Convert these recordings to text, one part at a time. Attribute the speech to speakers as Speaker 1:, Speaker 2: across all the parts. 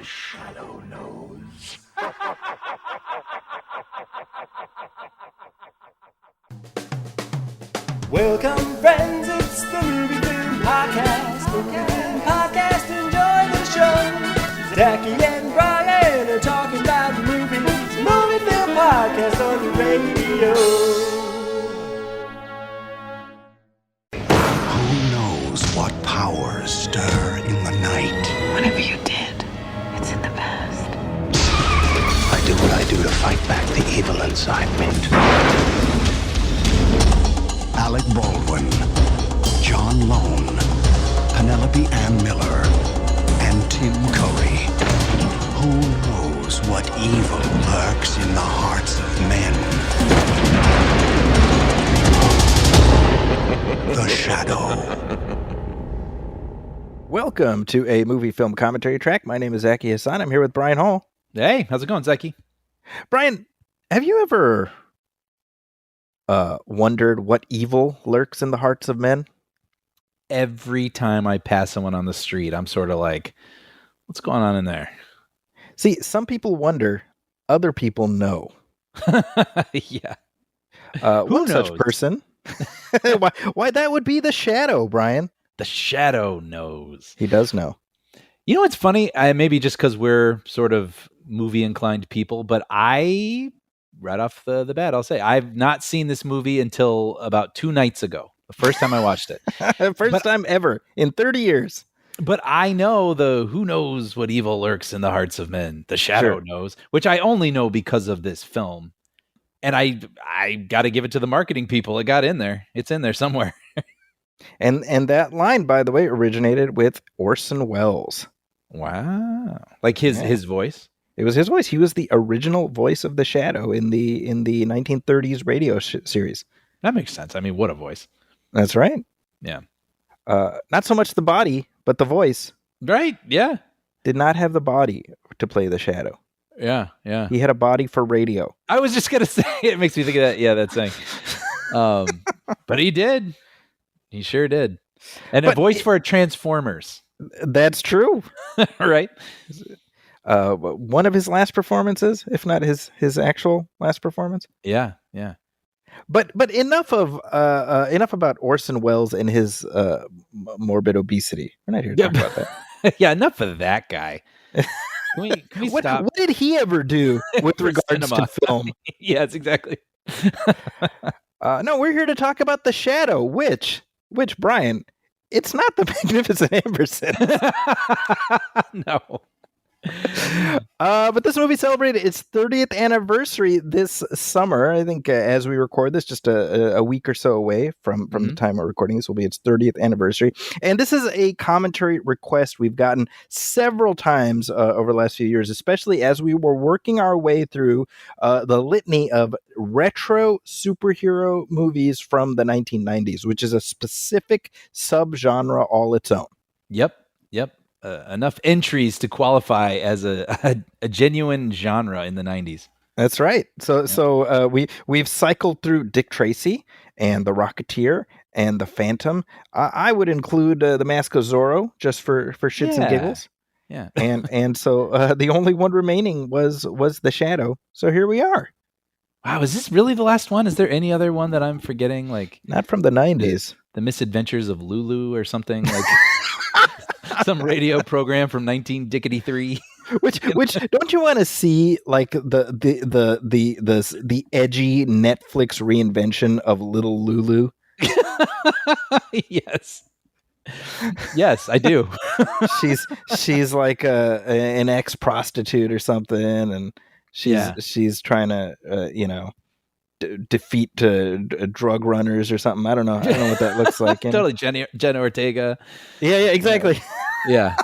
Speaker 1: shadow knows.
Speaker 2: Welcome, friends, it's the Movie Film Podcast. Podcast, enjoy the show. Zachy and Brian are talking about the movies. Movie Film Podcast on the radio.
Speaker 1: Who knows what powers stir in the night?
Speaker 3: Whatever you did, it's in the past.
Speaker 1: I do what I do to fight back the evil inside me. Alec Baldwin, John Lone, Penelope Ann Miller, and Tim Curry. Who knows what evil lurks in the hearts of men? The Shadow.
Speaker 4: Welcome to a movie film commentary track. My name is Zachy Hassan. I'm here with Brian Hall.
Speaker 5: Hey, how's it going, Zachy?
Speaker 4: Brian, have you ever wondered what evil lurks in the hearts of men?
Speaker 5: Every time I pass someone on the street, I'm sort of like, what's going on in there?
Speaker 4: See, some people wonder, other people know.
Speaker 5: Yeah.
Speaker 4: One
Speaker 5: knows?
Speaker 4: such person, why that would be the Shadow, Brian.
Speaker 5: The Shadow knows.
Speaker 4: He does know.
Speaker 5: You know what's funny? Maybe just because we're sort of movie-inclined people, but right off the bat, I'll say, I've not seen this movie until about 2 nights ago. The first time I watched it.
Speaker 4: First time ever in 30 years.
Speaker 5: But I know who knows what evil lurks in the hearts of men. The Shadow knows, which I only know because of this film. And I got to give it to the marketing people. It got in there. It's in there somewhere.
Speaker 4: And that line, by the way, originated with Orson Welles.
Speaker 5: Wow. Like his voice?
Speaker 4: It was his voice. He was the original voice of the Shadow in the 1930s radio series.
Speaker 5: That makes sense. I mean, what a voice.
Speaker 4: That's right.
Speaker 5: Yeah.
Speaker 4: Not so much the body, but the voice.
Speaker 5: Right. Yeah.
Speaker 4: Did not have the body to play the Shadow.
Speaker 5: Yeah. Yeah.
Speaker 4: He had a body for radio.
Speaker 5: I was just going to say, it makes me think of that. Yeah, that saying. But he did. He sure did. And a voice for Transformers.
Speaker 4: That's true.
Speaker 5: Right?
Speaker 4: One of his last performances, if not his actual last performance.
Speaker 5: Yeah. Yeah.
Speaker 4: But enough about Orson Welles and his morbid obesity. We're not here to talk about that.
Speaker 5: Yeah, enough of that guy. Can we stop?
Speaker 4: What did he ever do with regards to film?
Speaker 5: Yes, exactly.
Speaker 4: No, we're here to talk about The Shadow, which Brian, it's not the Magnificent Amberson.
Speaker 5: No.
Speaker 4: But this movie celebrated its 30th anniversary this summer. I think as we record this, just a week or so away from the time we're recording this will be its 30th anniversary. And this is a commentary request we've gotten several times over the last few years, especially as we were working our way through the litany of retro superhero movies from the 1990s, which is a specific subgenre all its own.
Speaker 5: Yep. Enough entries to qualify as a genuine genre in the 90s.
Speaker 4: That's right. So we've cycled through Dick Tracy and The Rocketeer and The Phantom. I would include The Mask of Zorro just for shits and giggles.
Speaker 5: Yeah.
Speaker 4: and so the only one remaining was The Shadow. So here we are.
Speaker 5: Wow, is this really the last one? Is there any other one that I'm forgetting? Like
Speaker 4: not from the 90s.
Speaker 5: The Misadventures of Lulu or something like. Some radio program from 1953.
Speaker 4: Which don't you want to see like the edgy Netflix reinvention of Little Lulu?
Speaker 5: Yes, I do.
Speaker 4: she's like an ex-prostitute or something, and she's trying to defeat drug runners or something. I don't know what that looks like.
Speaker 5: Totally Jenna Ortega.
Speaker 4: Yeah, exactly.
Speaker 5: Yeah.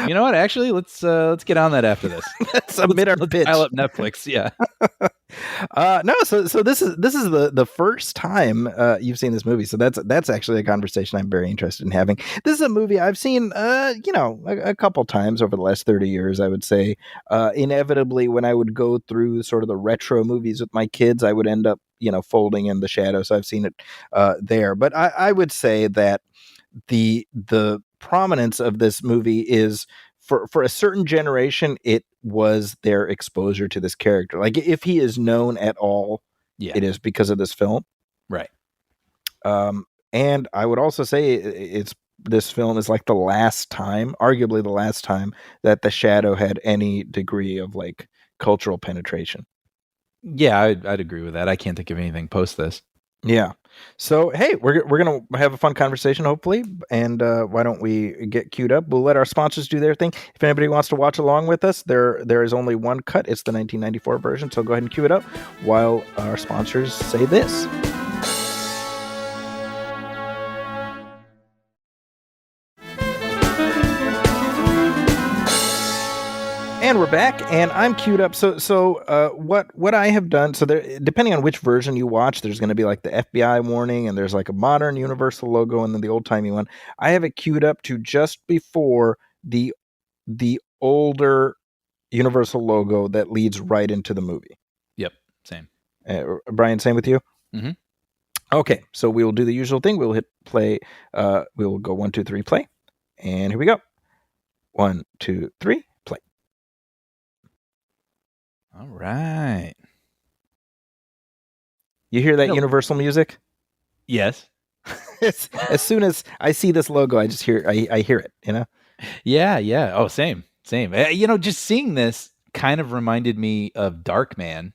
Speaker 5: You know what? Actually, let's get on that after this.
Speaker 4: Let's submit our pitch.
Speaker 5: Dial up Netflix. Yeah.
Speaker 4: No. So this is the first time you've seen this movie. So that's actually a conversation I'm very interested in having. This is a movie I've seen, a couple times over the last 30 years. I would say, inevitably, when I would go through sort of the retro movies with my kids, I would end up, folding in The Shadow. So I've seen it there. But I would say that the prominence of this movie is for a certain generation, it was their exposure to this character. Like if he is known at all,
Speaker 5: Yeah.
Speaker 4: it is because of this film.
Speaker 5: Right.
Speaker 4: And I would also say this film is like the last time, arguably the last time, that the Shadow had any degree of like cultural penetration.
Speaker 5: Yeah, I'd agree with that. I can't think of anything post this.
Speaker 4: Yeah. So hey, we're gonna have a fun conversation hopefully, and why don't we get queued up? We'll let our sponsors do their thing. If anybody wants to watch along with us, there is only one cut. It's the 1994 version. So go ahead and queue it up while our sponsors say this. And we're back, and I'm queued up. So what I have done, so there, depending on which version you watch, there's going to be like the FBI warning, and there's like a modern Universal logo, and then the old-timey one. I have it queued up to just before the older Universal logo that leads right into the movie.
Speaker 5: Yep, same.
Speaker 4: Brian, same with you?
Speaker 5: Mm-hmm.
Speaker 4: Okay, so we will do the usual thing. We'll hit play. We will go 1, 2, 3, play. And here we go. 1, 2, 3, play.
Speaker 5: All right.
Speaker 4: You hear that Universal music?
Speaker 5: Yes.
Speaker 4: As soon as I see this logo, I just hear I hear it, you know?
Speaker 5: Yeah. Oh, same. Just seeing this kind of reminded me of Darkman.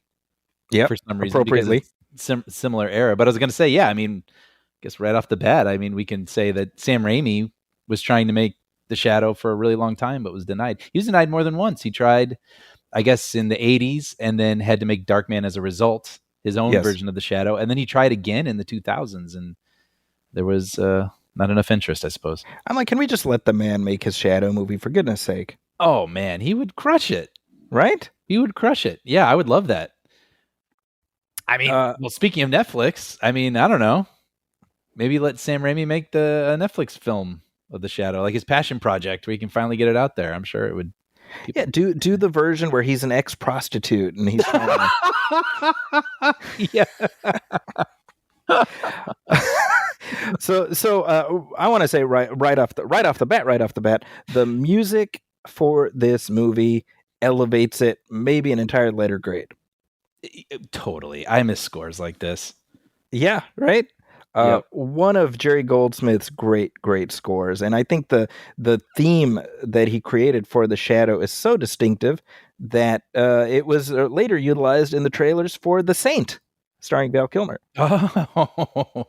Speaker 4: Yeah,
Speaker 5: for some reason,
Speaker 4: appropriately.
Speaker 5: Similar era. But I was going to say, yeah, I mean, I guess right off the bat, I mean, we can say that Sam Raimi was trying to make The Shadow for a really long time, but was denied. He was denied more than once. He tried, I guess, in the 80s, and then had to make Darkman as a result, his own version of The Shadow. And then he tried again in the 2000s, and there was not enough interest, I suppose.
Speaker 4: I'm like, can we just let the man make his Shadow movie, for goodness sake?
Speaker 5: Oh, man, he would crush it.
Speaker 4: Right?
Speaker 5: He would crush it. Yeah, I would love that. I mean, well, speaking of Netflix, I mean, I don't know. Maybe let Sam Raimi make a Netflix film of The Shadow, like his passion project, where he can finally get it out there. I'm sure it would.
Speaker 4: Yeah, do the version where he's an ex-prostitute and he's trying to...
Speaker 5: Yeah.
Speaker 4: So I want to say right off the bat, the music for this movie elevates it maybe an entire letter grade.
Speaker 5: Totally. I miss scores like this.
Speaker 4: Yeah, right?
Speaker 5: Yep.
Speaker 4: One of Jerry Goldsmith's great scores. And I think the theme that he created for The Shadow is so distinctive that it was later utilized in the trailers for The Saint, starring Val Kilmer.
Speaker 5: Oh.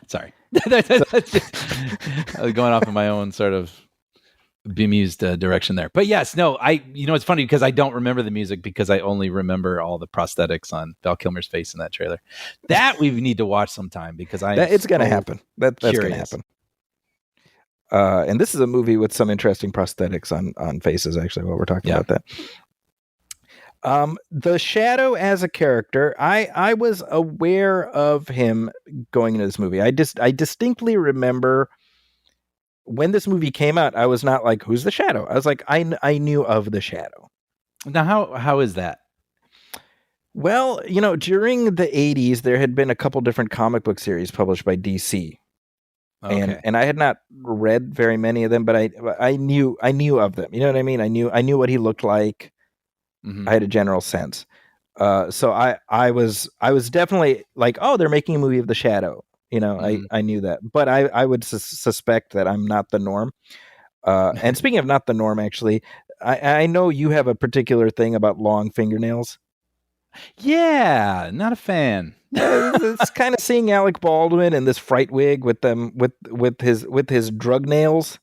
Speaker 5: Sorry. That's just, I was going off of my own sort of bemused direction there. But yes, no, it's funny because I don't remember the music because I only remember all the prosthetics on Val Kilmer's face in that trailer. That we need to watch sometime because
Speaker 4: it's going to happen. That's going to happen. And this is a movie with some interesting prosthetics on faces, actually, while we're talking about that. The Shadow as a character, I was aware of him going into this movie. I distinctly remember when this movie came out, I was not like, who's the Shadow? I was like, I knew of the Shadow.
Speaker 5: Now, how is that?
Speaker 4: Well, during the 80s, there had been a couple different comic book series published by DC. Okay. And I had not read very many of them, but I knew of them. You know what I mean? I knew what he looked like. Mm-hmm. I had a general sense. So I was definitely like, oh, they're making a movie of the Shadow. Mm-hmm. I knew that, but I would suspect that I'm not the norm. And speaking of not the norm, actually, I know you have a particular thing about long fingernails.
Speaker 5: Yeah, not a fan.
Speaker 4: It's kind of seeing Alec Baldwin in this fright wig with his drug nails.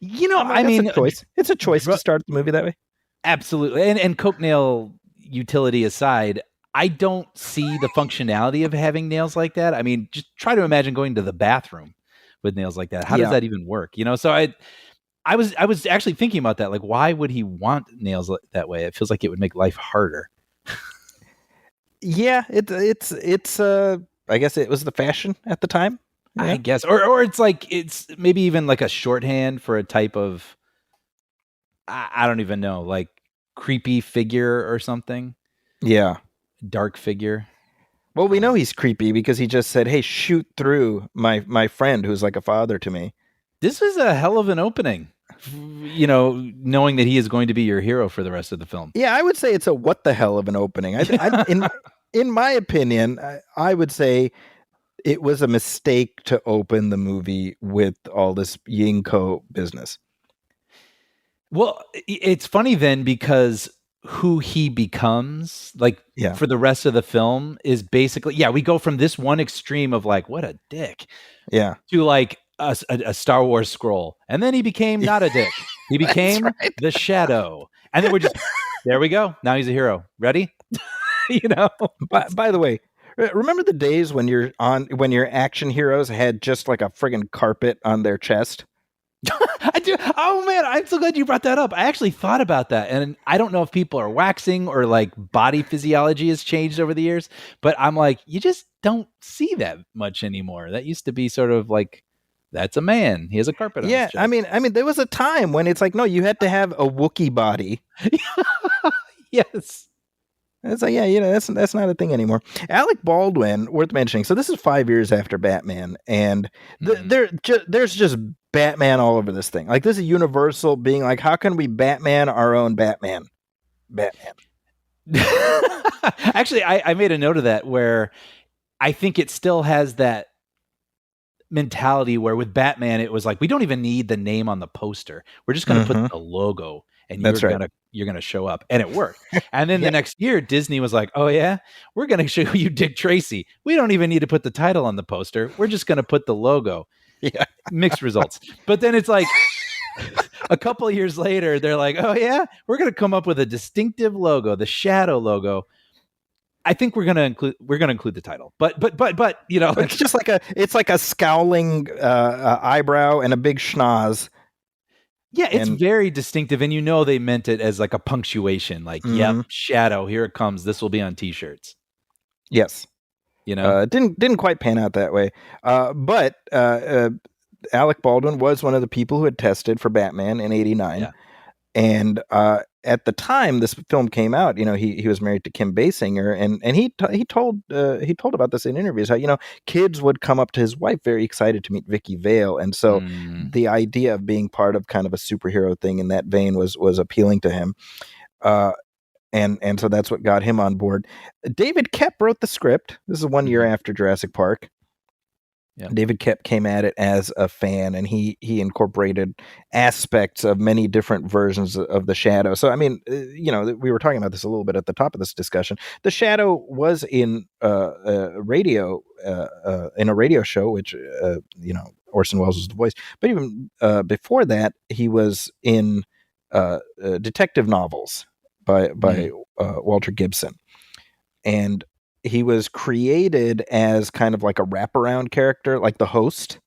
Speaker 4: I mean, it's a choice to start the movie that way.
Speaker 5: Absolutely, and coke nail utility aside, I don't see the functionality of having nails like that. I mean, just try to imagine going to the bathroom with nails like that. How does that even work? So I was actually thinking about that. Like, why would he want nails that way? It feels like it would make life harder.
Speaker 4: Yeah, it's I guess it was the fashion at the time. Yeah.
Speaker 5: I guess, or it's maybe even like a shorthand for a type of, I don't even know, like creepy figure or something.
Speaker 4: Yeah.
Speaker 5: Dark figure.
Speaker 4: Well, we know he's creepy because he just said, hey, shoot through my friend who's like a father to me.
Speaker 5: This is a hell of an opening knowing that he is going to be your hero for the rest of the film.
Speaker 4: Yeah, I would say it's a what the hell of an opening. In my opinion, I would say it was a mistake to open the movie with all this Yinko business.
Speaker 5: Well, it's funny then because who he becomes, like for the rest of the film, is basically we go from this one extreme of like what a dick, to like a Star Wars scroll, and then he became not a dick. He became the Shadow, and then we're just there we go. Now he's a hero. Ready?
Speaker 4: By the way, remember the days when your action heroes had just like a friggin' carpet on their chest?
Speaker 5: I do. Oh man, I'm so glad you brought that up. I actually thought about that, and I don't know if people are waxing or like body physiology has changed over the years, but I'm like, you just don't see that much anymore. That used to be sort of like, that's a man. He has a carpet on his chest.
Speaker 4: I mean, there was a time when it's like, no, you had to have a Wookiee body.
Speaker 5: Yes.
Speaker 4: It's like, that's not a thing anymore. Alec Baldwin, worth mentioning. So this is 5 years after Batman, and there's just Batman all over this thing. Like, this is Universal being like, how can we Batman our own Batman?
Speaker 5: Actually, I made a note of that where I think it still has that mentality where with Batman, it was like, we don't even need the name on the poster. We're just going to put the logo, and you're going to show up. And it worked. And then the next year, Disney was like, oh yeah, we're going to show you Dick Tracy. We don't even need to put the title on the poster. We're just going to put the logo. Yeah. Mixed results. But then it's like a couple of years later, they're like, oh yeah, we're going to come up with a distinctive logo, the Shadow logo. I think we're going to include the title, but
Speaker 4: it's just like a scowling eyebrow and a big schnoz.
Speaker 5: Yeah, it's very distinctive, and they meant it as like a punctuation, like yep, Shadow, here it comes. This will be on T-shirts.
Speaker 4: Yes, didn't quite pan out that way, but Alec Baldwin was one of the people who had tested for Batman in '89, and at the time this film came out, he was married to Kim Basinger, and he told about this in interviews how kids would come up to his wife very excited to meet Vicky Vale, and so the idea of being part of kind of a superhero thing in that vein was appealing to him, and so that's what got him on board. David Koepp wrote the script. This is 1 year after Jurassic Park. Yeah. David Koepp came at it as a fan, and he incorporated aspects of many different versions of the Shadow. So, I mean, we were talking about this a little bit at the top of this discussion. The Shadow was in radio in a radio show, which Orson Welles was the voice. But even before that, he was in detective novels by Walter Gibson, and he was created as kind of like a wraparound character, like the host,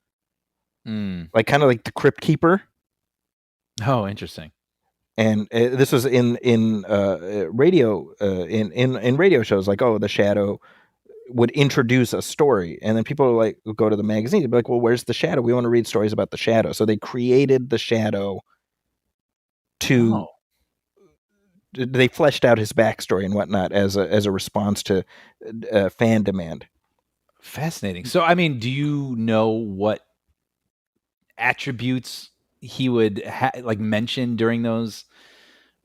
Speaker 4: like kind of like the Crypt Keeper.
Speaker 5: Oh, interesting.
Speaker 4: And this was in radio in radio shows, like, the Shadow would introduce a story, and then people would go to the magazine and be like, well, where's the Shadow? We want to read stories about the Shadow. So they created the Shadow to. They fleshed out his backstory and whatnot as a response to fan demand.
Speaker 5: Fascinating. So, I mean, do you know what attributes he would mention during those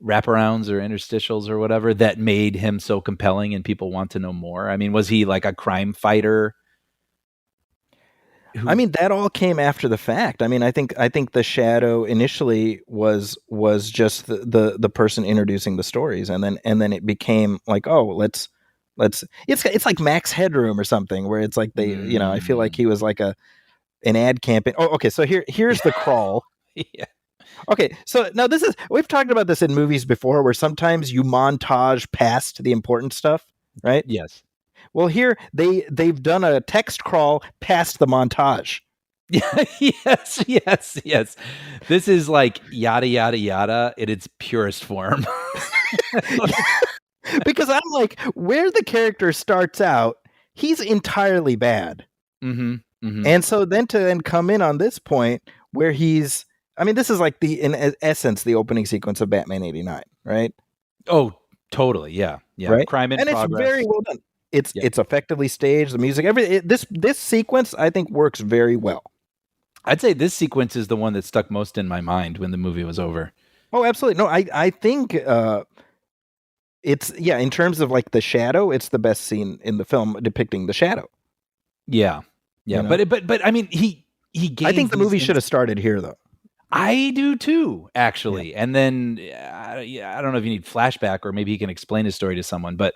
Speaker 5: wraparounds or interstitials or whatever that made him so compelling and people want to know more? I mean, was he like a crime fighter?
Speaker 4: I mean, that all came after the fact. I mean, I think the Shadow initially was just the person introducing the stories, and then it became like, let's it's like Max Headroom or something, where it's like they I feel like he was like an ad campaign. Oh, okay. So here's the crawl.
Speaker 5: Yeah.
Speaker 4: Okay, so now we've talked about this in movies before, where sometimes you montage past the important stuff, right?
Speaker 5: Yes.
Speaker 4: Well, here they've done a text crawl past the montage.
Speaker 5: Yes. This is like yada yada yada in its purest form.
Speaker 4: Because I'm like, where the character starts out, he's entirely bad.
Speaker 5: Mm-hmm. Mm-hmm.
Speaker 4: And so then to come in on this point where this is like in essence the opening sequence of Batman '89, right?
Speaker 5: Oh, totally. Yeah.
Speaker 4: Right?
Speaker 5: Crime in progress.
Speaker 4: It's very well done. It's effectively staged. The music, this sequence, I think, works very well.
Speaker 5: I'd say this sequence is the one that stuck most in my mind when the movie was over.
Speaker 4: Oh, absolutely. No, I think it's in terms of like the shadow, it's the best scene in the film depicting the shadow.
Speaker 5: Yeah,
Speaker 4: You know?
Speaker 5: but I mean, he gains.
Speaker 4: I think the movie should have started here, though.
Speaker 5: I do too, actually. And then I don't know if you need flashback or maybe he can explain his story to someone, but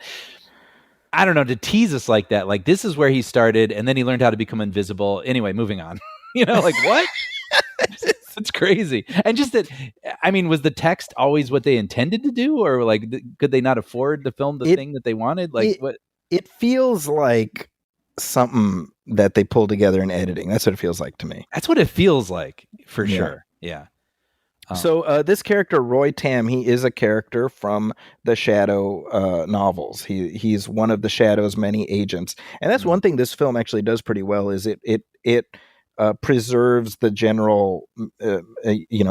Speaker 5: I don't know, to tease us like that. Like, this is where he started, and then he learned how to become invisible. Anyway, moving on. Like, what? It's crazy. And just that, I mean, was the text always what they intended to do, or like, could they not afford to film the thing that they wanted? Like, what?
Speaker 4: It feels like something that they pulled together in editing. That's what it feels like to me.
Speaker 5: That's what it feels like, for sure. Yeah.
Speaker 4: So this character, Roy Tam, he is a character from the Shadow novels. He's one of the Shadow's many agents, and that's one thing this film actually does pretty well. Is it preserves the general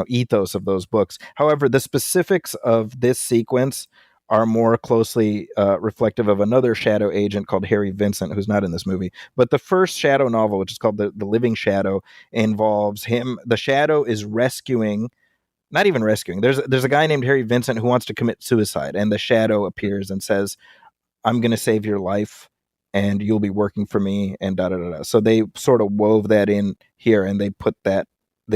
Speaker 4: ethos of those books. However, the specifics of this sequence are more closely reflective of another Shadow agent called Harry Vincent, who's not in this movie. But the first Shadow novel, which is called the Living Shadow, involves him. The Shadow is rescuing. Not even rescuing. There's a guy named Harry Vincent who wants to commit suicide, and the Shadow appears and says, "I'm going to save your life, and you'll be working for me." And da da da da. So they sort of wove that in here, and they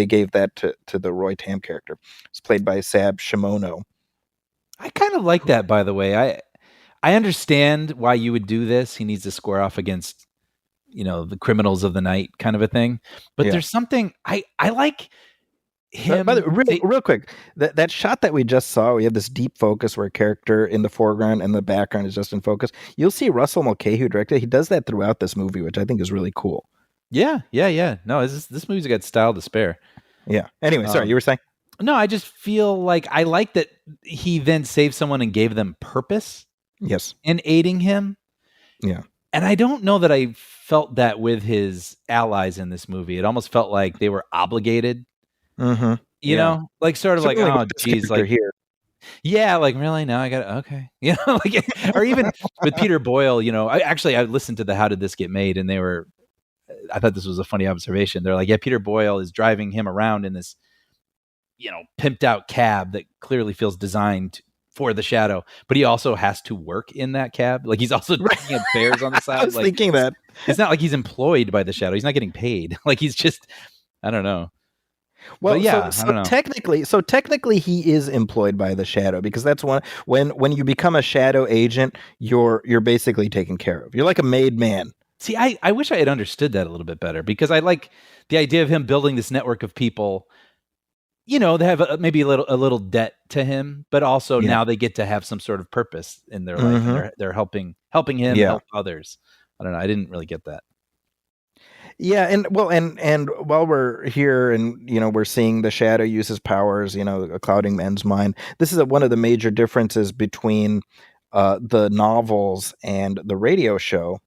Speaker 4: gave that to the Roy Tam character. It's played by Sab Shimono.
Speaker 5: I kind of like that, by the way. I understand why you would do this. He needs to square off against, the criminals of the night, kind of a thing. But there's something I like. Him,
Speaker 4: by the way, real quick, that shot that we just saw, we have this deep focus where a character in the foreground and the background is just in focus. You'll see Russell Mulcahy, who directed. He does that throughout this movie, which I think is really cool.
Speaker 5: Yeah. No, this movie's got style to spare.
Speaker 4: Yeah. Anyway, sorry, you were saying?
Speaker 5: No, I just feel like I like that he then saved someone and gave them purpose.
Speaker 4: Yes.
Speaker 5: In aiding him.
Speaker 4: Yeah.
Speaker 5: And I don't know that I felt that with his allies in this movie. It almost felt like they were obligated.
Speaker 4: Mm-hmm.
Speaker 5: You know, like sort of
Speaker 4: something
Speaker 5: like, oh, geez, like
Speaker 4: here.
Speaker 5: Yeah, like really now I got okay, like, or even with Peter Boyle, I listened to the How Did This Get Made, and I thought this was a funny observation. They're like, yeah, Peter Boyle is driving him around in this, pimped out cab that clearly feels designed for the Shadow, but he also has to work in that cab. Like he's also taking up fares on the side.
Speaker 4: I was thinking that
Speaker 5: it's not like he's employed by the Shadow. He's not getting paid. Like he's just, I don't know.
Speaker 4: Well,
Speaker 5: yeah,
Speaker 4: so
Speaker 5: I don't know.
Speaker 4: technically, he is employed by the Shadow, because that's when you become a Shadow agent, you're basically taken care of. You're like a made man.
Speaker 5: See, I wish I had understood that a little bit better, because I like the idea of him building this network of people. They have maybe a little debt to him, but also now they get to have some sort of purpose in their life. And they're helping him help others. I don't know. I didn't really get that.
Speaker 4: Yeah, and while we're here and we're seeing the Shadow use his powers, clouding men's mind. This is one of the major differences between the novels and the radio show,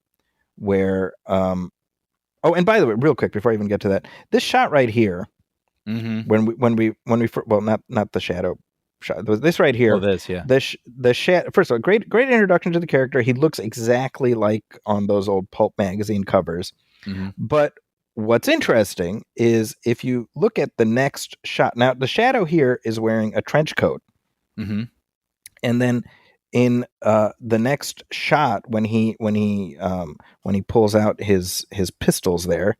Speaker 4: where and by the way, real quick before I even get to that, this shot right here, when we not the Shadow shot, this right here, the Shadow. First of all, great introduction to the character. He looks exactly like on those old pulp magazine covers. But what's interesting is if you look at the next shot. Now, the Shadow here is wearing a trench coat. And then in the next shot, when he pulls out his pistols there,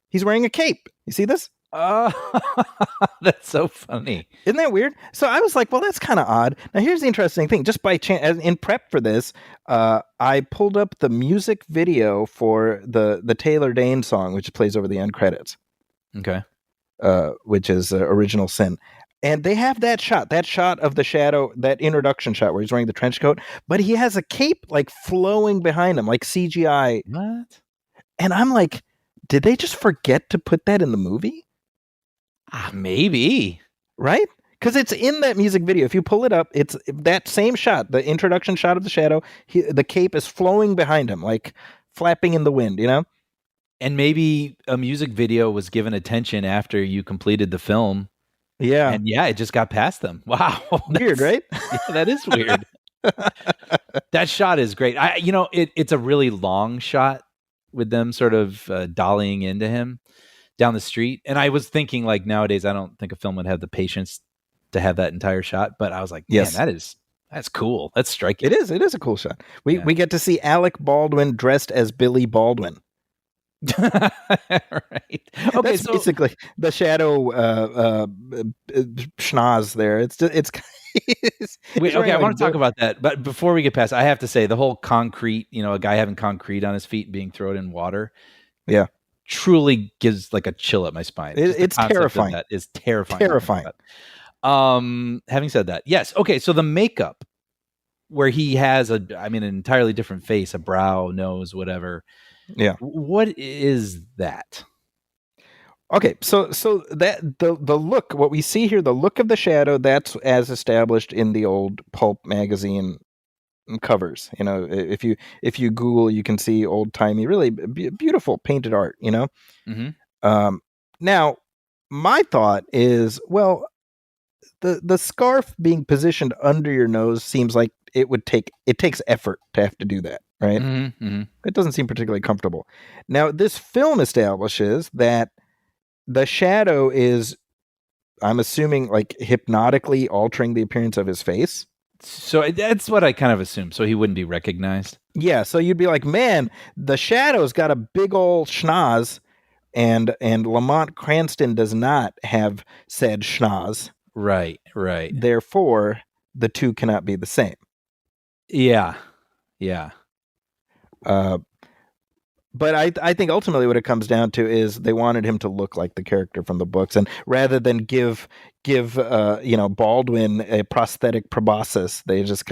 Speaker 4: he's wearing a cape. You see this?
Speaker 5: That's so funny.
Speaker 4: Isn't that weird? So I was like, well, that's kind of odd. Now, here's the interesting thing. Just by chance, in prep for this, I pulled up the music video for the Taylor Dane song, which plays over the end credits.
Speaker 5: Okay.
Speaker 4: Which is Original Sin. And they have that shot of the Shadow, that introduction shot where he's wearing the trench coat, but he has a cape like flowing behind him, like CGI.
Speaker 5: What?
Speaker 4: And I'm like, did they just forget to put that in the movie?
Speaker 5: Maybe.
Speaker 4: Right? Because it's in that music video. If you pull it up, it's that same shot, the introduction shot of the Shadow. The cape is flowing behind him, like flapping in the wind,
Speaker 5: And maybe a music video was given attention after you completed the film.
Speaker 4: Yeah.
Speaker 5: And it just got past them. Wow.
Speaker 4: Weird, right?
Speaker 5: Yeah, that is weird. That shot is great. It's a really long shot with them sort of dollying into him. down the street. And I was thinking, like, nowadays, I don't think a film would have the patience to have that entire shot. But I was like, man,
Speaker 4: Yes.
Speaker 5: that's cool. That's striking.
Speaker 4: It is. It is a cool shot. We
Speaker 5: Yeah.
Speaker 4: we get to see Alec Baldwin dressed as Billy Baldwin.
Speaker 5: Right. Okay,
Speaker 4: That's
Speaker 5: so
Speaker 4: basically the shadow schnoz there. It's just,
Speaker 5: wait, okay, I want to talk about that. But before we get past, I have to say the whole concrete, a guy having concrete on his feet being thrown in water.
Speaker 4: Yeah.
Speaker 5: Truly gives like a chill up my spine.
Speaker 4: It's terrifying.
Speaker 5: That is terrifying.
Speaker 4: Terrifying.
Speaker 5: Having said that, yes. Okay, so the makeup where he has an entirely different face, a brow, nose, whatever.
Speaker 4: Yeah.
Speaker 5: What is that?
Speaker 4: Okay, so that the look, what we see here, the look of the shadow, that's as established in the old pulp magazine covers. If you Google, you can see old timey, really beautiful painted art.
Speaker 5: Mm-hmm.
Speaker 4: Now, my thought is, well, the scarf being positioned under your nose seems like it takes effort to have to do that, right?
Speaker 5: Mm-hmm. Mm-hmm.
Speaker 4: It doesn't seem particularly comfortable. Now, this film establishes that the shadow is, I'm assuming, like hypnotically altering the appearance of his face.
Speaker 5: So that's what I kind of assumed. So he wouldn't be recognized.
Speaker 4: Yeah, so you'd be like, man, the shadow's got a big old schnoz, and Lamont Cranston does not have said schnoz.
Speaker 5: Right.
Speaker 4: Therefore, the two cannot be the same.
Speaker 5: Yeah.
Speaker 4: But I think ultimately what it comes down to is they wanted him to look like the character from the books, and rather than give Baldwin a prosthetic proboscis, they just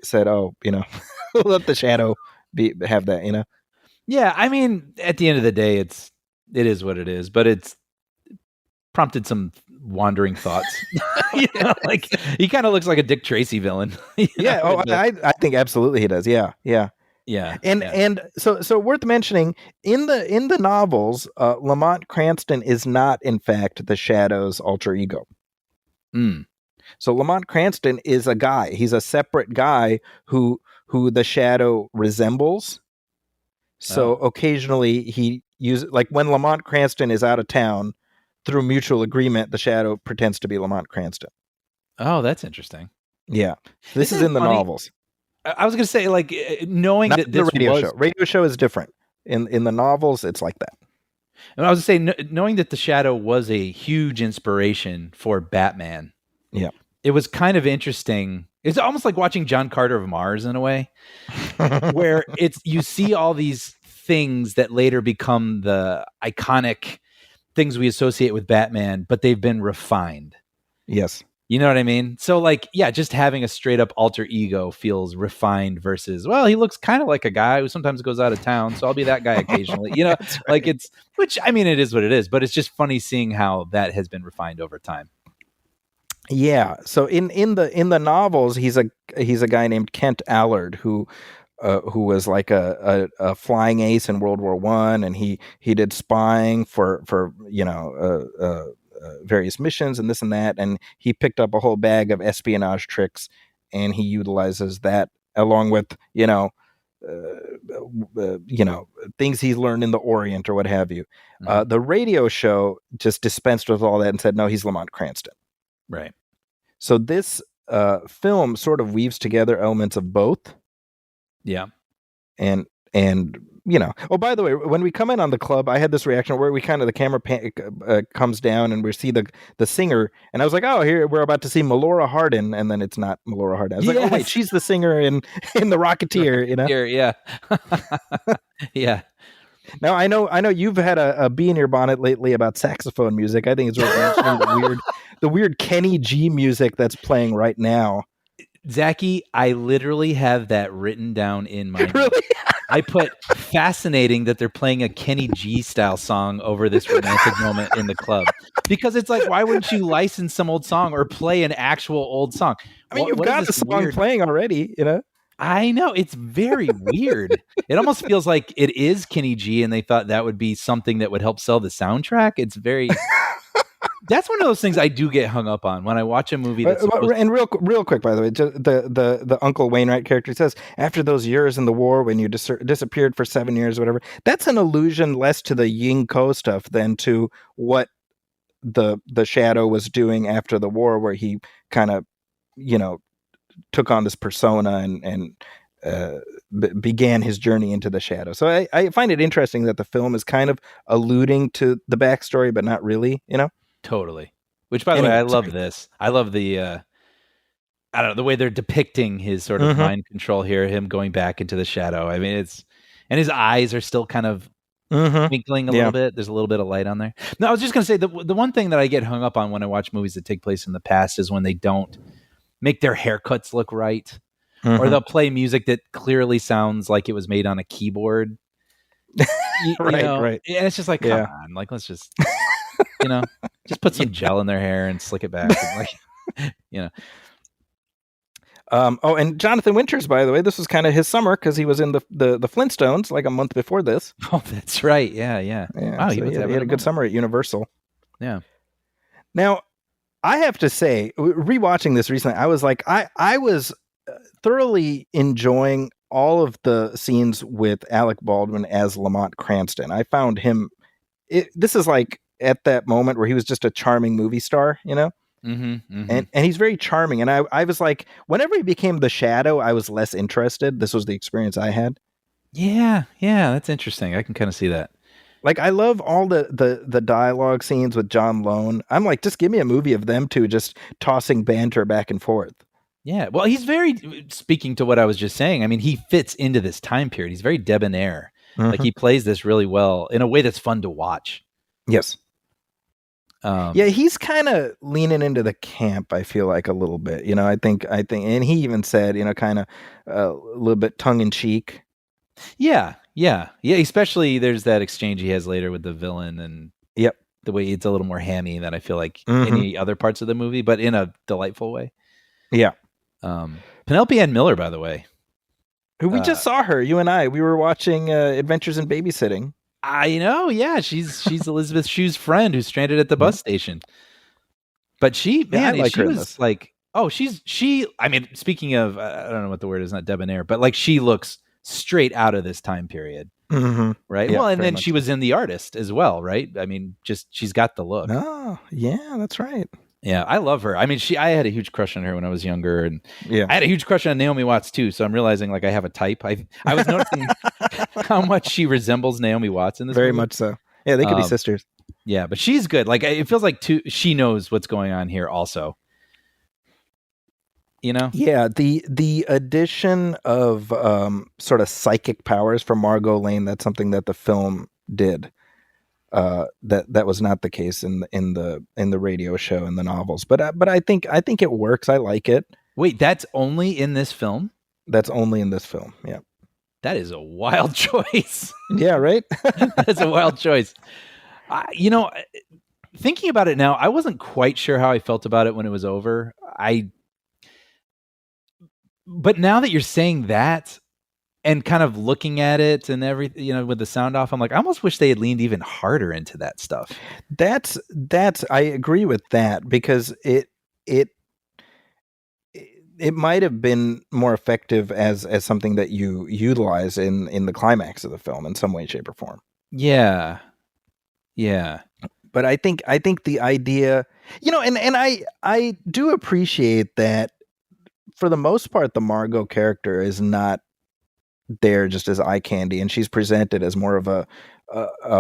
Speaker 4: said, oh, let the shadow have that,
Speaker 5: Yeah, I mean, at the end of the day, it is what it is, but it's prompted some wandering thoughts. Like he kind of looks like a Dick Tracy villain.
Speaker 4: Yeah, I think absolutely he does. Yeah. And so worth mentioning, in the novels, Lamont Cranston is not in fact the Shadow's alter ego. So Lamont Cranston is a guy. He's a separate guy who the Shadow resembles. So occasionally he uses, like when Lamont Cranston is out of town, through mutual agreement, the Shadow pretends to be Lamont Cranston.
Speaker 5: Oh, that's interesting.
Speaker 4: Yeah, this is in the novels.
Speaker 5: I was going to say, like, knowing
Speaker 4: Not
Speaker 5: that
Speaker 4: the
Speaker 5: this
Speaker 4: radio show. Radio show is different. In the novels, it's like that.
Speaker 5: And I was going to say, knowing that the Shadow was a huge inspiration for Batman.
Speaker 4: Yeah,
Speaker 5: it was kind of interesting. It's almost like watching John Carter of Mars in a way, where you see all these things that later become the iconic things we associate with Batman, but they've been refined.
Speaker 4: Yes.
Speaker 5: You know what I mean? So like, yeah, just having a straight up alter ego feels refined versus, well, he looks kind of like a guy who sometimes goes out of town. So I'll be that guy occasionally, right. Like which I mean, it is what it is, but it's just funny seeing how that has been refined over time.
Speaker 4: Yeah. So in the novels, he's a guy named Kent Allard who was like a flying ace in World War I, and he did spying for various missions and this and that, and he picked up a whole bag of espionage tricks, and he utilizes that along with things he's learned in the Orient or what have you. Mm-hmm. The radio show just dispensed with all that and said, no, he's Lamont Cranston.
Speaker 5: Right.
Speaker 4: So this film sort of weaves together elements of both.
Speaker 5: Yeah.
Speaker 4: And oh, by the way, when we come in on the club, I had this reaction where the camera comes down and we see the singer, and I was like, oh, here we're about to see Melora Hardin, and then it's not Melora Hardin. I was like, oh wait, she's the singer in The Rocketeer,
Speaker 5: Yeah. Yeah.
Speaker 4: Now I know you've had a bee in your bonnet lately about saxophone music. I think it's worth mentioning the weird Kenny G music that's playing right now.
Speaker 5: Zachy, I literally have that written down in my
Speaker 4: Really?
Speaker 5: notes. I put fascinating that they're playing a Kenny G style song over this romantic moment in the club, because it's like, why wouldn't you license some old song or play an actual old song?
Speaker 4: I mean, you've got the song playing already,
Speaker 5: I know, it's very weird. It almost feels like it is Kenny G, and they thought that would be something that would help sell the soundtrack. It's very That's one of those things I do get hung up on when I watch a movie that's supposed
Speaker 4: And real quick, by the way, the Uncle Wainwright character says, after those years in the war when you disappeared for 7 years, whatever. That's an allusion less to the Ying Ko stuff than to what the Shadow was doing after the war, where he kind of, took on this persona and began his journey into the Shadow. So I find it interesting that the film is kind of alluding to the backstory, but not really,
Speaker 5: Totally. Which, by the way, I love this. I love the, I don't know, the way they're depicting his sort of mind control here, him going back into the Shadow. I mean, and his eyes are still kind of twinkling a little bit. There's a little bit of light on there. No, I was just going to say, the one thing that I get hung up on when I watch movies that take place in the past is when they don't make their haircuts look right. Or they'll play music that clearly sounds like it was made on a keyboard. Right. And it's just like, come on, like, let's just... just put some gel in their hair and slick it back. And
Speaker 4: and Jonathan Winters, by the way, this was kind of his summer because he was in the Flintstones like a month before this.
Speaker 5: Oh, that's right. Yeah.
Speaker 4: Wow, so he had a good summer at Universal.
Speaker 5: Yeah.
Speaker 4: Now, I have to say, rewatching this recently, I was like, I was thoroughly enjoying all of the scenes with Alec Baldwin as Lamont Cranston. I found him. This is like at that moment where he was just a charming movie star, and he's very charming. And I was like, whenever he became the Shadow, I was less interested. This was the experience I had.
Speaker 5: Yeah, that's interesting. I can kind of see that.
Speaker 4: Like, I love all the dialogue scenes with John Lone. I'm like, just give me a movie of them two just tossing banter back and forth.
Speaker 5: Yeah, well, he's very, speaking to what I was just saying, I mean, he fits into this time period. He's very debonair. Like, he plays this really well in a way that's fun to watch.
Speaker 4: Yes. He's kind of leaning into the camp, I feel like, a little bit. I think, and he even said, kind of a little bit tongue in cheek.
Speaker 5: Yeah. Especially there's that exchange he has later with the villain, and the way it's a little more hammy than I feel like any other parts of the movie, but in a delightful way. Yeah. Penelope Ann Miller, by the way,
Speaker 4: who we just saw her. You and I, we were watching Adventures in Babysitting.
Speaker 5: I know, yeah. She's Elizabeth Shue's friend who's stranded at the bus station. But she was like, I mean, speaking of, I don't know what the word is, not debonair, but like she looks straight out of this time period. Right? Yeah, well, and then she was in The Artist as well, right? I mean, she's got the look.
Speaker 4: Oh, yeah, that's right.
Speaker 5: Yeah, I love her. I mean, I had a huge crush on her when I was younger, and I had a huge crush on Naomi Watts too. So I'm realizing like I have a type. I was noticing how much she resembles Naomi Watts in this movie.
Speaker 4: Very much so. Yeah, they could be sisters.
Speaker 5: Yeah, but she's good. Like it feels like she knows what's going on here also.
Speaker 4: Yeah, the addition of sort of psychic powers from Margot Lane, that's something that the film did. That was not the case in the radio show and the novels, but I think it works. I like it.
Speaker 5: Wait, that's only in this film?
Speaker 4: That's only in this film. Yeah,
Speaker 5: that is a wild choice.
Speaker 4: Yeah, right.
Speaker 5: That's a wild choice. Thinking about it now, I wasn't quite sure how I felt about it when it was over. But now that you're saying that, and kind of looking at it and everything, with the sound off, I'm like, I almost wish they had leaned even harder into that stuff.
Speaker 4: That's I agree with that, because it might have been more effective as something that you utilize in the climax of the film in some way, shape, or form.
Speaker 5: Yeah.
Speaker 4: But I think the idea, and I do appreciate that for the most part, the Margot character is not there just as eye candy, and she's presented as more of a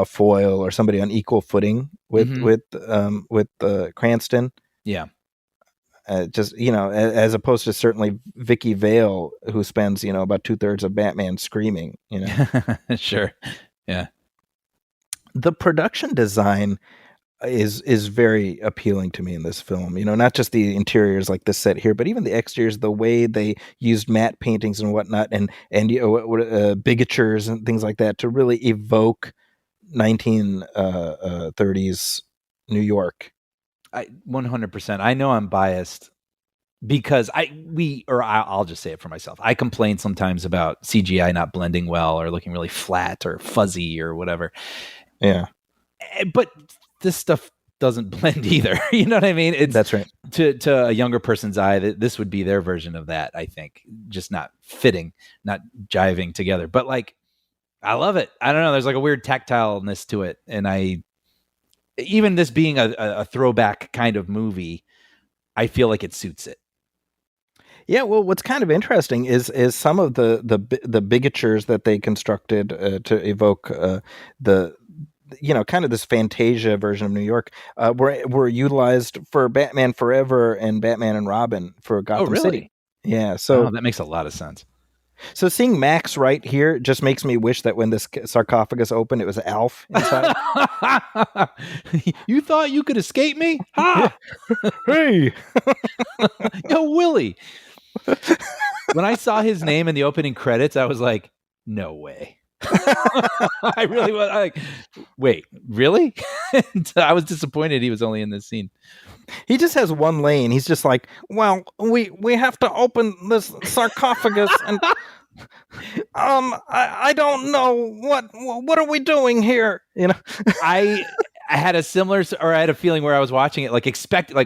Speaker 4: foil or somebody on equal footing with Cranston.
Speaker 5: Yeah.
Speaker 4: Just as opposed to certainly Vicky Vale, who spends about 2/3 of Batman screaming.
Speaker 5: Sure. Yeah.
Speaker 4: The production design is very appealing to me in this film. Not just the interiors like this set here, but even the exteriors, the way they used matte paintings and whatnot, and bigatures and things like that to really evoke 1930s New York.
Speaker 5: 100%. I know I'm biased because I'll just say it for myself. I complain sometimes about CGI not blending well or looking really flat or fuzzy or whatever.
Speaker 4: Yeah.
Speaker 5: But this stuff doesn't blend either. You know what I mean? It's
Speaker 4: That's right.
Speaker 5: To a younger person's eye, this would be their version of that, I think. Just not fitting, not jiving together. But like, I love it. I don't know. There's like a weird tactileness to it. And even this being a throwback kind of movie, I feel like it suits it.
Speaker 4: Yeah, well, what's kind of interesting is some of the bigatures that they constructed to evoke the kind of this Fantasia version of New York were utilized for Batman Forever and Batman and Robin for Gotham
Speaker 5: really?
Speaker 4: City. Yeah, so
Speaker 5: that makes a lot of sense.
Speaker 4: So seeing Max right here just makes me wish that when this sarcophagus opened, it was Alf inside.
Speaker 5: You thought you could escape me? Ha!
Speaker 4: Hey,
Speaker 5: Yo, Willie. When I saw his name in the opening credits, I was like, no way. I really was like, wait, really? I was disappointed he was only in this scene.
Speaker 4: He just has one lane. He's just like, well, we have to open this sarcophagus and I don't know what are we doing here?
Speaker 5: I had a similar, or I had a feeling where I was watching it, like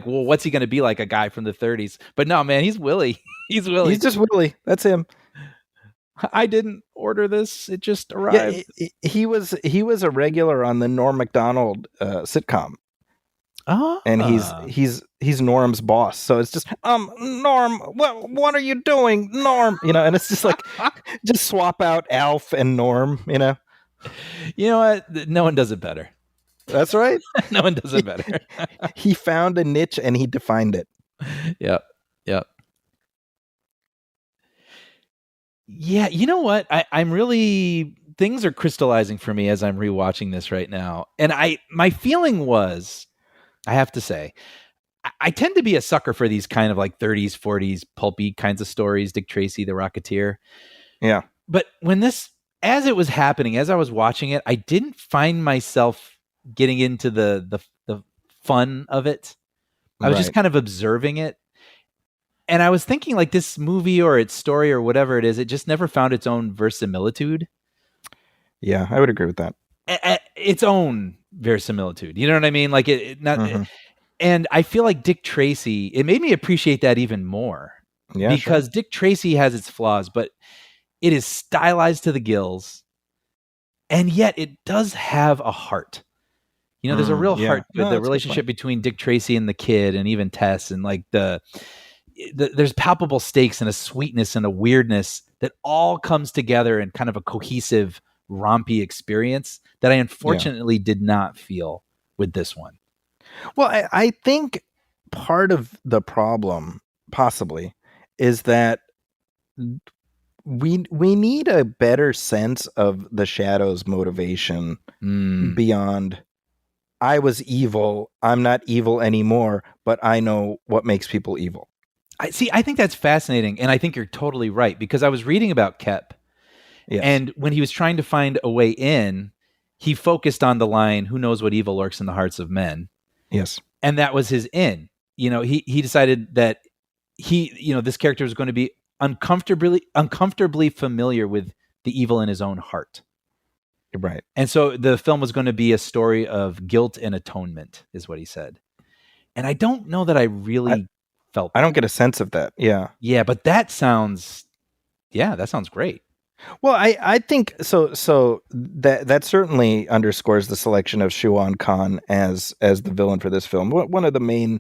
Speaker 5: well, what's he going to be like, a guy from the 30s? But no, man, he's Willie. He's Willie.
Speaker 4: He's just Willie. That's him.
Speaker 5: I didn't order this; it just arrived.
Speaker 4: Yeah, he was a regular on the Norm Macdonald sitcom.
Speaker 5: Oh,
Speaker 4: and he's Norm's boss. So it's just Norm, what are you doing, Norm? And it's just like just swap out Alf and Norm. You know
Speaker 5: what? No one does it better.
Speaker 4: That's right.
Speaker 5: No one does it better.
Speaker 4: He found a niche and he defined it.
Speaker 5: Yep. Yeah, you know what? I'm really, things are crystallizing for me as I'm rewatching this right now. And my feeling was, I have to say, I tend to be a sucker for these kind of like 30s, 40s pulpy kinds of stories, Dick Tracy, The Rocketeer.
Speaker 4: Yeah.
Speaker 5: But as it was happening, as I was watching it, I didn't find myself getting into the fun of it. I was just kind of observing it. And I was thinking, like, this movie or its story or whatever it is, it just never found its own verisimilitude.
Speaker 4: Yeah, I would agree with that.
Speaker 5: Its own verisimilitude. You know what I mean? Like, and I feel like Dick Tracy, it made me appreciate that even more.
Speaker 4: Yeah,
Speaker 5: because
Speaker 4: sure.
Speaker 5: Dick Tracy has its flaws, but it is stylized to the gills. And yet it does have a heart. There's a real heart to the relationship between Dick Tracy and the kid, and even Tess, and like there's palpable stakes and a sweetness and a weirdness that all comes together in kind of a cohesive, rompy experience that I unfortunately did not feel with this one.
Speaker 4: Well, I think part of the problem possibly is that we need a better sense of the Shadow's motivation beyond I was evil, I'm not evil anymore, but I know what makes people evil.
Speaker 5: I think that's fascinating, and I think you're totally right, because I was reading about Kep, and when he was trying to find a way in, he focused on the line, "Who knows what evil lurks in the hearts of men?"
Speaker 4: Yes.
Speaker 5: And that was his in. He decided that this character was going to be uncomfortably familiar with the evil in his own heart.
Speaker 4: Right.
Speaker 5: And so the film was going to be a story of guilt and atonement, is what he said. And I don't know that I really felt that.
Speaker 4: I don't get a sense of that. Yeah.
Speaker 5: Yeah, but that sounds great.
Speaker 4: Well, I think so that certainly underscores the selection of Shuan Khan as the villain for this film. One of the main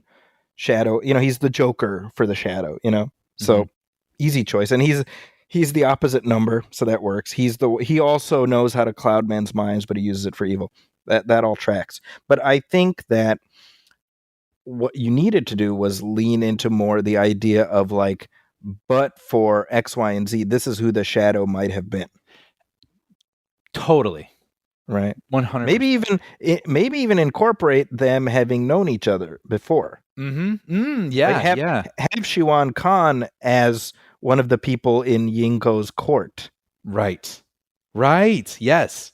Speaker 4: Shadow, he's the Joker for the Shadow, So easy choice. And he's the opposite number, so that works. He also knows how to cloud men's minds, but he uses it for evil. That all tracks. But I think that what you needed to do was lean into more the idea of like, but for X, Y, and Z, this is who the Shadow might have been.
Speaker 5: Totally.
Speaker 4: Right.
Speaker 5: 100%.
Speaker 4: Maybe even incorporate them having known each other before.
Speaker 5: Mm-hmm. Yeah.
Speaker 4: Like have Shuan Khan as one of the people in Yinko's court.
Speaker 5: Right. Yes.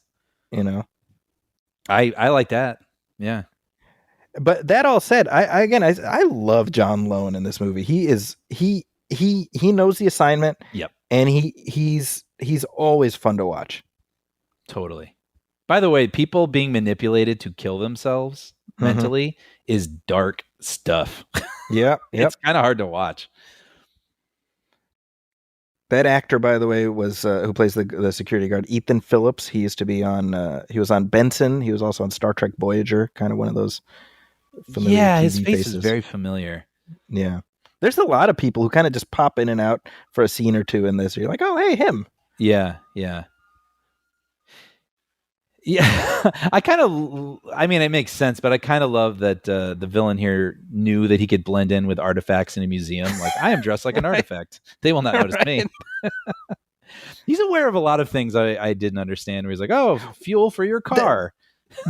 Speaker 5: I like that. Yeah.
Speaker 4: But that all said, I love John Lone in this movie. He knows the assignment.
Speaker 5: Yep.
Speaker 4: And he's always fun to watch.
Speaker 5: Totally. By the way, people being manipulated to kill themselves mentally is dark stuff.
Speaker 4: Yeah, yep.
Speaker 5: It's kind of hard to watch.
Speaker 4: That actor, by the way, was who plays the security guard, Ethan Phillips. He used to be on. He was on Benson. He was also on Star Trek Voyager. Kind of one of those familiar
Speaker 5: Yeah,
Speaker 4: TV
Speaker 5: his face
Speaker 4: faces.
Speaker 5: is very familiar.
Speaker 4: Yeah, there's a lot of people who kind of just pop in and out for a scene or two in this. You're like, oh, hey, him.
Speaker 5: Yeah. I mean, it makes sense, but I kind of love that the villain here knew that he could blend in with artifacts in a museum. Like, I am dressed like an artifact. They will not notice me. He's aware of a lot of things I didn't understand. Where he's like, oh, fuel for your car.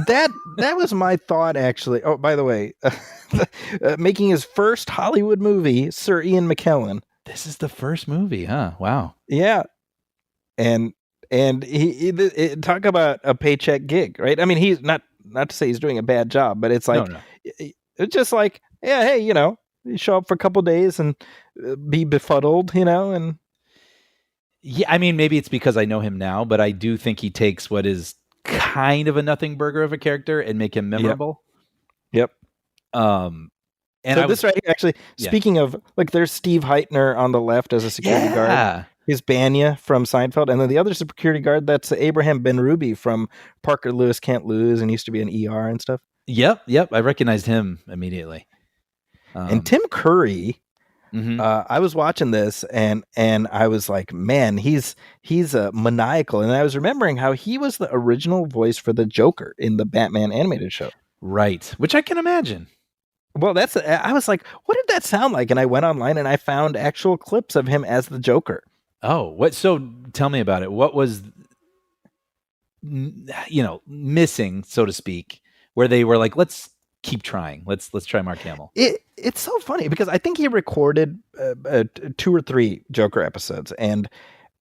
Speaker 4: That was my thought, actually. Oh, by the way, making his first Hollywood movie, Sir Ian McKellen.
Speaker 5: This is the first movie, huh? Wow.
Speaker 4: Yeah, and he talk about a paycheck gig, right? I mean, he's not to say he's doing a bad job, but it's like it's just like, yeah, hey, you show up for a couple days and be befuddled, and
Speaker 5: yeah, I mean, maybe it's because I know him now, but I do think he takes what is kind of a nothing burger of a character and make him memorable.
Speaker 4: Yep.
Speaker 5: And
Speaker 4: so this right here, actually, speaking of, like, there's Steve Heitner on the left as a security guard. He's Banya from Seinfeld, and then the other security guard, that's Abraham Ben-Ruby from Parker Lewis Can't Lose, and used to be an ER and stuff.
Speaker 5: Yep. I recognized him immediately.
Speaker 4: And Tim Curry, I was watching this, and I was like, man, he's maniacal. And I was remembering how he was the original voice for the Joker in the Batman animated show.
Speaker 5: Right, which I can imagine.
Speaker 4: Well, I was like, what did that sound like? And I went online and I found actual clips of him as the Joker.
Speaker 5: Oh, what? So tell me about it. What was, missing, so to speak, where they were like, let's keep trying. Let's try Mark Hamill.
Speaker 4: It's so funny because I think he recorded 2 or 3 Joker episodes, and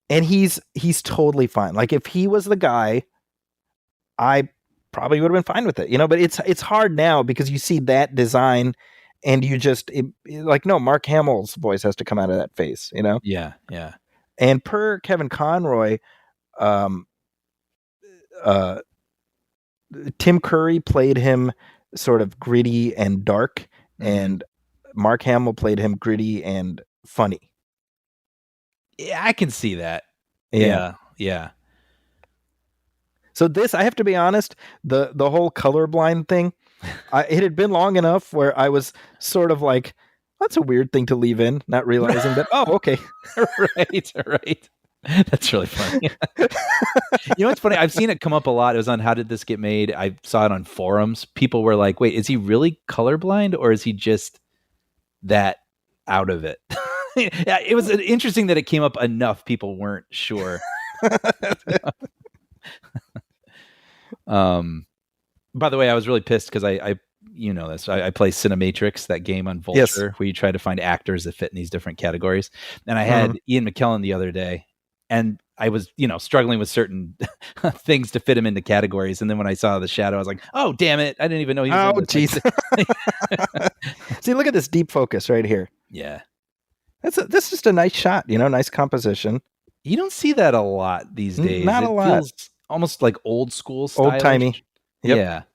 Speaker 4: he's totally fine. Like, if he was the guy, I probably would have been fine with it, but it's hard now because you see that design and you just like, no, Mark Hamill's voice has to come out of that face,
Speaker 5: Yeah.
Speaker 4: And per Kevin Conroy, Tim Curry played him sort of gritty and dark, and Mark Hamill played him gritty and funny.
Speaker 5: Yeah, I can see that.
Speaker 4: Yeah. So this, I have to be honest, the whole colorblind thing, it had been long enough where I was sort of like, that's a weird thing to leave in, not realizing that, oh, okay.
Speaker 5: Right. That's really funny. It's funny. I've seen it come up a lot. It was on How Did This Get Made? I saw it on forums. People were like, wait, is he really colorblind or is he just that out of it? Yeah, it was interesting that it came up enough. People weren't sure. By the way, I was really pissed because I this. I play Cinematrix, that game on Vulture, where you try to find actors that fit in these different categories. And I had Ian McKellen the other day, and I was, struggling with certain things to fit him into categories. And then when I saw The Shadow, I was like, oh, damn it. I didn't even know he was in this.
Speaker 4: Jeez. See, look at this deep focus right here.
Speaker 5: Yeah.
Speaker 4: This is just a nice shot, nice composition.
Speaker 5: You don't see that a lot these days.
Speaker 4: Not a lot.
Speaker 5: Feels almost like old school style.
Speaker 4: Old timey. Yep.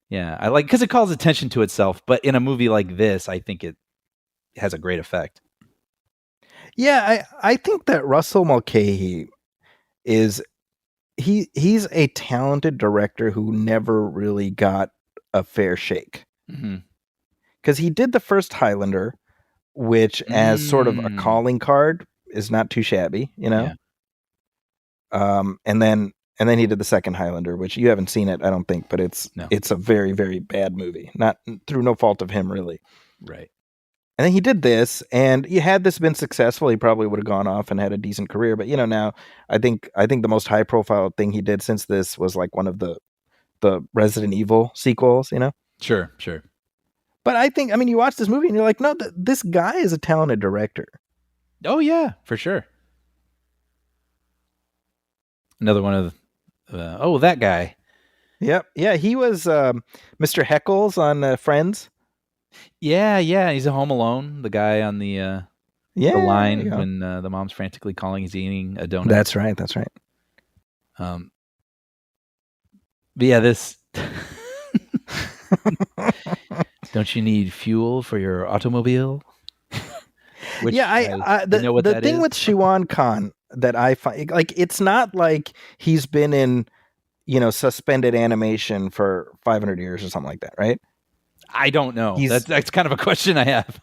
Speaker 5: Yeah. I like, because it calls attention to itself, but in a movie like this, I think it has a great effect.
Speaker 4: Yeah, I think that Russell Mulcahy he's a talented director who never really got a fair shake. Because he did the first Highlander, which as sort of a calling card is not too shabby, Yeah. And then he did the second Highlander, which you haven't seen it, I don't think, but it's a very, very bad movie. Not through no fault of him, really.
Speaker 5: Right.
Speaker 4: And then he did this, and had this been successful, he probably would have gone off and had a decent career. But now I think the most high profile thing he did since this was like one of the Resident Evil sequels,
Speaker 5: Sure.
Speaker 4: But I think, you watch this movie and you're like, no, this guy is a talented director.
Speaker 5: Oh yeah, for sure. Another one of that guy.
Speaker 4: Yep. Yeah, he was Mr. Heckles on Friends.
Speaker 5: Yeah, he's a Home Alone, the guy on the line when the mom's frantically calling, he's eating a donut.
Speaker 4: That's right.
Speaker 5: But yeah, this Don't you need fuel for your automobile? Which
Speaker 4: Yeah, I
Speaker 5: you know what
Speaker 4: the
Speaker 5: that
Speaker 4: thing
Speaker 5: is?
Speaker 4: with Shiwan Khan that I find, like, it's not like he's been in, suspended animation for 500 years or something like that, right?
Speaker 5: I don't know.
Speaker 4: He's
Speaker 5: That's kind of a question I have.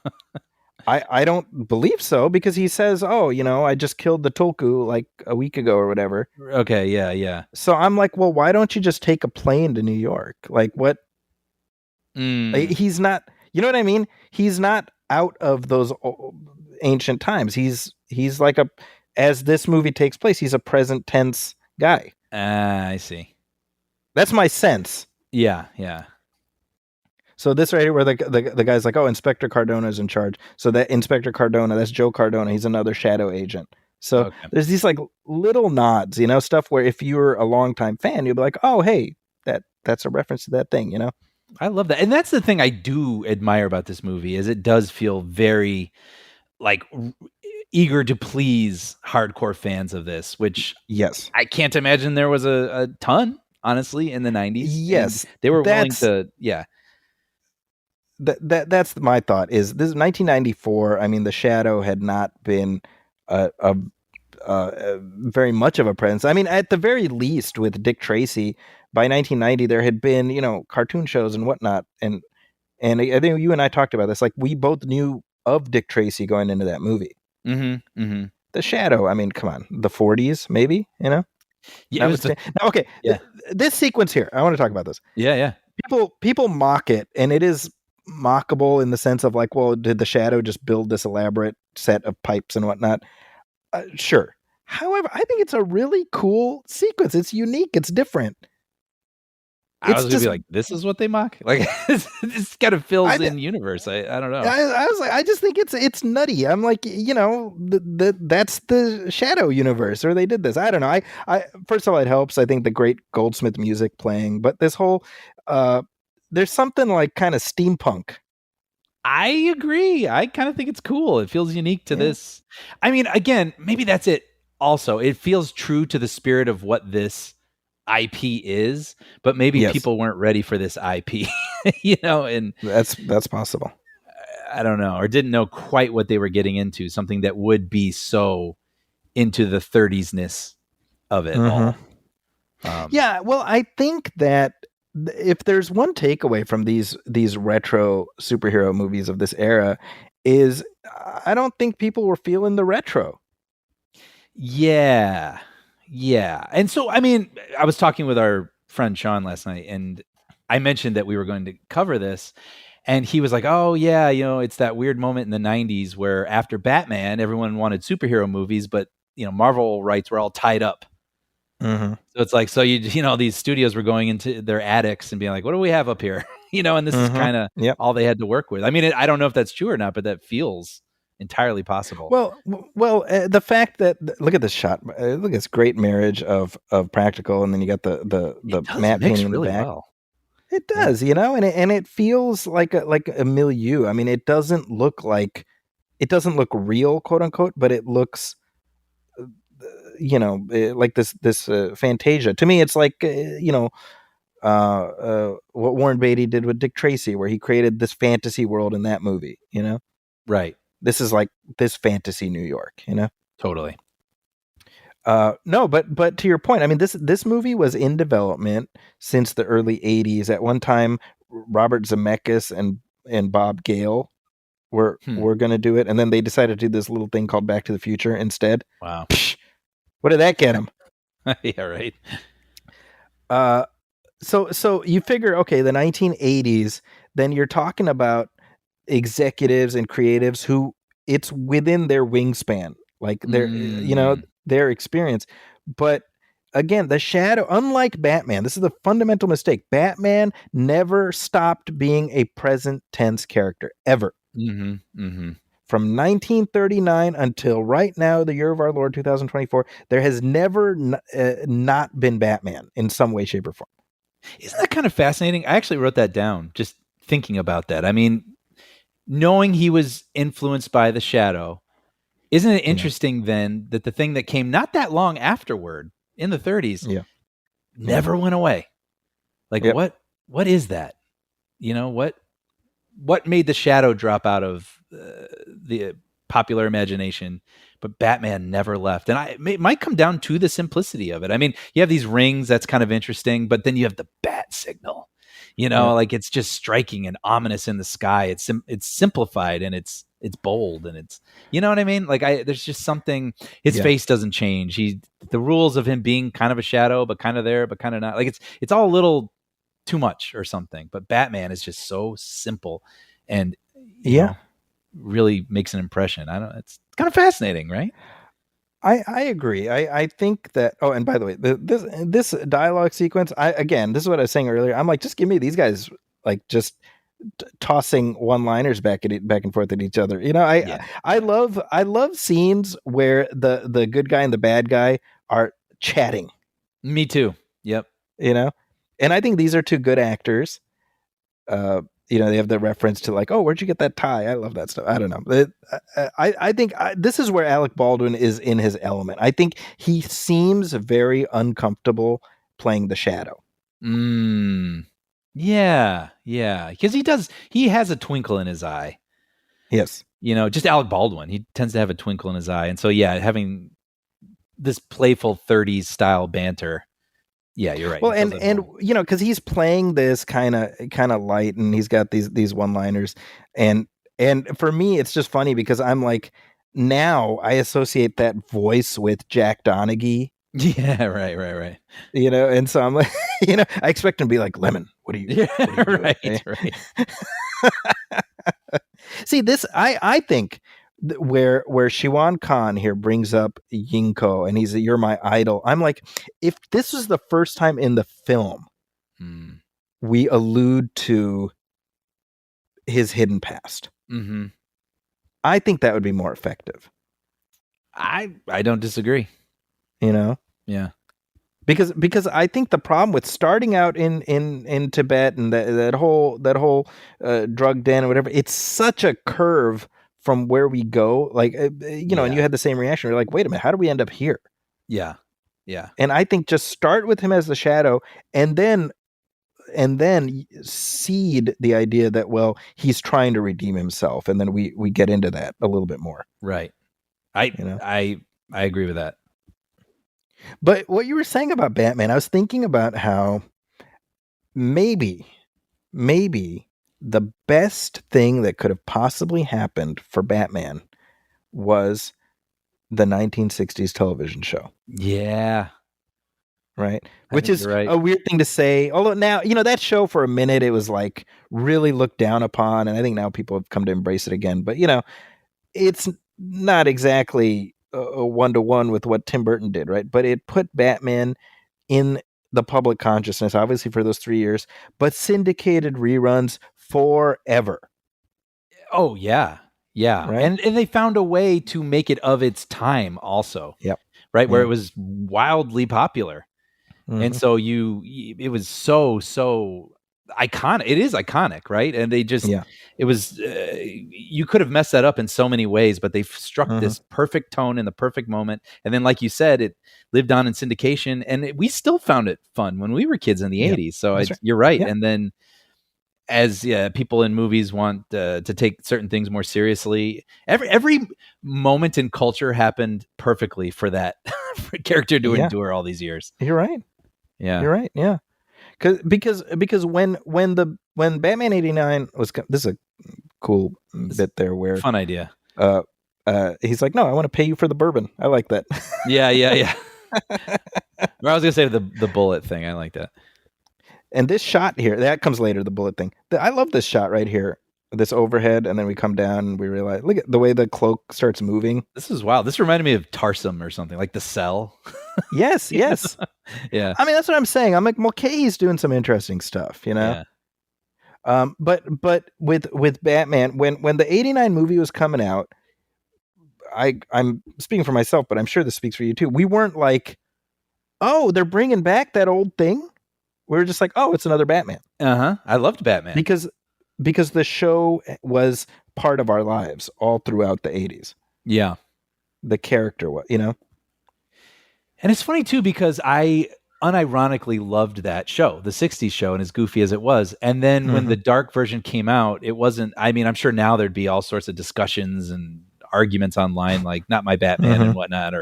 Speaker 4: I don't believe so, because he says, "Oh, I just killed the tulku like a week ago or whatever."
Speaker 5: Okay, yeah.
Speaker 4: So I'm like, "Well, why don't you just take a plane to New York?" Like, what?
Speaker 5: Mm.
Speaker 4: He's not, you know what I mean? He's not out of those ancient times. He's like as this movie takes place, he's a present tense guy.
Speaker 5: I see.
Speaker 4: That's my sense.
Speaker 5: Yeah.
Speaker 4: So this right here, where the guy's like, "Oh, Inspector Cardona is in charge." So that Inspector Cardona, that's Joe Cardona. He's another shadow agent. So
Speaker 5: Okay.
Speaker 4: there's these like little nods, stuff where if you're a longtime fan, you'll be like, "Oh, hey, that's a reference to that thing,"
Speaker 5: I love that. And that's the thing I do admire about this movie is it does feel very like eager to please hardcore fans of this, which
Speaker 4: Yes.
Speaker 5: I can't imagine there was a ton, honestly, in the 90s.
Speaker 4: Yes.
Speaker 5: And they were willing
Speaker 4: That's
Speaker 5: to, yeah.
Speaker 4: That's my thought. Is this is 1994? I mean, the shadow had not been very much of a presence. I mean, at the very least, with Dick Tracy, by 1990, there had been cartoon shows and whatnot, and I think you and I talked about this. Like, we both knew of Dick Tracy going into that movie.
Speaker 5: Mm-hmm.
Speaker 4: The Shadow. I mean, come on, the 40s, maybe.
Speaker 5: Yeah, it was
Speaker 4: Now, okay.
Speaker 5: Yeah.
Speaker 4: This sequence here, I want to talk about this.
Speaker 5: Yeah.
Speaker 4: People mock it, and it is mockable in the sense of like, well, did the Shadow just build this elaborate set of pipes and whatnot? Sure. However, I think it's a really cool sequence. It's unique. It's different.
Speaker 5: I was gonna be like, this is what they mock? Like, this kind of fills in universe. I don't know.
Speaker 4: I was like, I just think it's nutty. I'm like, that's the Shadow universe, or they did this. I don't know. I first of all, it helps. I think the great Goldsmith music playing, but this whole there's something like kind of steampunk.
Speaker 5: I agree. I kind of think it's cool. It feels unique to this. I mean, again, maybe that's it. Also, it feels true to the spirit of what this IP is, but maybe people weren't ready for this IP, and
Speaker 4: that's possible.
Speaker 5: I don't know, or didn't know quite what they were getting into, something that would be so into the 30s-ness of it all.
Speaker 4: Yeah, well, I think that if there's one takeaway from these retro superhero movies of this era, is I don't think people were feeling the retro.
Speaker 5: Yeah. And so, I mean, I was talking with our friend Sean last night, and I mentioned that we were going to cover this, and he was like, "Oh yeah, it's that weird moment in the 90s where after Batman, everyone wanted superhero movies, but Marvel rights were all tied up."
Speaker 4: Mm-hmm.
Speaker 5: So it's like, these studios were going into their attics and being like, "What do we have up here?" And this is kind of all they had to work with. I mean, I don't know if that's true or not, but that feels entirely possible.
Speaker 4: Well, the fact that look at this shot. Look at this great marriage of practical, and then you got the matte painting in the back.
Speaker 5: Well.
Speaker 4: It does, and it feels like a milieu. I mean, it doesn't look real, quote unquote, but it looks, like this Fantasia. To me, it's like what Warren Beatty did with Dick Tracy, where he created this fantasy world in that movie.
Speaker 5: Right.
Speaker 4: This is like this fantasy New York,
Speaker 5: Totally.
Speaker 4: No, but to your point, I mean, this movie was in development since the early 80s. At one time, Robert Zemeckis and Bob Gale were going to do it, and then they decided to do this little thing called Back to the Future instead.
Speaker 5: Wow.
Speaker 4: Psh, what did that get him?
Speaker 5: Yeah, right.
Speaker 4: So you figure, okay, the 1980s, then you're talking about executives and creatives who it's within their wingspan, like their experience. But again, the Shadow, unlike Batman, this is the fundamental mistake. Batman never stopped being a present tense character ever. From 1939 until right now, the year of our Lord 2024, there has never not been Batman in some way, shape, or form.
Speaker 5: Isn't that kind of fascinating? I actually wrote that down, just thinking about that. I mean, knowing he was influenced by the Shadow, isn't it interesting then that the thing that came not that long afterward in the 30s never went away? Like, what is that? what made the Shadow drop out of the popular imagination, but Batman never left. And it might come down to the simplicity of it. I mean, you have these rings, that's kind of interesting, but then you have the bat signal.
Speaker 4: Yeah.
Speaker 5: Like it's just striking and ominous in the sky. It's simplified and it's bold and it's, you know what I mean? Like there's just something. His
Speaker 4: Yeah.
Speaker 5: face doesn't change. The rules of him being kind of a shadow, but kind of there, but kind of not. Like it's all a little too much or something. But Batman is just so simple and really makes an impression. I don't. It's kind of fascinating, right?
Speaker 4: I agree. I think that. Oh, and by the way, this dialogue sequence. This is what I was saying earlier. I'm like, just give me these guys like just tossing one-liners back and forth at each other. I love scenes where the good guy and the bad guy are chatting.
Speaker 5: Me too. Yep.
Speaker 4: And I think these are two good actors. They have the reference to like, oh, where'd you get that tie? I love that stuff. I don't know. I think this is where Alec Baldwin is in his element. I think he seems very uncomfortable playing the Shadow.
Speaker 5: Yeah. Because he has a twinkle in his eye.
Speaker 4: Yes.
Speaker 5: Just Alec Baldwin. He tends to have a twinkle in his eye. And so, having this playful 30s style banter. Yeah, you're right.
Speaker 4: Well, and because he's playing this kind of light, and he's got these one-liners, and for me, it's just funny because I'm like, now I associate that voice with Jack Donaghy.
Speaker 5: Yeah, right.
Speaker 4: And so I'm like, I expect him to be like, Lemon, what are you?
Speaker 5: Yeah,
Speaker 4: what are you doing?
Speaker 5: right.
Speaker 4: See, this I think where Shiwan Khan here brings up Yinko and you're my idol. I'm like, if this was the first time in the film we allude to his hidden past, I think that would be more effective.
Speaker 5: I don't disagree.
Speaker 4: Yeah. Because I think the problem with starting out in Tibet and that whole drug den or whatever, it's such a curve from where we go, like and you had the same reaction. You're like, wait a minute, how do we end up here?
Speaker 5: Yeah.
Speaker 4: And I think just start with him as the Shadow, and then seed the idea that, well, he's trying to redeem himself, and then we get into that a little bit more.
Speaker 5: Right. I agree with that.
Speaker 4: But what you were saying about Batman, I was thinking about how maybe the best thing that could have possibly happened for Batman was the 1960s television show.
Speaker 5: Yeah.
Speaker 4: Right. Which is a weird thing to say. Although now, that show for a minute, it was like really looked down upon. And I think now people have come to embrace it again. But, it's not exactly a one-to-one with what Tim Burton did. Right. But it put Batman in the public consciousness, obviously, for those 3 years, but syndicated reruns forever.
Speaker 5: Oh, yeah. Yeah.
Speaker 4: Right?
Speaker 5: And they found a way to make it of its time also.
Speaker 4: Yep.
Speaker 5: Right. Where it was wildly popular. Mm-hmm. And so it was so iconic. It is iconic. Right. And they just, it was, you could have messed that up in so many ways, but they struck this perfect tone in the perfect moment. And then, like you said, it lived on in syndication, and we still found it fun when we were kids in the 80s. So you're right. Yeah. And then as people in movies want to take certain things more seriously, every moment in culture happened perfectly for that for character to endure all these years.
Speaker 4: You're right.
Speaker 5: Yeah,
Speaker 4: you're right. Yeah, because when Batman '89 was, this is a cool bit there where
Speaker 5: fun idea.
Speaker 4: He's like, no, I want to pay you for the bourbon. I like that.
Speaker 5: Yeah. I was gonna say the bullet thing. I like that.
Speaker 4: And this shot here, that comes later, the bullet thing. I love this shot right here. This overhead, and then we come down and we realize, look at the way the cloak starts moving.
Speaker 5: This is wild. This reminded me of Tarsum or something, like The Cell.
Speaker 4: Yes.
Speaker 5: Yeah.
Speaker 4: I mean, that's what I'm saying. I'm like, Mulcahy's doing some interesting stuff,
Speaker 5: Yeah.
Speaker 4: But with Batman, when the '89 movie was coming out, I'm speaking for myself, but I'm sure this speaks for you too. We weren't like, oh, they're bringing back that old thing. We were just like, oh, it's another Batman.
Speaker 5: I loved Batman
Speaker 4: because the show was part of our lives all throughout the 80s.
Speaker 5: Yeah.
Speaker 4: The character was,
Speaker 5: And it's funny too, because I unironically loved that show, the 60s show, and as goofy as it was. And then when the dark version came out, it wasn't, I mean, I'm sure now there'd be all sorts of discussions and arguments online, like not my Batman and whatnot,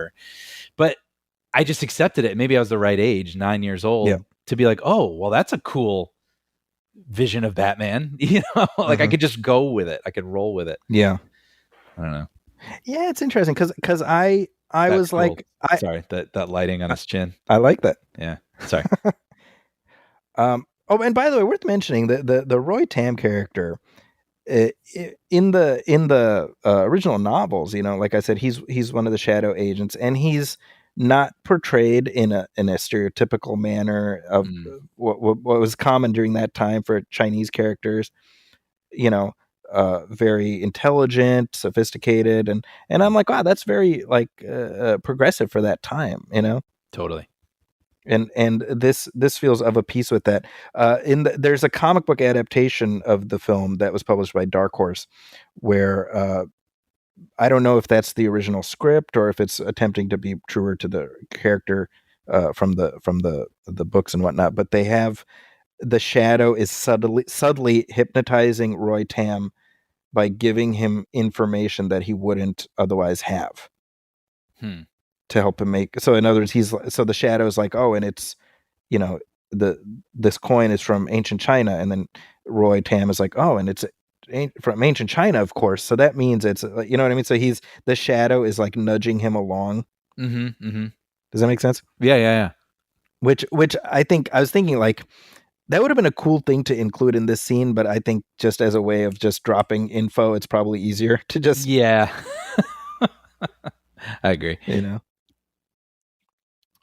Speaker 5: but I just accepted it. Maybe I was the right age, 9 years old, to be like, oh, well, that's a cool vision of Batman. Like I could just go with it. I could roll with it.
Speaker 4: Yeah.
Speaker 5: I don't know.
Speaker 4: Yeah, it's interesting because I was
Speaker 5: cool.
Speaker 4: like,
Speaker 5: sorry, that lighting on his chin.
Speaker 4: I like that.
Speaker 5: Yeah. Sorry.
Speaker 4: Oh, and by the way, worth mentioning the Roy Tam character in the original novels. Like I said, he's one of the shadow agents, and he's not portrayed in a stereotypical manner of what was common during that time for Chinese characters. Very intelligent, sophisticated, and I'm like, wow, that's very like progressive for that time.
Speaker 5: Totally.
Speaker 4: And this feels of a piece with that. There's a comic book adaptation of the film that was published by Dark Horse, where I don't know if that's the original script or if it's attempting to be truer to the character from the books and whatnot. But they have the Shadow is subtly hypnotizing Roy Tam by giving him information that he wouldn't otherwise have. To help him make. So in other words, so the Shadow is like, oh, and it's, this coin is from ancient China, and then Roy Tam is like, oh, and it's from ancient China, of course. So that means it's, you know what I mean? So the Shadow is like nudging him along. Does that make sense?
Speaker 5: Yeah.
Speaker 4: Which I think I was thinking like that would have been a cool thing to include in this scene, but I think just as a way of just dropping info, it's probably easier to just
Speaker 5: I agree.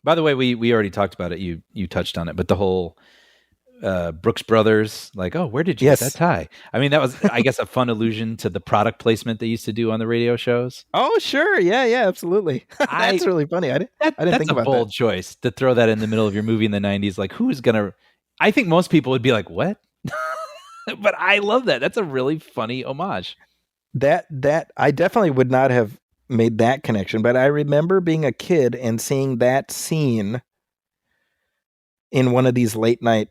Speaker 5: By the way, we already talked about it. You touched on it, but the whole Brooks Brothers, like, oh, where did you get that tie? I mean, that was, I guess, a fun allusion to the product placement they used to do on the radio shows.
Speaker 4: Oh, sure. Yeah, absolutely. That's really funny. I didn't think about that. That's a
Speaker 5: bold choice to throw that in the middle of your movie in the 90s. Like, who's going to... I think most people would be like, what? But I love that. That's a really funny homage.
Speaker 4: That I definitely would not have made that connection, but I remember being a kid and seeing that scene in one of these late night,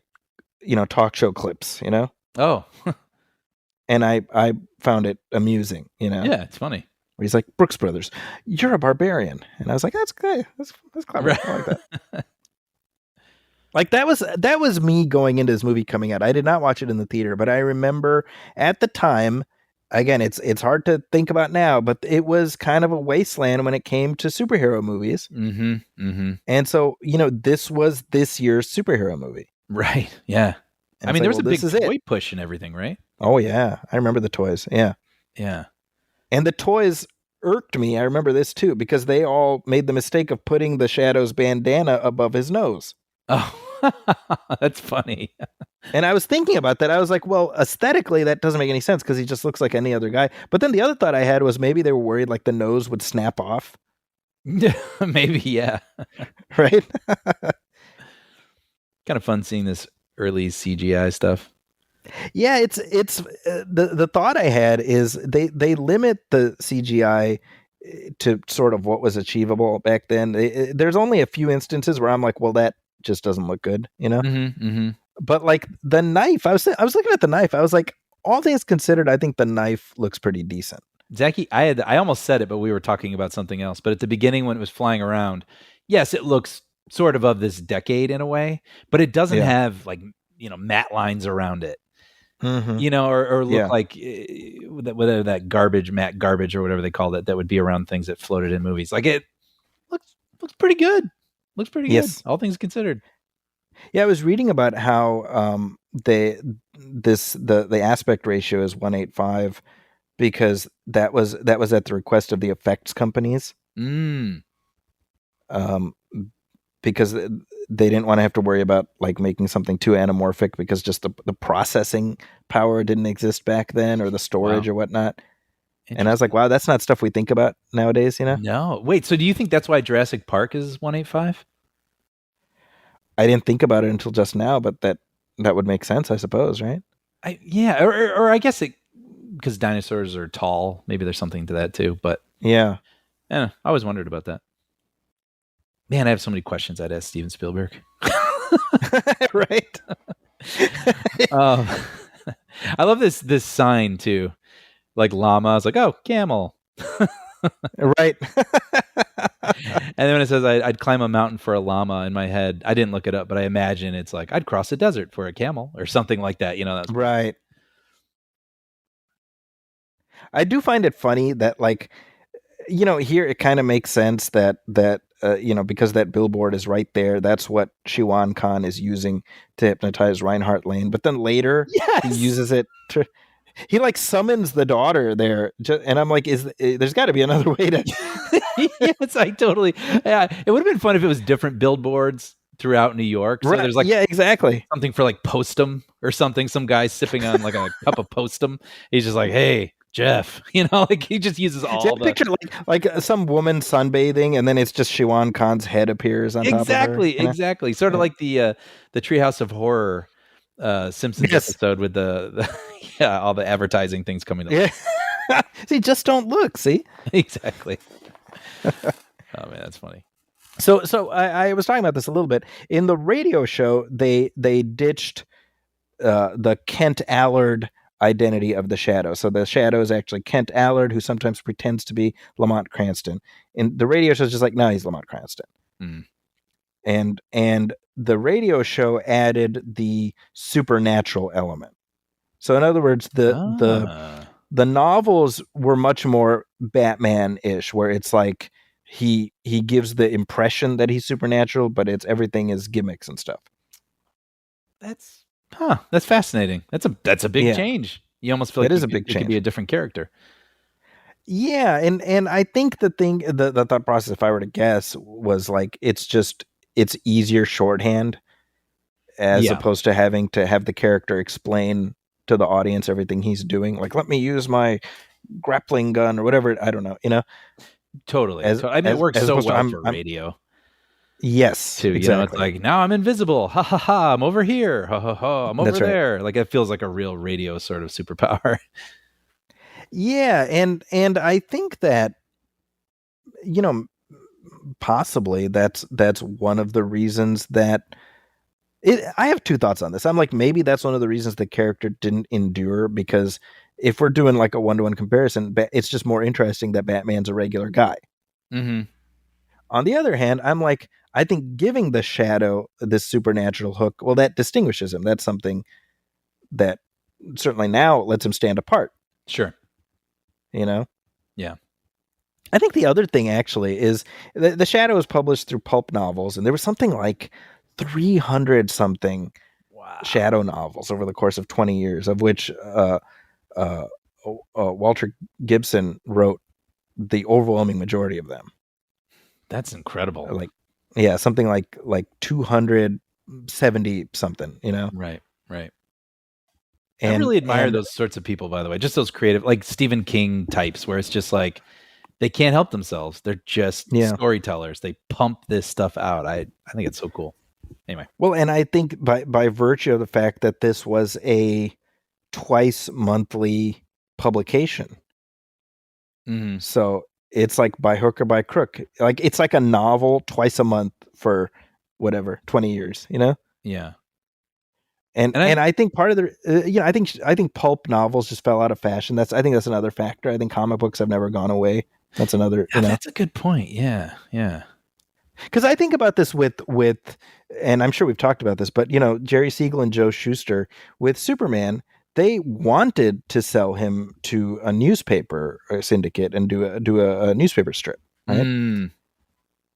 Speaker 4: talk show clips,
Speaker 5: Oh.
Speaker 4: And I found it amusing,
Speaker 5: Yeah, it's funny.
Speaker 4: Where he's like, Brooks Brothers, you're a barbarian. And I was like, that's good. That's clever. Right. I like that. Like that was me going into this movie coming out. I did not watch it in the theater, but I remember at the time, again, it's hard to think about now, but it was kind of a wasteland when it came to superhero movies. And so, this was this year's superhero movie.
Speaker 5: Right. Yeah. And I mean, there was a big toy push and everything, right?
Speaker 4: Oh, yeah. I remember the toys. Yeah.
Speaker 5: Yeah.
Speaker 4: And the toys irked me. I remember this too, because they all made the mistake of putting the Shadow's bandana above his nose.
Speaker 5: Oh, that's funny.
Speaker 4: And I was thinking about that. I was like, well, aesthetically, that doesn't make any sense because he just looks like any other guy. But then the other thought I had was maybe they were worried like the nose would snap off.
Speaker 5: Maybe, yeah.
Speaker 4: Right?
Speaker 5: Kind of fun seeing this early CGI stuff.
Speaker 4: Yeah, it's the thought I had is they limit the CGI to sort of what was achievable back then. There's only a few instances where I'm like, well, that just doesn't look good, But like the knife, I was looking at the knife. I was like, all things considered, I think the knife looks pretty decent.
Speaker 5: Zachy, I almost said it, but we were talking about something else. But at the beginning, when it was flying around, yes, it looks sort of this decade in a way, but it doesn't have like matte lines around it, or look like whether that matte garbage or whatever they called it that would be around things that floated in movies. Like it looks pretty good. Looks pretty good, all things considered.
Speaker 4: Yeah, I was reading about how the aspect ratio is 1:8.5 because that was at the request of the effects companies. Because they didn't want to have to worry about like making something too anamorphic because just the processing power didn't exist back then, or the storage or whatnot. And I was like, wow, that's not stuff we think about nowadays,
Speaker 5: No. Wait, so do you think that's why Jurassic Park is 1:8.5?
Speaker 4: I didn't think about it until just now, but that would make sense, I suppose, right?
Speaker 5: Or I guess because dinosaurs are tall. Maybe there's something to that too. But
Speaker 4: yeah,
Speaker 5: I always wondered about that. Man, I have so many questions I'd ask Steven Spielberg.
Speaker 4: Right.
Speaker 5: Um, I love this sign too, like llama. I was like, oh, camel.
Speaker 4: Right.
Speaker 5: And then when it says I'd climb a mountain for a llama, in my head, I didn't look it up, but I imagine it's like I'd cross a desert for a camel or something like that. That's
Speaker 4: Right. I do find it funny that, like, here it kind of makes sense that because that billboard is right there, that's what Shiwan Khan is using to hypnotize Reinhardt Lane. But then later he
Speaker 5: yes.
Speaker 4: uses it to, he like summons the daughter there, and I'm like, there's got to be another way to.
Speaker 5: Yes, I totally. Yeah, it would have been fun if it was different billboards throughout New York. So
Speaker 4: Right,
Speaker 5: there's like
Speaker 4: yeah, exactly.
Speaker 5: something for like Postum or something. Some guy sipping on like a cup of Postum. He's just like, hey, Jeff, like he just uses
Speaker 4: See,
Speaker 5: all
Speaker 4: I picture like some woman sunbathing, and then it's just Shiwan Khan's head appears on top of her.
Speaker 5: Exactly. Sort of like the Treehouse of Horror Simpsons
Speaker 4: Yes.
Speaker 5: episode with the all the advertising things coming up.
Speaker 4: Yeah. See, just don't look. See.
Speaker 5: Exactly. Oh man, that's funny.
Speaker 4: So I was talking about this a little bit in the radio show. They ditched the Kent Allard identity of the Shadow. So the Shadow is actually Kent Allard, who sometimes pretends to be Lamont Cranston. And the radio show is just like, no, he's Lamont Cranston.
Speaker 5: Mm.
Speaker 4: And the radio show added the supernatural element. So in other words, the novels were much more Batman-ish, where it's like he gives the impression that he's supernatural, but everything is gimmicks and stuff.
Speaker 5: That's fascinating. That's a big change. You almost feel like
Speaker 4: it is a big change.
Speaker 5: It could be a different character.
Speaker 4: Yeah, and I think the thought process, if I were to guess, was like it's easier shorthand as opposed to having to have the character explain to the audience everything he's doing. Like, let me use my grappling gun or whatever. I don't know,
Speaker 5: Totally. It works so well for radio.
Speaker 4: Yes,
Speaker 5: too.
Speaker 4: Exactly.
Speaker 5: It's like, now I'm invisible. Ha ha ha. I'm over here. Ha ha ha. I'm over there. Like, it feels like a real radio sort of superpower.
Speaker 4: Yeah, and I think that possibly that's one of the reasons that I have two thoughts on this. I'm like, maybe that's one of the reasons the character didn't endure, because if we're doing like a 1-to-1 comparison, it's just more interesting that Batman's a regular guy.
Speaker 5: Mm-hmm.
Speaker 4: On the other hand, I'm like, I think giving the Shadow this supernatural hook, well, that distinguishes him. That's something that certainly now lets him stand apart.
Speaker 5: Sure.
Speaker 4: Yeah. I think the other thing actually is the Shadow is published through pulp novels, and there was something like 300 something Shadow novels over the course of 20 years, of which Walter Gibson wrote the overwhelming majority of them.
Speaker 5: That's incredible.
Speaker 4: Something like 270 something,
Speaker 5: Right.
Speaker 4: And
Speaker 5: I really admire those sorts of people, by the way, just those creative, like Stephen King types, where it's just like they can't help themselves. They're just storytellers. They pump this stuff out. I think it's so cool. Anyway.
Speaker 4: Well, and I think by virtue of the fact that this was a twice monthly publication, so it's like by hook or by crook. Like, it's like a novel twice a month for whatever 20 years.
Speaker 5: Yeah.
Speaker 4: And I think part of the I think pulp novels just fell out of fashion. I think that's another factor. I think comic books have never gone away. That's another.
Speaker 5: That's a good point. Yeah.
Speaker 4: Because I think about this with, and I'm sure we've talked about this, but Jerry Siegel and Joe Shuster with Superman, they wanted to sell him to a newspaper syndicate and do a newspaper strip, right?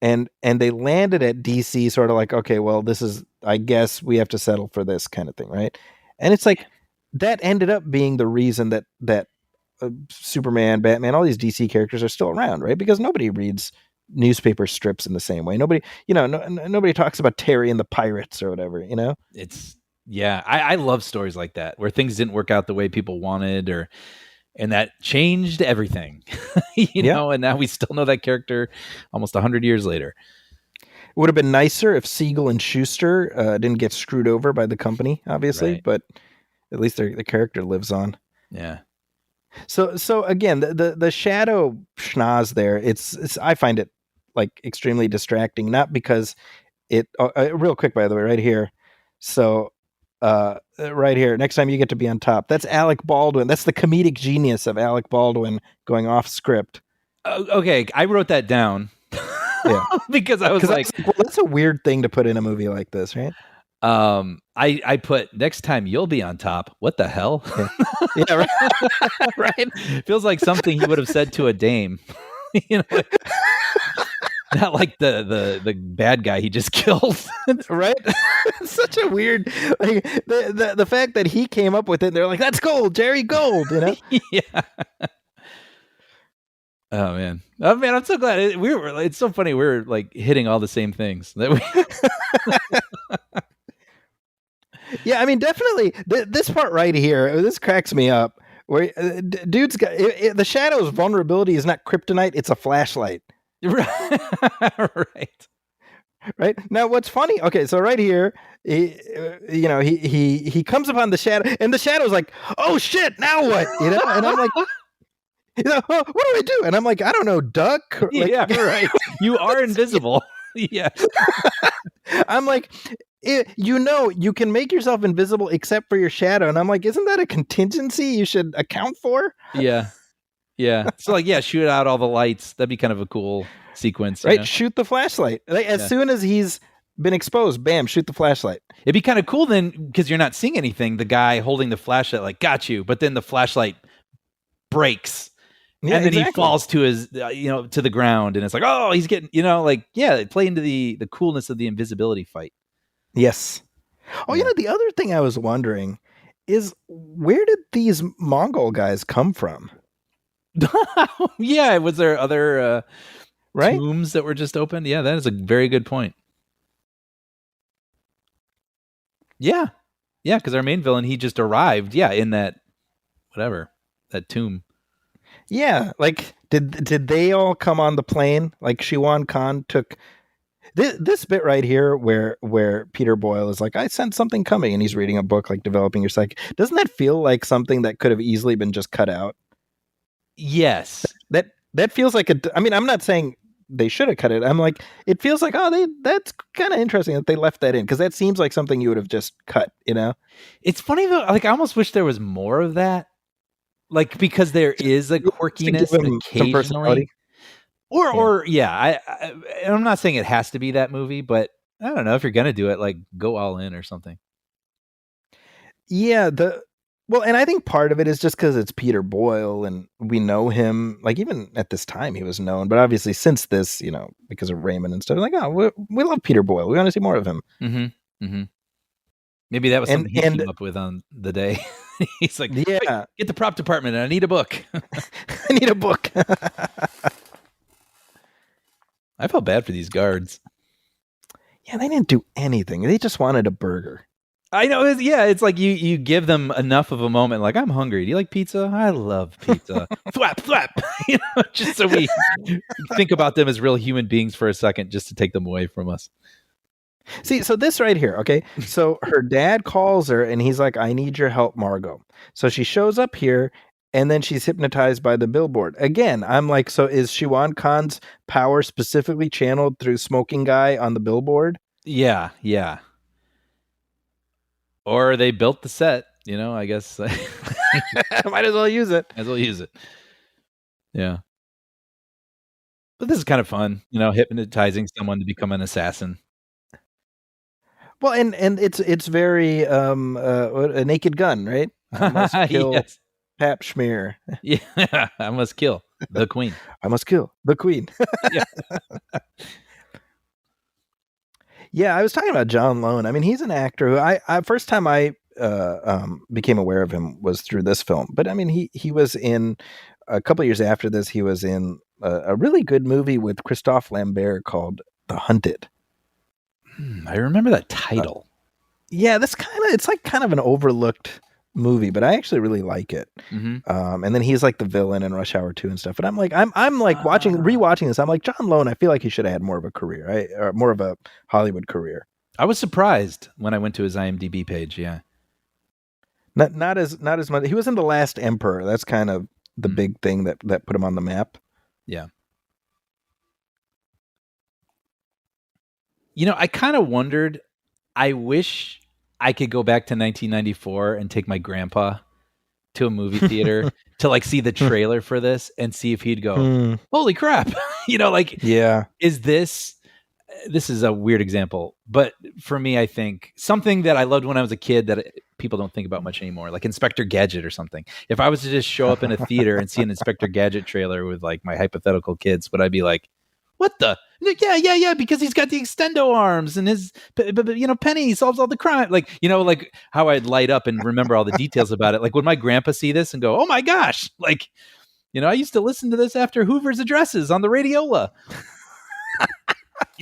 Speaker 4: And they landed at DC sort of like, okay, well, this is, I guess we have to settle for this kind of thing, right? And it's like that ended up being the reason that Superman, Batman, all these DC characters are still around, right? Because nobody reads newspaper strips in the same way. Nobody, nobody talks about Terry and the Pirates or whatever,
Speaker 5: It's, I love stories like that where things didn't work out the way people wanted, and that changed everything, and now we still know that character almost 100 years later. It
Speaker 4: would have been nicer if Siegel and Schuster didn't get screwed over by the company, obviously, right. But at least the character lives on.
Speaker 5: Yeah.
Speaker 4: So again, the Shadow schnoz there, it's I find it like extremely distracting, not because real quick, by the way, right here. So, right here, next time you get to be on top. That's Alec Baldwin. That's the comedic genius of Alec Baldwin going off script.
Speaker 5: Okay, I wrote that down.
Speaker 4: Yeah.
Speaker 5: Because I was like,
Speaker 4: well, that's a weird thing to put in a movie like this, right?
Speaker 5: I put next time you'll be on top. What the hell?
Speaker 4: Yeah, right.
Speaker 5: Right. Feels like something he would have said to a dame. Not like the bad guy he just killed.
Speaker 4: Right? It's such a weird, like, the fact that he came up with it. They're like, that's gold, Jerry, gold.
Speaker 5: Yeah. Oh man, I'm so glad it's so funny. We're like hitting all the same things that we.
Speaker 4: Yeah, I mean, definitely this part right here. This cracks me up. Where dude's got the Shadow's vulnerability is not kryptonite; it's a flashlight.
Speaker 5: Right.
Speaker 4: Now, what's funny? Okay, so right here, he comes upon the Shadow, and the Shadow's like, "Oh shit! Now what?" And I'm like. Oh, what do I do? And I'm like, I don't know, duck.
Speaker 5: Yeah, right. You are invisible. Yeah.
Speaker 4: I'm like, you can make yourself invisible except for your shadow. And I'm like, isn't that a contingency you should account for?
Speaker 5: Yeah. So like, shoot out all the lights. That'd be kind of a cool sequence.
Speaker 4: Right? Shoot the flashlight. Like, as soon as he's been exposed, bam, shoot the flashlight.
Speaker 5: It'd be kind of cool then, because you're not seeing anything. The guy holding the flashlight, like, got you. But then the flashlight breaks. Yeah, and then he falls to his, to the ground, and it's like, oh, he's getting, play into the coolness of the invisibility fight.
Speaker 4: Yes. Oh, the other thing I was wondering is, where did these Mongol guys come from?
Speaker 5: Yeah, was there other tombs that were just opened? Yeah, that is a very good point. Yeah, because our main villain, he just arrived, in that tomb.
Speaker 4: Yeah, like did they all come on the plane? Like Shiwan Khan took this bit right here where Peter Boyle is like, I sense something coming, and he's reading a book like Developing Your Psyche. Doesn't that feel like something that could have easily been just cut out?
Speaker 5: Yes.
Speaker 4: That feels like I mean, I'm not saying they should have cut it. I'm like, it feels like, that's kind of interesting that they left that in, because that seems like something you would have just cut,
Speaker 5: It's funny though, like I almost wish there was more of that. Like, because there is a quirkiness occasionally, I'm not saying it has to be that movie, but I don't know, if you're gonna do it, like, go all in or something.
Speaker 4: Yeah, and I think part of it is just because it's Peter Boyle and we know him. Like, even at this time, he was known, but obviously since this, because of Raymond and stuff, like, oh, we love Peter Boyle. We want to see more of him.
Speaker 5: Mm-hmm. Mm-hmm. Maybe that was something he came up with on the day. He's like, yeah, get the prop department. I need a book.
Speaker 4: I need a book.
Speaker 5: I felt bad for these guards.
Speaker 4: Yeah, they didn't do anything. They just wanted a burger.
Speaker 5: I know. It's like you give them enough of a moment. Like, I'm hungry. Do you like pizza? I love pizza. Thwap, thwap. Just so we think about them as real human beings for a second, just to take them away from us.
Speaker 4: See, so this right here, okay? So her dad calls her and he's like, I need your help, Margot. So she shows up here and then she's hypnotized by the billboard. Again, I'm like, so is Shiwan Khan's power specifically channeled through Smoking Guy on the billboard?
Speaker 5: Yeah. Or they built the set, I guess.
Speaker 4: Might as well use it.
Speaker 5: Yeah. But this is kind of fun, hypnotizing someone to become an assassin.
Speaker 4: Well, and it's very a Naked Gun, right? I must kill Pap Schmear.
Speaker 5: Yeah, I must kill the queen.
Speaker 4: I must kill the queen.
Speaker 5: Yeah.
Speaker 4: Yeah, I was talking about John Lone. I mean, he's an actor who I first time I became aware of him was through this film. But I mean, he was in a couple of years after this. He was in a really good movie with Christophe Lambert called The Hunted.
Speaker 5: I remember that title.
Speaker 4: Yeah, it's like kind of an overlooked movie, but I actually really like it.
Speaker 5: Mm-hmm.
Speaker 4: And then he's like the villain in Rush Hour 2 and stuff. And I'm like, I'm like rewatching this. I'm like, John Lone, I feel like he should have had more of a career, right? Or more of a Hollywood career.
Speaker 5: I was surprised when I went to his IMDb page. Yeah.
Speaker 4: Not as much. He was in The Last Emperor. That's kind of the big thing that put him on the map.
Speaker 5: Yeah. I kind of wondered. I wish I could go back to 1994 and take my grandpa to a movie theater to like see the trailer for this and see if he'd go, "Holy crap!" Like,
Speaker 4: Yeah.
Speaker 5: is this? This is a weird example, but for me, I think something that I loved when I was a kid that people don't think about much anymore, like Inspector Gadget or something. If I was to just show up in a theater and see an Inspector Gadget trailer with like my hypothetical kids, would I be like, what the? Yeah, because he's got the extendo arms and his, Penny solves all the crime. Like, like how I'd light up and remember all the details about it. Like, would my grandpa see this and go, oh my gosh, like, I used to listen to this after Hoover's addresses on the radiola.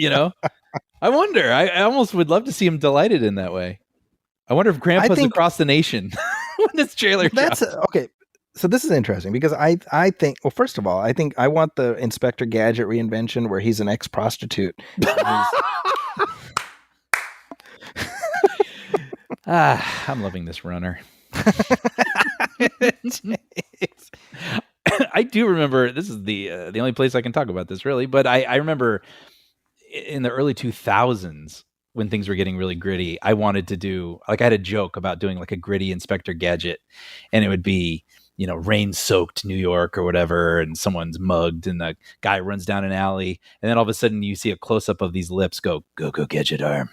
Speaker 5: I wonder. I almost would love to see him delighted in that way. I wonder if grandpas across the nation when this trailer
Speaker 4: drops. Okay. So this is interesting because I think, well, first of all, I think I want the Inspector Gadget reinvention where he's an ex-prostitute.
Speaker 5: I'm loving this runner. I do remember, this is the only place I can talk about this really, but I remember in the early 2000s when things were getting really gritty, I wanted to do, like, I had a joke about doing like a gritty Inspector Gadget, and it would be, rain-soaked New York or whatever, and someone's mugged, and the guy runs down an alley, and then all of a sudden you see a close-up of these lips go Gadget arm,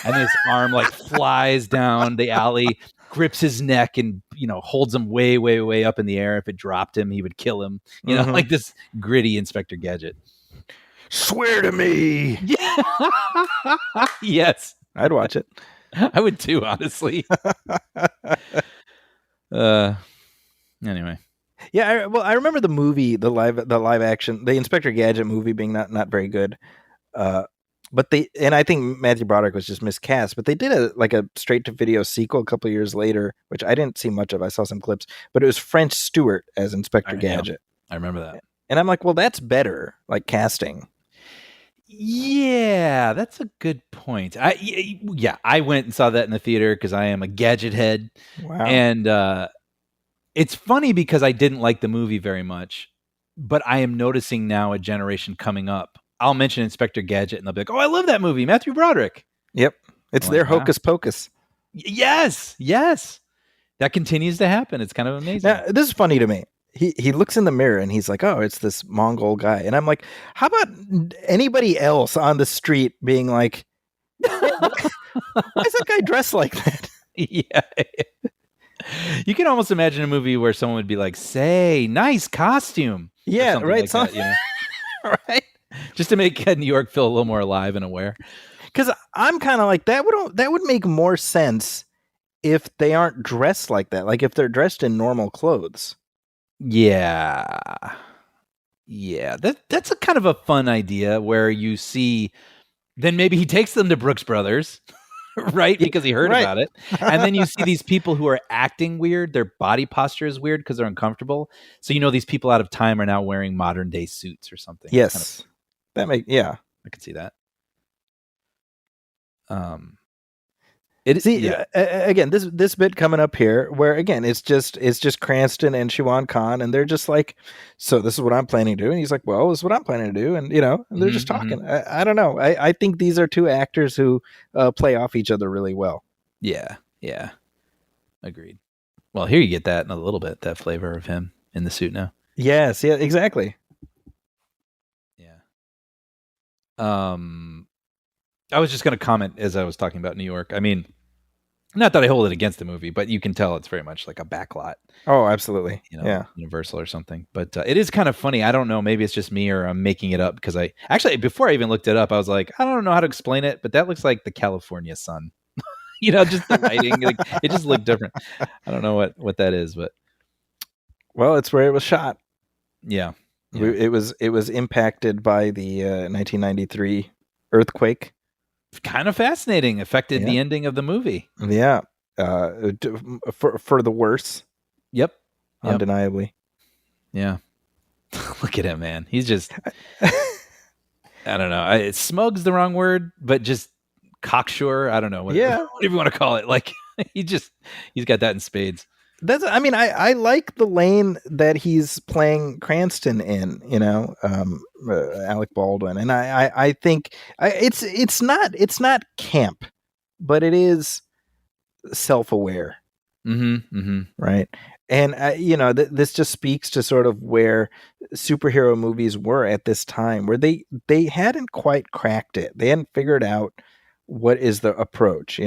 Speaker 5: and his arm like flies down the alley, grips his neck, and holds him way, way, way up in the air. If it dropped him, he would kill him. Like this gritty Inspector Gadget.
Speaker 4: Swear to me.
Speaker 5: Yeah. Yes.
Speaker 4: I'd watch it.
Speaker 5: I would too, honestly. Anyway.
Speaker 4: Yeah, I remember the movie, the live action, the Inspector Gadget movie being not very good. But I think Matthew Broderick was just miscast, but they did a straight to video sequel a couple of years later, which I didn't see much of. I saw some clips, but it was French Stewart as Inspector Gadget.
Speaker 5: I remember that.
Speaker 4: And I'm like, well, that's better, like casting.
Speaker 5: Yeah, that's a good point. I went and saw that in the theater because I am a gadget head.
Speaker 4: Wow.
Speaker 5: And it's funny because I didn't like the movie very much, but I am noticing now a generation coming up. I'll mention Inspector Gadget and they'll be like, oh, I love that movie, Matthew Broderick.
Speaker 4: Yep. It's their hocus pocus.
Speaker 5: Yes. That continues to happen. It's kind of amazing.
Speaker 4: Now, this is funny to me. He looks in the mirror and he's like, oh, it's this Mongol guy. And I'm like, how about anybody else on the street being like, why is that guy dressed like that?
Speaker 5: Yeah. You can almost imagine a movie where someone would be like, say, nice costume.
Speaker 4: Yeah, right.
Speaker 5: Like that,
Speaker 4: right.
Speaker 5: Just to make New York feel a little more alive and aware.
Speaker 4: Because I'm kind of like, that would make more sense if they aren't dressed like that. Like if they're dressed in normal clothes.
Speaker 5: Yeah. That's a kind of a fun idea where you see, then maybe he takes them to Brooks Brothers, right? Because he heard about it. And then you see these people who are acting weird. Their body posture is weird because they're uncomfortable. So, these people out of time are now wearing modern day suits or something.
Speaker 4: Yes. I
Speaker 5: could see that.
Speaker 4: Again, this bit coming up here, where again it's just Cranston and Siobhan Khan, and they're just like, so this is what I'm planning to do, and he's like, well, this is what I'm planning to do, and and they're just talking. I don't know. I think these are two actors who play off each other really well.
Speaker 5: Yeah, agreed. Well, here you get that in a little bit, that flavor of him in the suit now.
Speaker 4: Yes, yeah, exactly.
Speaker 5: Yeah. I was just going to comment as I was talking about New York. I mean, not that I hold it against the movie, but you can tell it's very much like a backlot.
Speaker 4: Oh, absolutely. Yeah.
Speaker 5: Universal or something. But it is kind of funny. I don't know. Maybe it's just me or I'm making it up because before I even looked it up, I was like, I don't know how to explain it, but that looks like the California sun. Just the lighting. It just looked different. I don't know what that is, but.
Speaker 4: Well, it's where it was shot.
Speaker 5: Yeah.
Speaker 4: It was impacted by the 1993 earthquake.
Speaker 5: Kind of fascinating. Affected the ending of the movie.
Speaker 4: Yeah. For the worse.
Speaker 5: Yep.
Speaker 4: Undeniably.
Speaker 5: Yeah. Look at him, man. He's just, I don't know. Smug's the wrong word, but just cocksure. I don't know. Whatever you want to call it. Like he's got that in spades.
Speaker 4: I mean, I like the lane that he's playing Cranston in, Alec Baldwin, and I think it's not camp, but it is self-aware, right? And this just speaks to sort of where superhero movies were at this time, where they hadn't quite cracked it. They hadn't figured out what is the approach,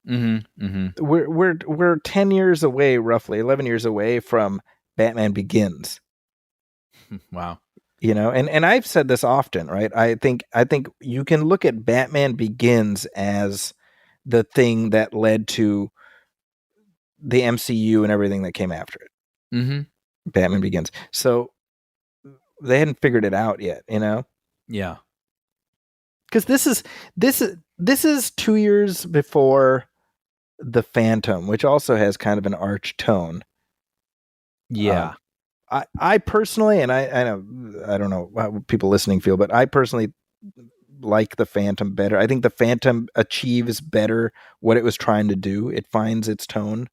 Speaker 4: We're 10 years away, roughly 11 years away from Batman Begins.
Speaker 5: Wow.
Speaker 4: And I've said this often, right? I think you can look at Batman Begins as the thing that led to the MCU and everything that came after it. Batman Begins. So they hadn't figured it out yet,
Speaker 5: Yeah.
Speaker 4: Because this is 2 years before The Phantom, which also has kind of an arch tone.
Speaker 5: Yeah.
Speaker 4: I personally, and I don't know how people listening feel, but I personally like The Phantom better. I think The Phantom achieves better what it was trying to do. It finds its tone.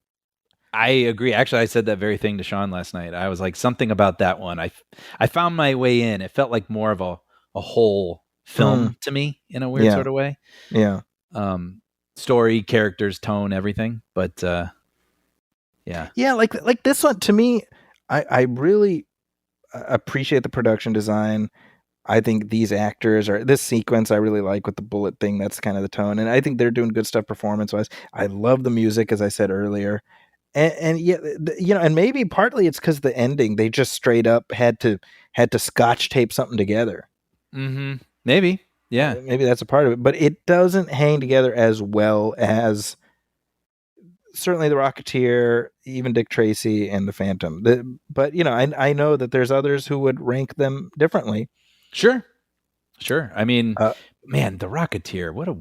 Speaker 5: I agree. Actually, I said that very thing to Sean last night. I was like, something about that one. I found my way in. It felt like more of a whole film to me in a weird sort of way.
Speaker 4: Yeah.
Speaker 5: Story, characters, tone, everything. But yeah.
Speaker 4: Yeah, like this one to me, I really appreciate the production design. I think these actors this sequence I really like with the bullet thing. That's kind of the tone. And I think they're doing good stuff performance-wise. I love the music, as I said earlier. And yeah, and maybe partly it's because the ending, they just straight up had to scotch tape something together.
Speaker 5: Maybe. Yeah.
Speaker 4: Maybe that's a part of it. But it doesn't hang together as well as certainly The Rocketeer, even Dick Tracy, and The Phantom. But I know that there's others who would rank them differently.
Speaker 5: Sure. I mean, man, The Rocketeer, what a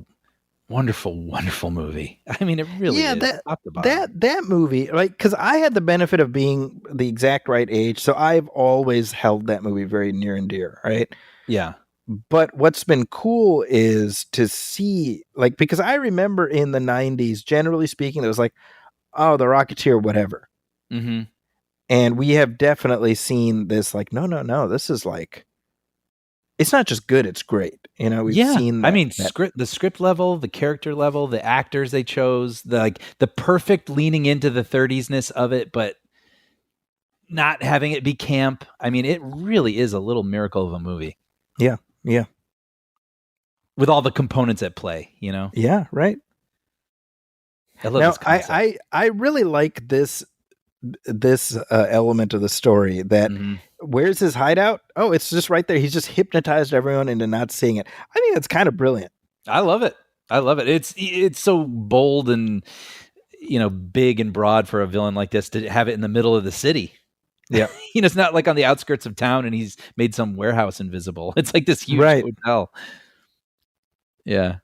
Speaker 5: wonderful, wonderful movie. I mean, it really is.
Speaker 4: That movie, like, because I had the benefit of being the exact right age, so I've always held that movie very near and dear, right?
Speaker 5: Yeah.
Speaker 4: But what's been cool is to see, like, because I remember in the 90s, generally speaking, it was like, oh, The Rocketeer, whatever. And we have definitely seen this, like, no, this is like, it's not just good, it's great. We've seen that.
Speaker 5: I mean, the script level, the character level, the actors they chose, the perfect leaning into the 30s-ness of it, but not having it be camp. I mean, it really is a little miracle of a movie.
Speaker 4: Yeah.
Speaker 5: With all the components at play,
Speaker 4: Yeah, right.
Speaker 5: I love this concept.
Speaker 4: I really like this element of the story that where's his hideout? Oh, it's just right there. He's just hypnotized everyone into not seeing it. I think that's kind of brilliant.
Speaker 5: I love it. It's so bold and big and broad for a villain like this to have it in the middle of the city.
Speaker 4: Yeah.
Speaker 5: It's not like on the outskirts of town and he's made some warehouse invisible. It's like this huge hotel. Yeah.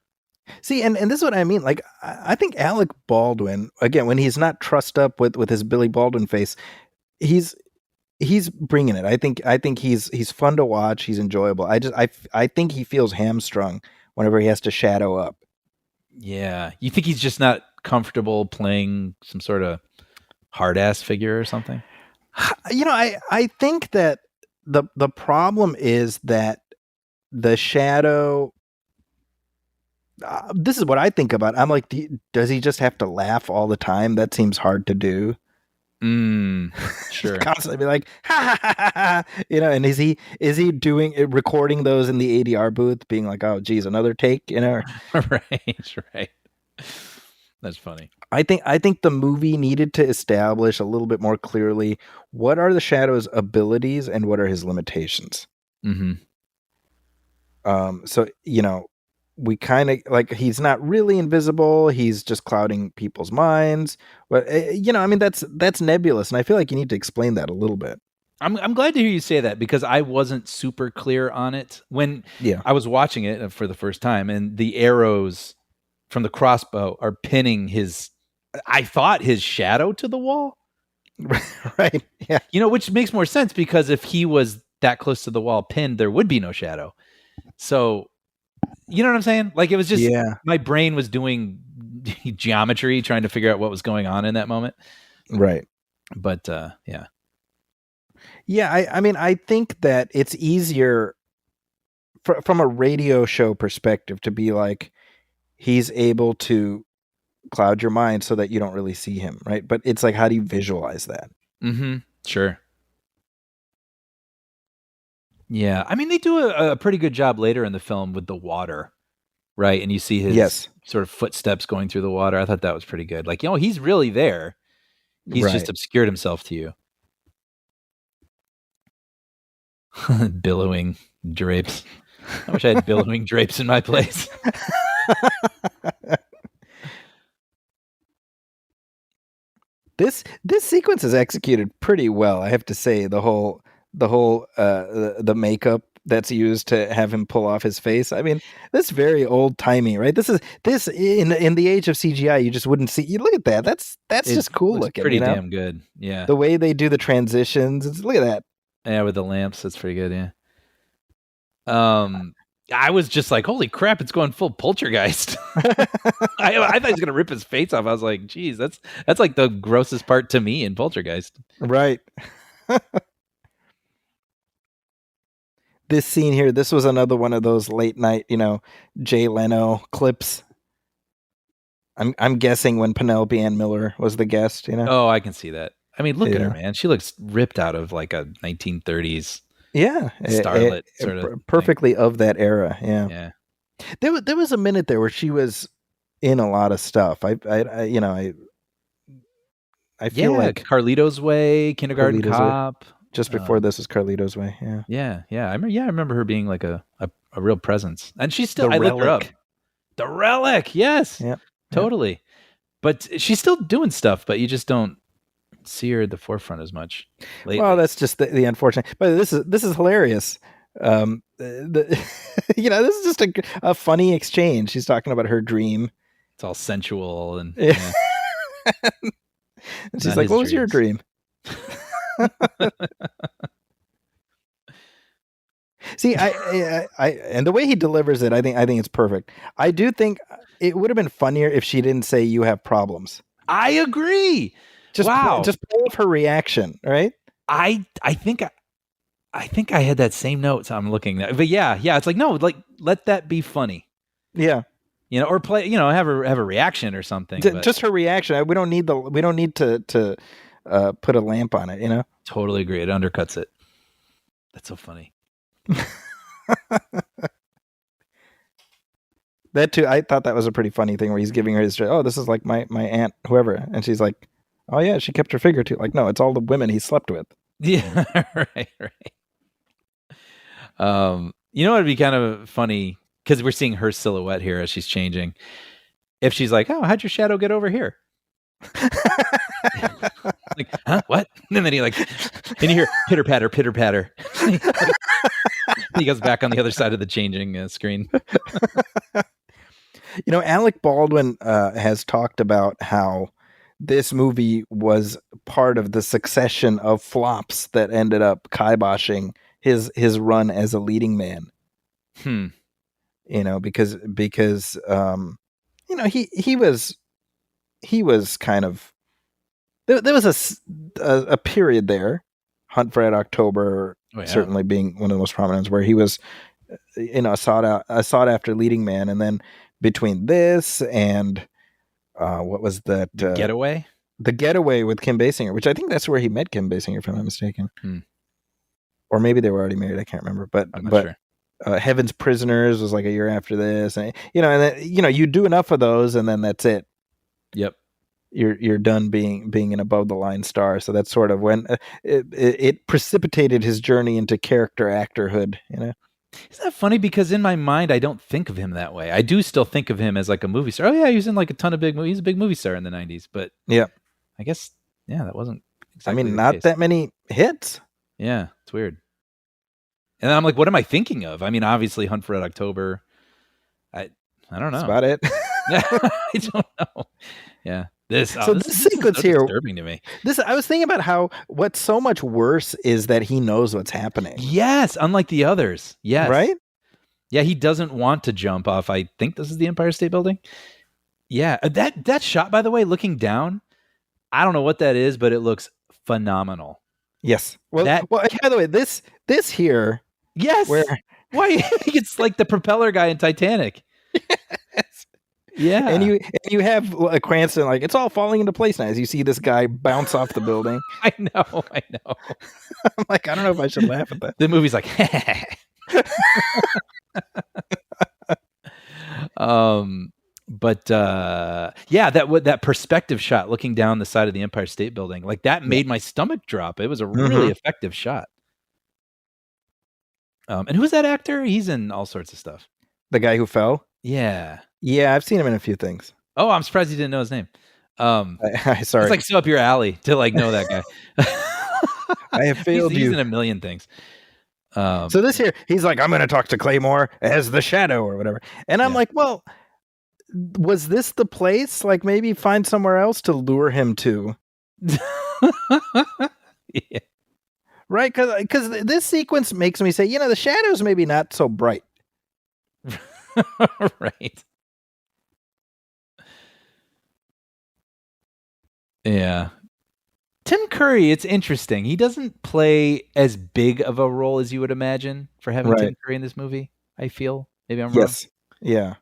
Speaker 4: See, and this is what I mean. Like, I think Alec Baldwin, again, when he's not trussed up with his Billy Baldwin face, he's bringing it. I think he's fun to watch. He's enjoyable. I think he feels hamstrung whenever he has to shadow up.
Speaker 5: Yeah. You think he's just not comfortable playing some sort of hard ass figure or something?
Speaker 4: I think that the problem is that the shadow. This is what I think about. I'm like, does he just have to laugh all the time? That seems hard to do.
Speaker 5: Sure.
Speaker 4: Constantly be like, ha, ha, ha, ha, and is he recording those in the ADR booth, being like, oh, geez, another take,
Speaker 5: Right. That's funny.
Speaker 4: I think the movie needed to establish a little bit more clearly what are the Shadow's abilities and what are his limitations. So, we kind of like, he's not really invisible. He's just clouding people's minds. But, I mean, that's nebulous. And I feel like you need to explain that a little bit.
Speaker 5: I'm glad to hear you say that because I wasn't super clear on it when I was watching it for the first time, and the arrows from the crossbow are pinning I thought his shadow to the wall.
Speaker 4: Right. Yeah.
Speaker 5: Which makes more sense because if he was that close to the wall pinned, there would be no shadow. So, you know what I'm saying? Like, it was just, my brain was doing geometry, trying to figure out what was going on in that moment.
Speaker 4: Right.
Speaker 5: But yeah.
Speaker 4: Yeah, I mean, I think that it's easier from a radio show perspective to be like, he's able to cloud your mind so that you don't really see him, right? But it's like, how do you visualize that?
Speaker 5: Mm-hmm. Sure. Yeah, I mean, they do a pretty good job later in the film with the water, right? And you see his sort of footsteps going through the water. I thought that was pretty good. Like, he's really there. He's just obscured himself to you. Billowing drapes. I wish I had billowing drapes in my place.
Speaker 4: This sequence is executed pretty well, I have to say. The makeup that's used to have him pull off his face. I mean, that's very old timey, right? This in the age of CGI, you just wouldn't see. You look at that. That's just cool looking.
Speaker 5: Pretty damn good. Yeah.
Speaker 4: The way they do the transitions. Look at that.
Speaker 5: Yeah, with the lamps, that's pretty good. Yeah. I was just like, holy crap, it's going full poltergeist. I thought he was gonna rip his face off. I was like, geez, that's like the grossest part to me in Poltergeist.
Speaker 4: Right. This scene here, this was another one of those late night, Jay Leno clips. I'm guessing when Penelope Ann Miller was the guest,
Speaker 5: Oh, I can see that. I mean, look at her, man. She looks ripped out of like a 1930s starlet sort of
Speaker 4: perfectly thing. Of that era. Yeah.
Speaker 5: Yeah.
Speaker 4: There was a minute there where she was in a lot of stuff. I feel like
Speaker 5: Carlito's Way, Kindergarten Cop.
Speaker 4: Way. Just before this was Carlito's Way. Yeah.
Speaker 5: Yeah. I remember her being like a real presence. And she's still, I looked her up. The Relic. Yes.
Speaker 4: Yeah.
Speaker 5: Totally. Yeah. But she's still doing stuff, but you just don't see her at the forefront as much lately.
Speaker 4: Well, that's just the unfortunate. But this is hilarious. This is just a funny exchange. She's talking about her dream.
Speaker 5: It's all sensual and
Speaker 4: and she's like, "What was your dream?" See, I and the way he delivers it, I think it's perfect. I do think it would have been funnier if she didn't say "you have problems."
Speaker 5: I agree.
Speaker 4: Just play off her reaction, right?
Speaker 5: I think I had that same note, so I'm looking at. But yeah, it's like, no, like, let that be funny.
Speaker 4: Yeah.
Speaker 5: Or play, have a reaction or something.
Speaker 4: Just her reaction. We don't need to put a lamp on it,
Speaker 5: Totally agree. It undercuts it. That's so funny.
Speaker 4: That too, I thought that was a pretty funny thing where he's giving her his, oh, this is like my aunt, whoever. And she's like, oh yeah, she kept her figure too. Like, no, it's all the women he slept with.
Speaker 5: Yeah, right. It'd be kind of funny because we're seeing her silhouette here as she's changing. If she's like, oh, how'd your shadow get over here? Like, huh? What? And then and you hear pitter patter. He goes back on the other side of the changing screen.
Speaker 4: Alec Baldwin has talked about how this movie was part of the succession of flops that ended up kiboshing his run as a leading man. Because he was kind of, there was a period there, Hunt for Red October certainly being one of the most prominent, where he was a sought after leading man, and then between this and what was that?
Speaker 5: Getaway?
Speaker 4: The Getaway with Kim Basinger, which I think that's where he met Kim Basinger, if I'm not mistaken. Or maybe they were already married. I can't remember. But sure. Heaven's Prisoners was like a year after this, and you do enough of those, and then that's it.
Speaker 5: Yep.
Speaker 4: You're done being an above the line star. So that's sort of when it precipitated his journey into character actorhood.
Speaker 5: Isn't that funny? Because in my mind, I don't think of him that way. I do still think of him as like a movie star. Oh yeah, he was in like a ton of big movies. He's a big movie star in the 90s. But
Speaker 4: yeah,
Speaker 5: I guess that wasn't exactly.
Speaker 4: I mean, not that many hits.
Speaker 5: Yeah, it's weird. And I'm like, what am I thinking of? I mean, obviously, Hunt for Red October. I don't know.
Speaker 4: That's about it.
Speaker 5: I don't know. Yeah. This
Speaker 4: sequence
Speaker 5: is so
Speaker 4: here
Speaker 5: disturbing to me.
Speaker 4: I was thinking about what's so much worse is that he knows what's happening.
Speaker 5: Yes, unlike the others. Yes.
Speaker 4: Right?
Speaker 5: Yeah, he doesn't want to jump off. I think this is the Empire State Building. Yeah, that shot, by the way, looking down, I don't know what that is, but it looks phenomenal.
Speaker 4: Yes. Well,
Speaker 5: That
Speaker 4: well. And by the way, this here
Speaker 5: yes.
Speaker 4: where
Speaker 5: Why it's like the propeller guy in Titanic. Yeah.
Speaker 4: and you have Cranston like it's all falling into place now as you see this guy bounce off the building.
Speaker 5: I know.
Speaker 4: I'm like, I don't know if I should laugh at that.
Speaker 5: The movie's like but yeah, that perspective shot looking down the side of the Empire State Building, like that made my stomach drop. It was a really effective shot. And who's that actor? He's in all sorts of stuff.
Speaker 4: The guy who fell?
Speaker 5: Yeah.
Speaker 4: Yeah, I've seen him in a few things.
Speaker 5: Oh, I'm surprised you didn't know his name.
Speaker 4: Sorry.
Speaker 5: It's like so up your alley to like know that guy.
Speaker 4: I have failed
Speaker 5: he's
Speaker 4: you.
Speaker 5: in a million things.
Speaker 4: So this here, he's like, I'm going to talk to Claymore as the Shadow or whatever. And I'm like, well, was this the place? Like maybe find somewhere else to lure him to.
Speaker 5: Yeah.
Speaker 4: Right? Because this sequence makes me say, the Shadow's maybe not so bright.
Speaker 5: Right. Yeah. Tim Curry, it's interesting. He doesn't play as big of a role as you would imagine for having Tim Curry in this movie, I feel. Maybe I'm wrong.
Speaker 4: Yeah.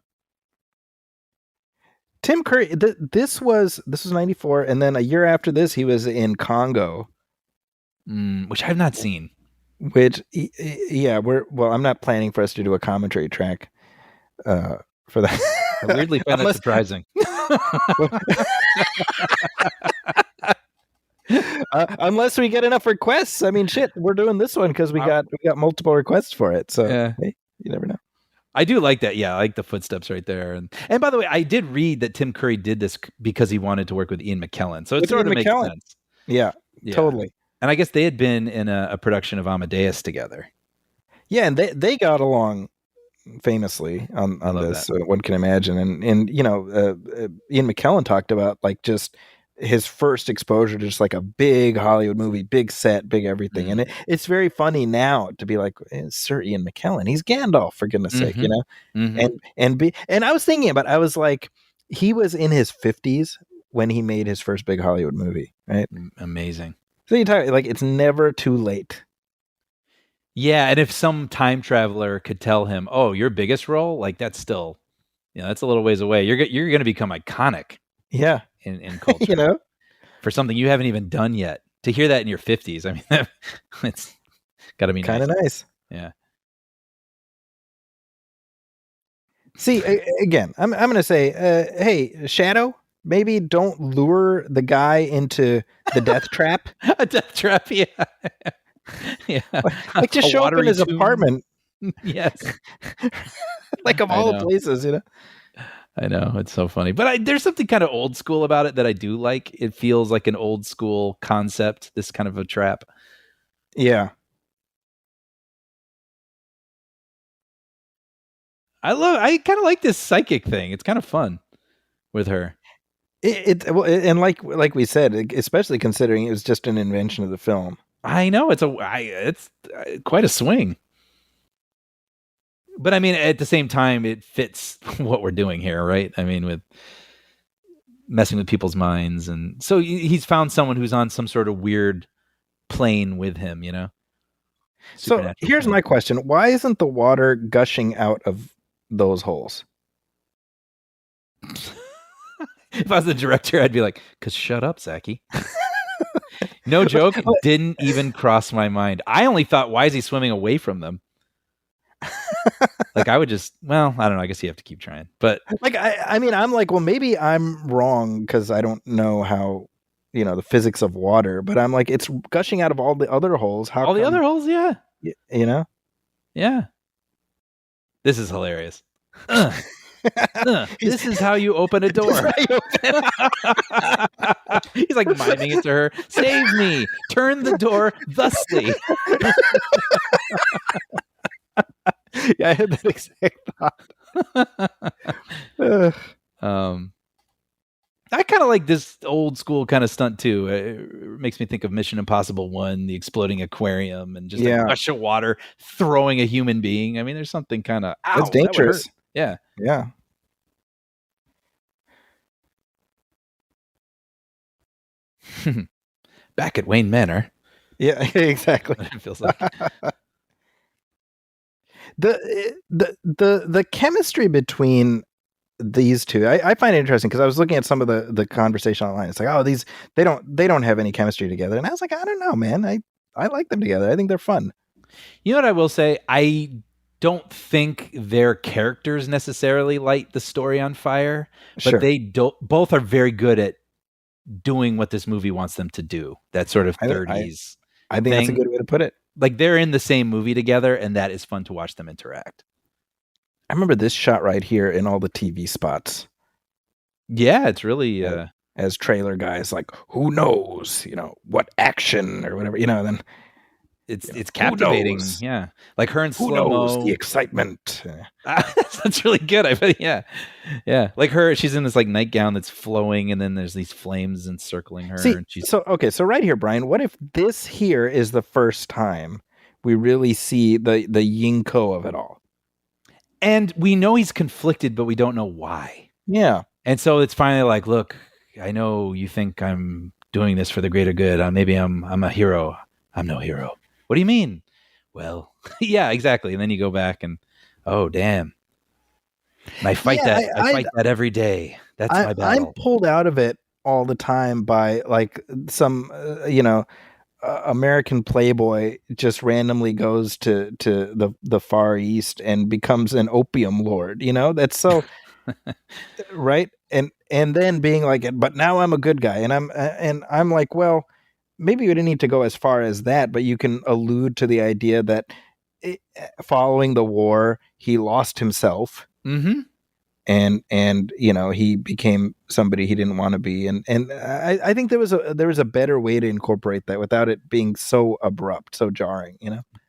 Speaker 4: Tim Curry, this was 94, and then a year after this, he was in Congo.
Speaker 5: Which I've not seen.
Speaker 4: Which, yeah, I'm not planning for us to do a commentary track for that.
Speaker 5: I weirdly find that surprising.
Speaker 4: Unless we get enough requests. I mean, shit, we're doing this one because we got multiple requests for it. So hey, you never know.
Speaker 5: I do like that. Yeah, I like the footsteps right there. And by the way, I did read that Tim Curry did this because he wanted to work with Ian McKellen. So it sort of makes sense.
Speaker 4: Yeah, totally.
Speaker 5: And I guess they had been in a production of Amadeus together. Yeah,
Speaker 4: and they got along famously on this. One can imagine. And Ian McKellen talked about like just his first exposure to just like a big Hollywood movie, big set, big everything. And it's very funny now to be like, Sir Ian McKellen, he's Gandalf, for goodness sake, and I was thinking about, I was like, he was in his 50s when he made his first big Hollywood movie, right?
Speaker 5: Amazing.
Speaker 4: So you talk like it's never too late.
Speaker 5: Yeah, and if some time traveler could tell him, "Oh, your biggest role, like that's still, that's a little ways away. You're going to become iconic."
Speaker 4: Yeah,
Speaker 5: in culture, for something you haven't even done yet. To hear that in your 50s, I mean, it's got to be
Speaker 4: kind of nice.
Speaker 5: Yeah.
Speaker 4: See, again, I'm going to say, hey, Shadow, maybe don't lure the guy into the death trap.
Speaker 5: A death trap, yeah. Yeah.
Speaker 4: Like just show up in his apartment.
Speaker 5: Yes.
Speaker 4: Like of all the places,
Speaker 5: I know, it's so funny. But there's something kind of old school about it that I do like. It feels like an old school concept, this kind of a trap.
Speaker 4: Yeah.
Speaker 5: I kind of like this psychic thing. It's kind of fun with her.
Speaker 4: And like we said, especially considering it was just an invention of the film.
Speaker 5: I know it's quite a swing. But I mean, at the same time, it fits what we're doing here, right? I mean, with messing with people's minds, and so he's found someone who's on some sort of weird plane with him,
Speaker 4: So here's my question: why isn't the water gushing out of those holes?
Speaker 5: If I was the director, I'd be like, "Cause shut up, Zachy." No joke. Didn't even cross my mind. I only thought, why is he swimming away from them? Like I would just, I don't know. I guess you have to keep trying. But
Speaker 4: like, I mean, I'm like, well, maybe I'm wrong because I don't know how, the physics of water. But I'm like, it's gushing out of all the other holes. How
Speaker 5: all the other holes? Yeah.
Speaker 4: Yeah.
Speaker 5: This is hilarious. This is how you open a door. He's like miming it to her. Save me. Turn the door thusly.
Speaker 4: Yeah, I had that exact thought.
Speaker 5: I kind of like this old school kind of stunt too. It makes me think of Mission Impossible 1, the exploding aquarium, and just a gush of water throwing a human being. I mean, there's something kind of
Speaker 4: that's dangerous.
Speaker 5: Yeah.
Speaker 4: Yeah.
Speaker 5: back at Wayne Manor.
Speaker 4: Yeah, exactly.
Speaker 5: It feels like.
Speaker 4: The chemistry between these two, I find it interesting because I was looking at some of the conversation online. It's like, oh, they don't have any chemistry together, and I was like, I don't know, man. I like them together. I think they're fun.
Speaker 5: You know what I will say? I don't think their characters necessarily light the story on fire, but
Speaker 4: Sure.
Speaker 5: they both are very good at doing what this movie wants them to do. That sort of 30s.
Speaker 4: I think that's a good way to put it.
Speaker 5: Like they're in the same movie together, and that is fun to watch them interact.
Speaker 4: I remember this shot right here in all the TV spots.
Speaker 5: Yeah, it's really
Speaker 4: as trailer guys, like, who knows, what action or whatever, then
Speaker 5: it's captivating. Yeah, like her in slow mo.
Speaker 4: The excitement.
Speaker 5: That's really good. I bet. Yeah. Like her, she's in this like nightgown that's flowing, and then there's these flames encircling her.
Speaker 4: See,
Speaker 5: and she's
Speaker 4: so right here, Brian. What if this here is the first time we really see the yin-ko of it all?
Speaker 5: And we know he's conflicted, but we don't know why.
Speaker 4: Yeah.
Speaker 5: And so it's finally like, look, I know you think I'm doing this for the greater good. Maybe I'm a hero. I'm no hero. What do you mean? Well, yeah, exactly. And then you go back and, oh, damn. And I fight that every day. That's my battle.
Speaker 4: I'm pulled out of it all the time by like some, American playboy just randomly goes to the Far East and becomes an opium lord. That's so right. And then being like, but now I'm a good guy, and I'm like, well, maybe you didn't need to go as far as that, but you can allude to the idea that following the war, he lost himself.
Speaker 5: Mm-hmm.
Speaker 4: And he became somebody he didn't want to be, and I think there was a better way to incorporate that without it being so abrupt, so jarring.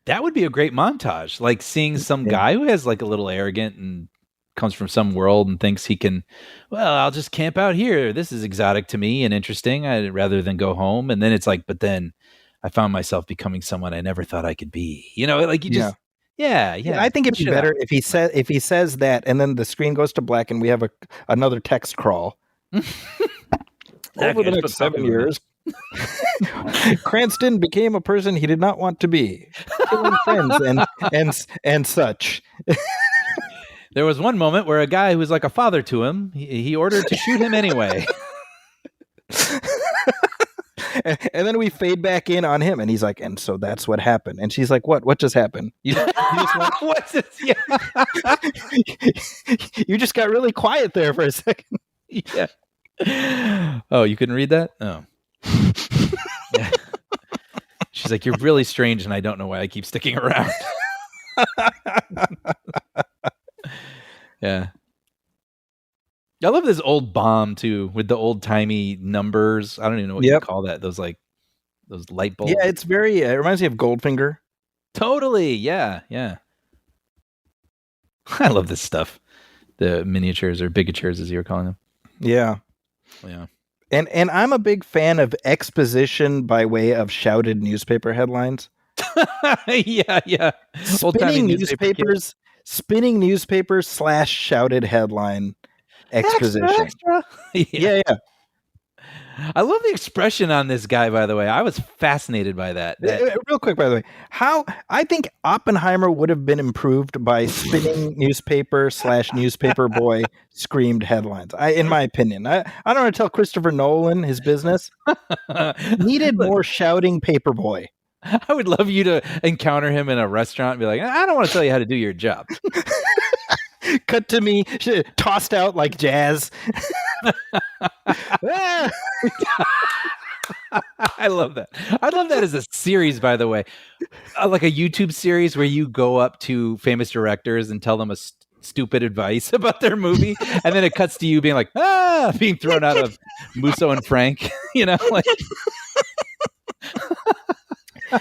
Speaker 5: That would be a great montage, like seeing some guy who has like a little arrogant and comes from some world and thinks he can. Well, I'll just camp out here. This is exotic to me and interesting. Rather than go home, and then it's like, but then I found myself becoming someone I never thought I could be. Like you just. Yeah.
Speaker 4: I think it'd be better if he says that, and then the screen goes to black, and we have another text crawl. Over the next 7 years, Cranston became a person he did not want to be, killing friends and such.
Speaker 5: There was one moment where a guy who was like a father to him, he ordered to shoot him anyway.
Speaker 4: And then we fade back in on him, and he's like, and so that's what happened. And she's like, what just happened? You just
Speaker 5: what's this? Yeah.
Speaker 4: You just got really quiet there for a second.
Speaker 5: Yeah. Oh, you couldn't read that? Oh. Yeah. She's like, you're really strange, and I don't know why I keep sticking around. Yeah. I love this old bomb too, with the old timey numbers. I don't even know what you call that. Those light bulbs.
Speaker 4: Yeah, it's very. It reminds me of Goldfinger.
Speaker 5: Totally. Yeah. I love this stuff. The miniatures or bigatures, as you were calling them.
Speaker 4: Yeah. And I'm a big fan of exposition by way of shouted newspaper headlines.
Speaker 5: Yeah.
Speaker 4: Spinning newspapers / shouted headline. Exposition.
Speaker 5: Extra.
Speaker 4: Yeah.
Speaker 5: I love the expression on this guy, by the way. I was fascinated by that.
Speaker 4: Real quick, by the way, I think Oppenheimer would have been improved by spinning newspaper / newspaper boy screamed headlines. In my opinion, I don't want to tell Christopher Nolan his business. Needed more shouting paper boy.
Speaker 5: I would love you to encounter him in a restaurant and be like, I don't want to tell you how to do your job.
Speaker 4: Cut to me, tossed out like jazz.
Speaker 5: I love that. I love that as a series, by the way. Like a YouTube series where you go up to famous directors and tell them a stupid advice about their movie, and then it cuts to you being like, being thrown out of Musso and Frank. Like.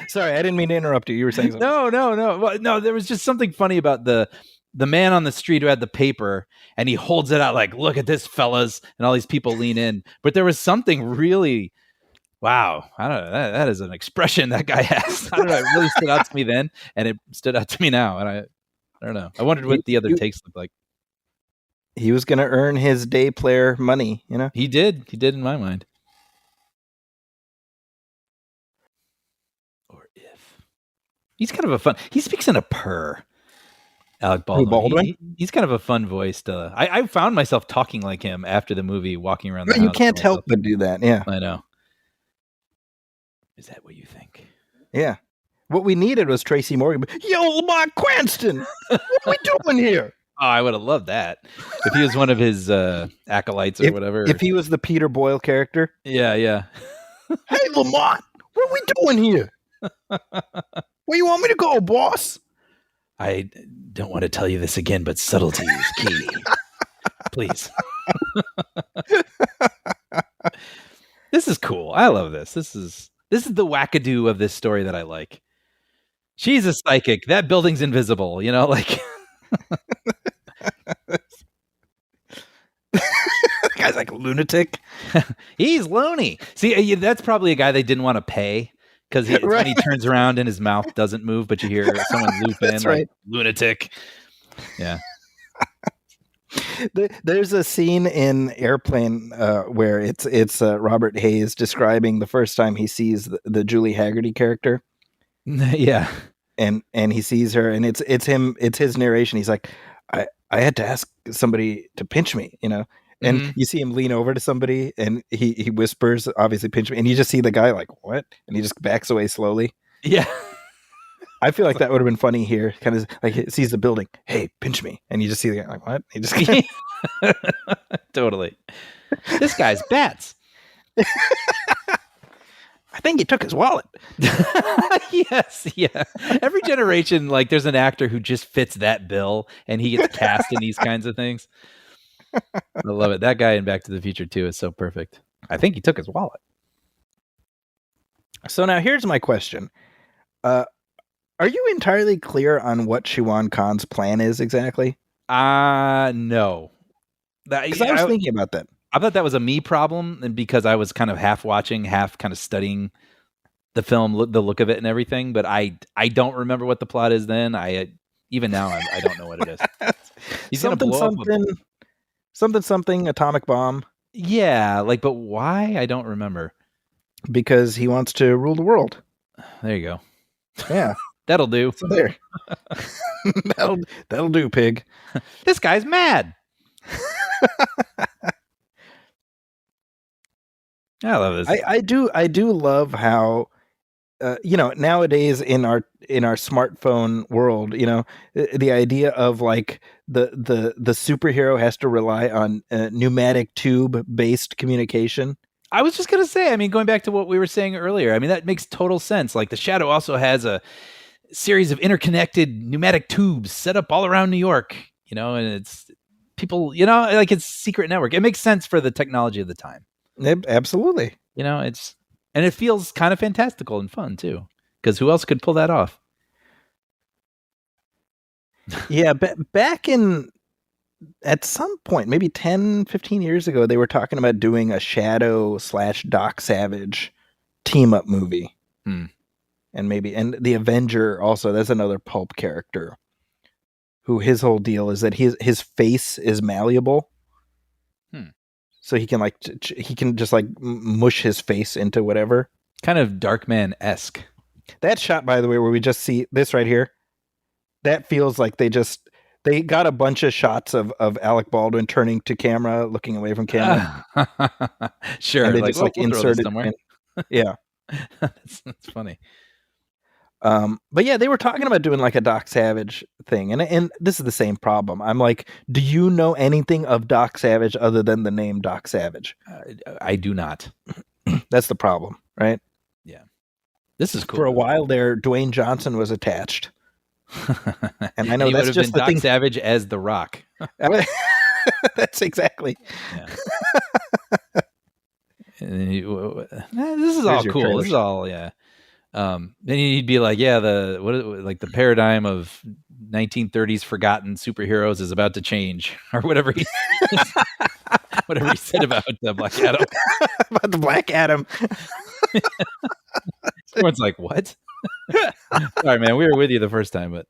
Speaker 4: Sorry, I didn't mean to interrupt you. You were saying something.
Speaker 5: No. Well, no, there was just something funny about the man on the street who had the paper, and he holds it out like, look at this, fellas, and all these people lean in. But there was something really, wow, I don't know, that is an expression that guy has. I don't know, it really stood out to me then, and it stood out to me now, and I don't know. I wondered what the other takes looked like.
Speaker 4: He was going to earn his day player money,
Speaker 5: He did in my mind. He's kind of a fun. He speaks in a purr. Alec Baldwin.
Speaker 4: Baldwin?
Speaker 5: He's kind of a fun voice to. I found myself talking like him after the movie, walking around the house.
Speaker 4: You can't
Speaker 5: to
Speaker 4: help
Speaker 5: myself.
Speaker 4: but do that. Yeah.
Speaker 5: I know. Is that what you think?
Speaker 4: Yeah. What we needed was Tracy Morgan. Yo, Lamar Cranston, what are we doing here?
Speaker 5: Oh, I would have loved that if he was one of his acolytes or whatever.
Speaker 4: If he was the Peter Boyle character.
Speaker 5: Yeah.
Speaker 4: Hey, Lamont, what are we doing here? Where you want me to go, boss?
Speaker 5: I don't want to tell you this again, but subtlety is key. Please. This is cool. I love this. This is the wackadoo of this story that I like. She's a psychic. That building's invisible, you know, like
Speaker 4: The guy's like a lunatic.
Speaker 5: he's loony. See, that's probably a guy they didn't want to pay because when he turns around and his mouth doesn't move, but you hear someone loop in,
Speaker 4: That's
Speaker 5: like,
Speaker 4: right.
Speaker 5: lunatic. Yeah.
Speaker 4: There's a scene in Airplane where it's Robert Hayes describing the first time he sees the Julie Haggerty character.
Speaker 5: Yeah.
Speaker 4: And he sees her, and it's his narration. He's like, I had to ask somebody to pinch me, you know. And you see him lean over to somebody, and he whispers, obviously, pinch me. And you just see the guy like, what? And he just backs away slowly.
Speaker 5: Yeah.
Speaker 4: I feel like that would have been funny here. Kind of like he sees the building. Hey, pinch me. And you just see the guy like, what? He just
Speaker 5: Totally. This guy's bats.
Speaker 4: I think he took his wallet.
Speaker 5: Yes, yeah. Every generation, like, there's an actor who just fits that bill, and he gets cast in these kinds of things. I love it. That guy in Back to the Future 2 is so perfect. I think he took his wallet.
Speaker 4: So now here's my question. Are you entirely clear on what Siobhan Khan's plan is exactly?
Speaker 5: No.
Speaker 4: Because I was thinking about that.
Speaker 5: I thought that was a me problem, and because I was kind of half watching, half kind of studying the film, the look of it and everything. But I don't remember what the plot is then. Even now, I don't know what it is. He's going to blow up
Speaker 4: something atomic bomb.
Speaker 5: Yeah, like, but why? I don't remember.
Speaker 4: Because he wants to rule the world.
Speaker 5: There you go.
Speaker 4: Yeah.
Speaker 5: That'll do.
Speaker 4: So there. that'll do, pig.
Speaker 5: This guy's mad. I love this.
Speaker 4: I do love how nowadays in our smartphone world, the idea of like the superhero has to rely on pneumatic tube based communication.
Speaker 5: I was just going to say, I mean, going back to what we were saying earlier, I mean, that makes total sense. Like, the Shadow also has a series of interconnected pneumatic tubes set up all around New York, and it's people, like, it's secret network. It makes sense for the technology of the time.
Speaker 4: Absolutely.
Speaker 5: And it feels kind of fantastical and fun too, because who else could pull that off?
Speaker 4: Yeah. Back at some point, maybe 10, 15 years ago, they were talking about doing a Shadow / Doc Savage team up movie. And the Avenger also, that's another pulp character who his whole deal is that his face is malleable. So he can just like mush his face into whatever.
Speaker 5: Kind of Darkman-esque.
Speaker 4: That shot, by the way, where we just see this right here, that feels like they got a bunch of shots of Alec Baldwin turning to camera, looking away from camera.
Speaker 5: Sure.
Speaker 4: And they just we'll inserted
Speaker 5: somewhere.
Speaker 4: Yeah.
Speaker 5: That's funny.
Speaker 4: But yeah, they were talking about doing like a Doc Savage thing, and this is the same problem. I'm like, do you know anything of Doc Savage other than the name Doc Savage?
Speaker 5: I do not.
Speaker 4: That's the problem, right?
Speaker 5: Yeah, this is cool.
Speaker 4: For a while there, Dwayne Johnson was attached, and I know that's just the
Speaker 5: Doc
Speaker 4: thing.
Speaker 5: Savage as The Rock.
Speaker 4: That's exactly.
Speaker 5: Yeah. This is all cool. This is all then he'd be like, yeah, the paradigm of 1930s forgotten superheroes is about to change, or whatever he said about the Black Adam.
Speaker 4: About the Black Adam.
Speaker 5: Everyone's like, what? Sorry, man, we were with you the first time, but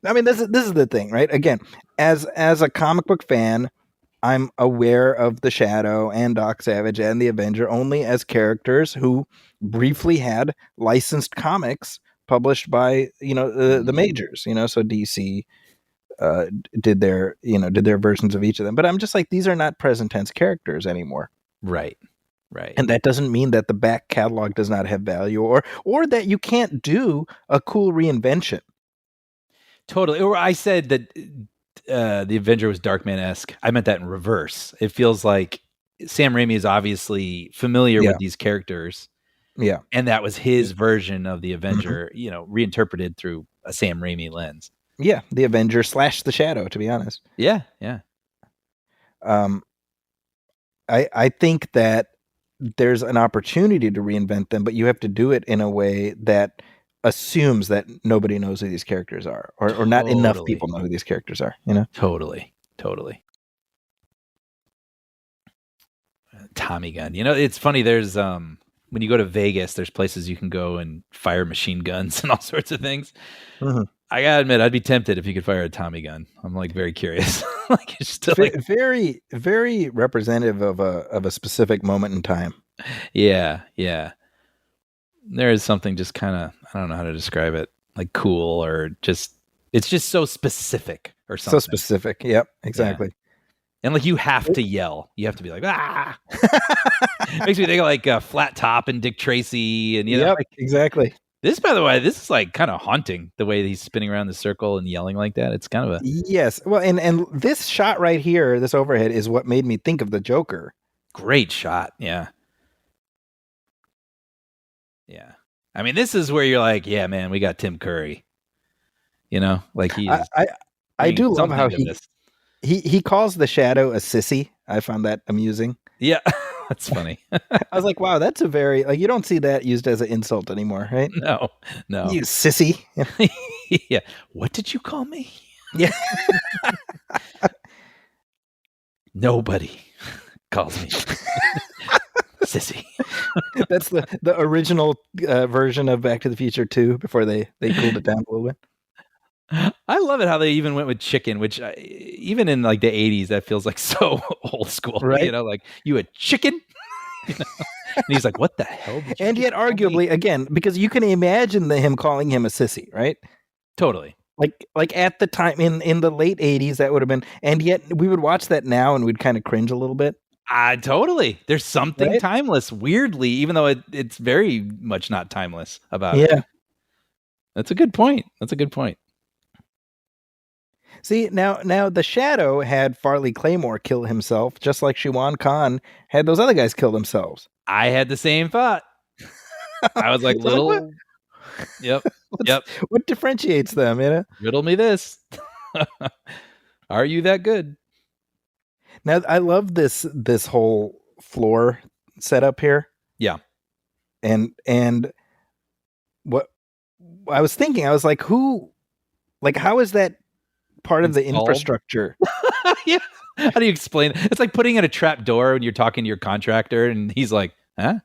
Speaker 4: I mean, this is the thing, right? Again, as a comic book fan, I'm aware of the Shadow and Doc Savage and the Avenger only as characters who briefly had licensed comics published by the majors. So DC did their versions of each of them. But I'm just like, these are not present tense characters anymore.
Speaker 5: Right.
Speaker 4: And that doesn't mean that the back catalog does not have value, or that you can't do a cool reinvention.
Speaker 5: Totally. Or I said that the Avenger was Darkman-esque. I meant that in reverse. It feels like Sam Raimi is obviously familiar with these characters.
Speaker 4: Yeah.
Speaker 5: And that was his version of the Avenger, reinterpreted through a Sam Raimi lens.
Speaker 4: Yeah, the Avenger / the Shadow, to be honest.
Speaker 5: Yeah.
Speaker 4: I think that there's an opportunity to reinvent them, but you have to do it in a way that assumes that nobody knows who these characters are, or not enough people know who these characters are.
Speaker 5: Totally. Tommy gun. It's funny. There's when you go to Vegas, there's places you can go and fire machine guns and all sorts of things.
Speaker 4: Mm-hmm.
Speaker 5: I gotta admit, I'd be tempted if you could fire a Tommy gun. I'm like very curious. It's still
Speaker 4: very, very representative of a specific moment in time.
Speaker 5: Yeah. There is something just kind of, I don't know how to describe it, like cool, or just, it's just so specific or something.
Speaker 4: So specific. Yep, exactly.
Speaker 5: Yeah. And like you have to yell. You have to be like, ah. Makes me think of like Flat Top and Dick Tracy, and
Speaker 4: like, exactly.
Speaker 5: This, by the way, this is like kind of haunting, the way he's spinning around the circle and yelling like that. It's kind of a...
Speaker 4: Yes. Well, and this shot right here, this overhead, is what made me think of the Joker.
Speaker 5: Great shot. Yeah. I mean, this is where you're like, yeah, man, we got Tim Curry. Like he is...
Speaker 4: I do love how he calls the Shadow a sissy. I found that amusing.
Speaker 5: Yeah. That's funny.
Speaker 4: I was like, wow, that's a very, like, you don't see that used as an insult anymore, right?
Speaker 5: No.
Speaker 4: You sissy.
Speaker 5: Yeah. What did you call me?
Speaker 4: Yeah.
Speaker 5: Nobody calls me sissy.
Speaker 4: That's the original version of Back to the Future 2 before they cooled it down a little bit.
Speaker 5: I love it how they even went with chicken, which even in like the 80s, that feels like so old school,
Speaker 4: right?
Speaker 5: Like you a chicken? And he's like, what the hell?
Speaker 4: And yet arguably, again, because you can imagine him calling him a sissy, right?
Speaker 5: Totally.
Speaker 4: Like at the time in the late 80s, that would have been, and yet we would watch that now and we'd kind of cringe a little bit.
Speaker 5: Totally. There's something timeless, weirdly, even though it's very much not timeless about it.
Speaker 4: Yeah.
Speaker 5: That's a good point.
Speaker 4: See, now the Shadow had Farley Claymore kill himself, just like Shiwan Khan had those other guys kill themselves.
Speaker 5: I had the same thought. I was like, little... Yep.
Speaker 4: What differentiates them,
Speaker 5: Riddle me this. Are you that good?
Speaker 4: Now, I love this whole floor setup here.
Speaker 5: Yeah.
Speaker 4: And what I was thinking, I was like, how is that part of the infrastructure?
Speaker 5: Yeah. How do you explain it? It's like putting in a trap door when you're talking to your contractor and he's like, huh?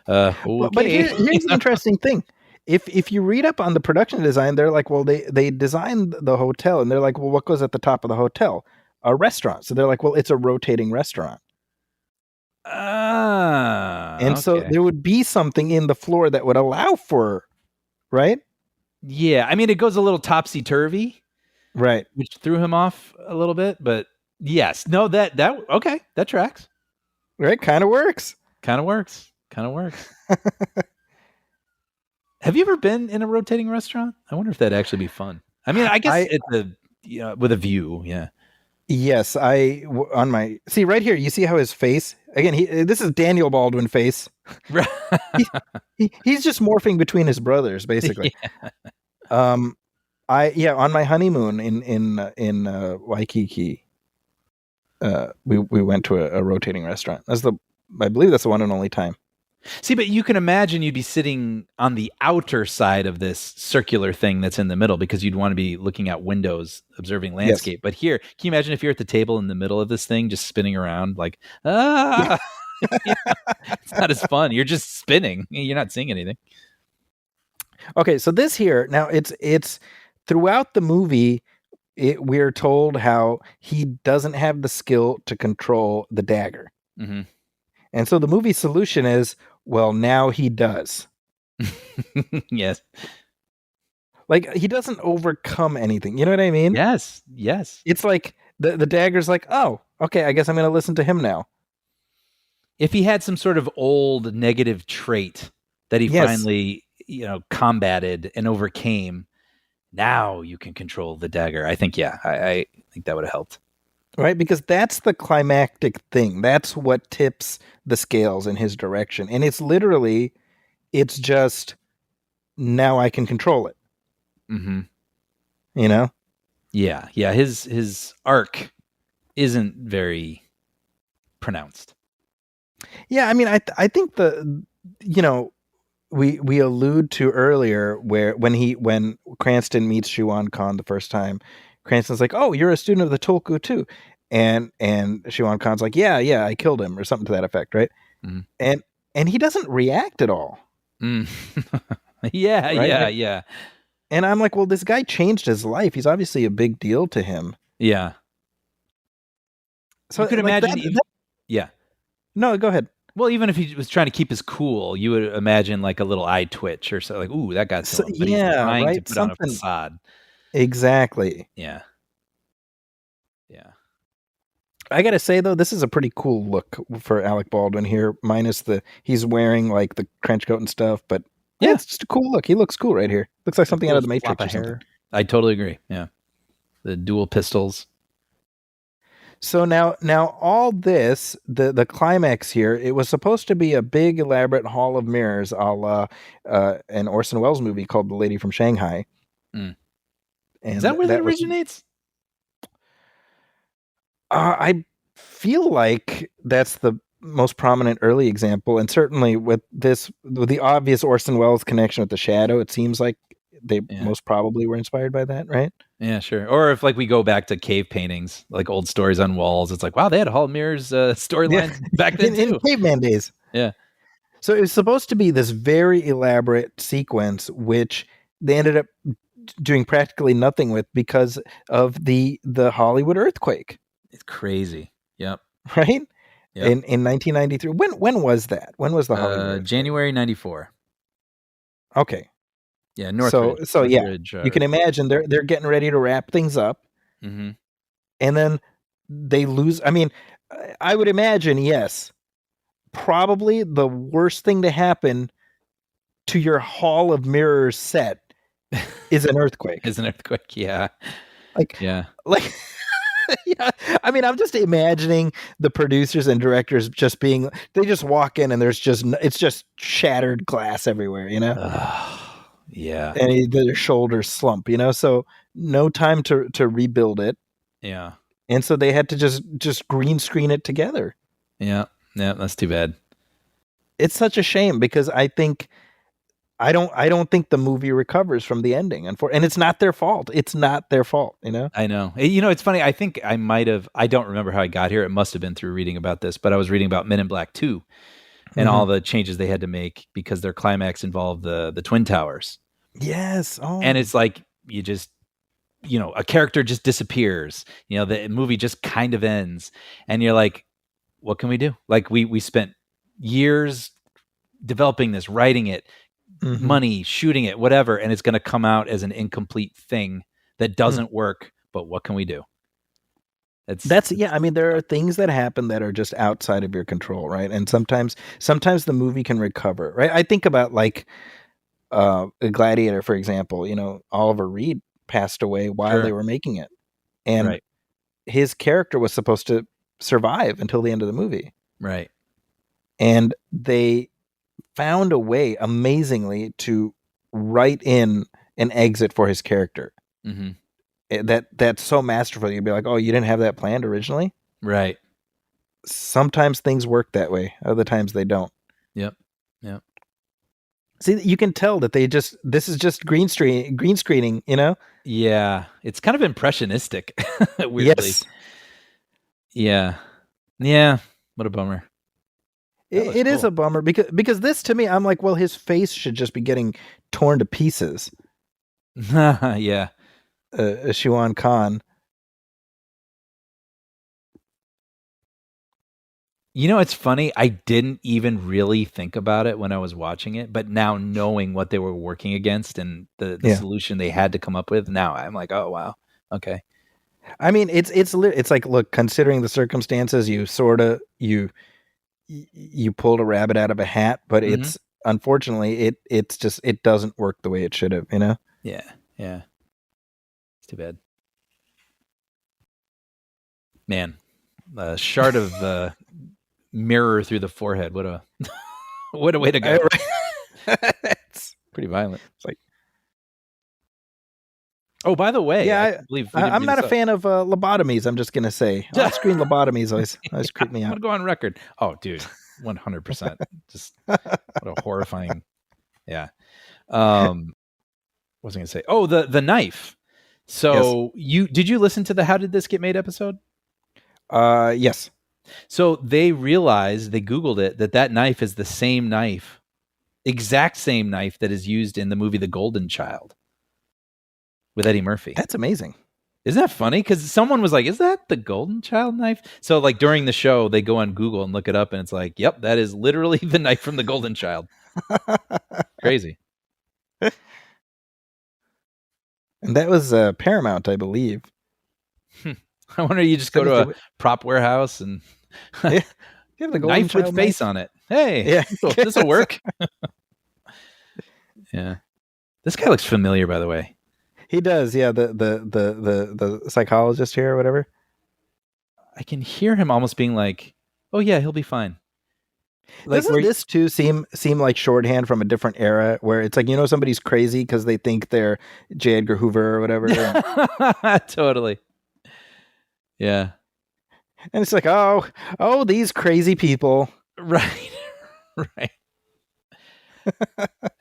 Speaker 5: Okay.
Speaker 4: But here's the interesting thing. If you read up on the production design, they're like, well, they designed the hotel, and they're like, well, what goes at the top of the hotel? A restaurant. So they're like, well, it's a rotating restaurant. And so there would be something in the floor that would allow for, right?
Speaker 5: Yeah. I mean, it goes a little topsy-turvy.
Speaker 4: Right.
Speaker 5: Which threw him off a little bit, but yes. No, that okay. That tracks.
Speaker 4: Right. Kind of works.
Speaker 5: Have you ever been in a rotating restaurant? I wonder if that'd actually be fun. I mean, I guess with a view. Yeah.
Speaker 4: Yes. See right here, you see how his face, again, this is Daniel Baldwin face. He's just morphing between his brothers, basically. Yeah. On my honeymoon in Waikiki, we went to a rotating restaurant. I believe that's the one and only time.
Speaker 5: See, but you can imagine you'd be sitting on the outer side of this circular thing that's in the middle because you'd want to be looking out windows, observing landscape. Yes. But here, can you imagine if you're at the table in the middle of this thing, just spinning around like, Yeah. It's not as fun. You're just spinning. You're not seeing anything.
Speaker 4: Okay, so this here, now it's throughout the movie, we're told how he doesn't have the skill to control the dagger.
Speaker 5: Mm-hmm.
Speaker 4: And so the movie solution is, well, now he does.
Speaker 5: Yes.
Speaker 4: Like, he doesn't overcome anything. You know what I mean?
Speaker 5: Yes. Yes.
Speaker 4: It's like the dagger's like, oh, okay, I guess I'm going to listen to him now.
Speaker 5: If he had some sort of old negative trait that he
Speaker 4: Yes.
Speaker 5: finally, combated and overcame, now you can control the dagger. I think, I think that would have helped.
Speaker 4: Right? Because that's the climactic thing. That's what tips the scales in his direction. And it's just, now I can control it.
Speaker 5: Mm-hmm.
Speaker 4: You know?
Speaker 5: Yeah. Yeah. His arc isn't very pronounced.
Speaker 4: Yeah, I mean, I think we allude to earlier when Cranston meets Shuan Khan the first time, Cranston's like, "Oh, you're a student of the Tulku too," and Shuan Khan's like, "Yeah, I killed him," or something to that effect, right?
Speaker 5: Mm-hmm.
Speaker 4: And he doesn't react at all.
Speaker 5: Mm. Yeah,
Speaker 4: Right?
Speaker 5: yeah.
Speaker 4: And I'm like, well, this guy changed his life. He's obviously a big deal to him.
Speaker 5: Yeah.
Speaker 4: So
Speaker 5: You could
Speaker 4: like
Speaker 5: imagine. Yeah.
Speaker 4: No, go ahead.
Speaker 5: Well, even if he was trying to keep his cool, you would imagine like a little eye twitch or so, like, "Ooh, that got to him." But he's trying to
Speaker 4: right.
Speaker 5: put on a
Speaker 4: Something
Speaker 5: facade.
Speaker 4: exactly.
Speaker 5: Yeah. Yeah.
Speaker 4: I gotta say though, this is a pretty cool look for Alec Baldwin here. Minus he's wearing like the trench coat and stuff, but yeah, it's just a cool look. He looks cool right here. Looks like something out of the Matrix or something.
Speaker 5: I totally agree. Yeah, the dual pistols.
Speaker 4: So now all this, the climax here, it was supposed to be a big elaborate hall of mirrors, a la an Orson Welles movie called The Lady from Shanghai.
Speaker 5: Mm.
Speaker 4: And
Speaker 5: Is that where that originates?
Speaker 4: I feel like that's the most prominent early example, and certainly with the obvious Orson Welles connection with The Shadow, it seems like they most probably were inspired by that, right?
Speaker 5: Yeah, sure. Or if like we go back to cave paintings, like old stories on walls, it's like, wow, they had hall mirrors storylines back then
Speaker 4: in
Speaker 5: too.
Speaker 4: caveman days.
Speaker 5: Yeah.
Speaker 4: So it was supposed to be this very elaborate sequence, which they ended up doing practically nothing with because of the Hollywood earthquake.
Speaker 5: It's crazy. Yep.
Speaker 4: Right?
Speaker 5: Yep.
Speaker 4: In 1993. When was that? When was the Hollywood
Speaker 5: January 94.
Speaker 4: Okay.
Speaker 5: Yeah, Northridge.
Speaker 4: So you can imagine they're getting ready to wrap things up.
Speaker 5: Mm-hmm.
Speaker 4: And then they lose. I mean, I would imagine, yes, probably the worst thing to happen to your Hall of Mirrors set is an earthquake.
Speaker 5: Yeah.
Speaker 4: Yeah. I mean, I'm just imagining the producers and directors just being, they just walk in and it's just shattered glass everywhere, you know?
Speaker 5: Yeah.
Speaker 4: And their shoulders slump, you know? So no time to rebuild it.
Speaker 5: Yeah.
Speaker 4: And so they had to just green screen it together.
Speaker 5: Yeah. Yeah. That's too bad.
Speaker 4: It's such a shame because I don't think the movie recovers from the ending, and it's not their fault. It's not their fault, you know?
Speaker 5: I know. You know, it's funny. I think I don't remember how I got here. It must have been through reading about this, but I was reading about Men in Black 2 and all the changes they had to make because their climax involved the Twin Towers.
Speaker 4: Yes. Oh.
Speaker 5: And it's like, you just, a character just disappears. The movie just kind of ends. And you're like, what can we do? Like we spent years developing this, writing it, money, shooting it, whatever, and it's going to come out as an incomplete thing that doesn't work. But what can we do?
Speaker 4: I mean, there are things that happen that are just outside of your control, right? And sometimes the movie can recover, right? I think about like a Gladiator, for example. Oliver Reed passed away while they were making it, and his character was supposed to survive until the end of the movie,
Speaker 5: right? And
Speaker 4: they found a way, amazingly, to write in an exit for his character. That's so masterful. You'd be like, oh, you didn't have that planned originally?
Speaker 5: Right.
Speaker 4: Sometimes things work that way. Other times they don't.
Speaker 5: Yep.
Speaker 4: See, you can tell that this is just green screening, you know?
Speaker 5: Yeah. It's kind of impressionistic. Weirdly.
Speaker 4: Yes.
Speaker 5: Yeah. What a bummer.
Speaker 4: It is a bummer because this, to me, I'm like, well, his face should just be getting torn to pieces.
Speaker 5: Yeah.
Speaker 4: Shuan Khan.
Speaker 5: You know, it's funny. I didn't even really think about it when I was watching it, but now knowing what they were working against and the solution they had to come up with, now I'm like, oh wow, okay.
Speaker 4: I mean, it's like, look, considering the circumstances, you pulled a rabbit out of a hat, but it's unfortunately it's just it doesn't work the way it should have, you know?
Speaker 5: Yeah. It's too bad. Man, a shard of mirror through the forehead. What a way to go.
Speaker 4: It's
Speaker 5: pretty violent.
Speaker 4: It's like,
Speaker 5: oh, by the way,
Speaker 4: I'm not a fan of lobotomies. I'm just gonna say, off-screen lobotomies always creep me out.
Speaker 5: I'm gonna go on record. Oh, dude, 100%. Just what a horrifying. Yeah. What was I gonna say? Oh, the knife. So did you listen to the How Did This Get Made episode?
Speaker 4: Yes.
Speaker 5: So they realized, they Googled it, that knife is the same knife, exact same knife that is used in the movie The Golden Child with Eddie Murphy.
Speaker 4: That's amazing.
Speaker 5: Isn't that funny? Because someone was like, is that the Golden Child knife? So like during the show, they go on Google and look it up and it's like, yep, that is literally the knife from The Golden Child. Crazy.
Speaker 4: And that was Paramount, I believe.
Speaker 5: I wonder, you just go to a prop warehouse and
Speaker 4: you have the
Speaker 5: knife with face on it. Hey,
Speaker 4: yeah,
Speaker 5: this will work. Yeah, this guy looks familiar, by the way.
Speaker 4: He does. Yeah, the psychologist here or whatever.
Speaker 5: I can hear him almost being like, "Oh yeah, he'll be fine."
Speaker 4: Like, doesn't this too seem like shorthand from a different era, where it's like, you know, somebody's crazy because they think they're J. Edgar Hoover or whatever.
Speaker 5: Totally. Yeah.
Speaker 4: And it's like, oh, these crazy people.
Speaker 5: Right. Right.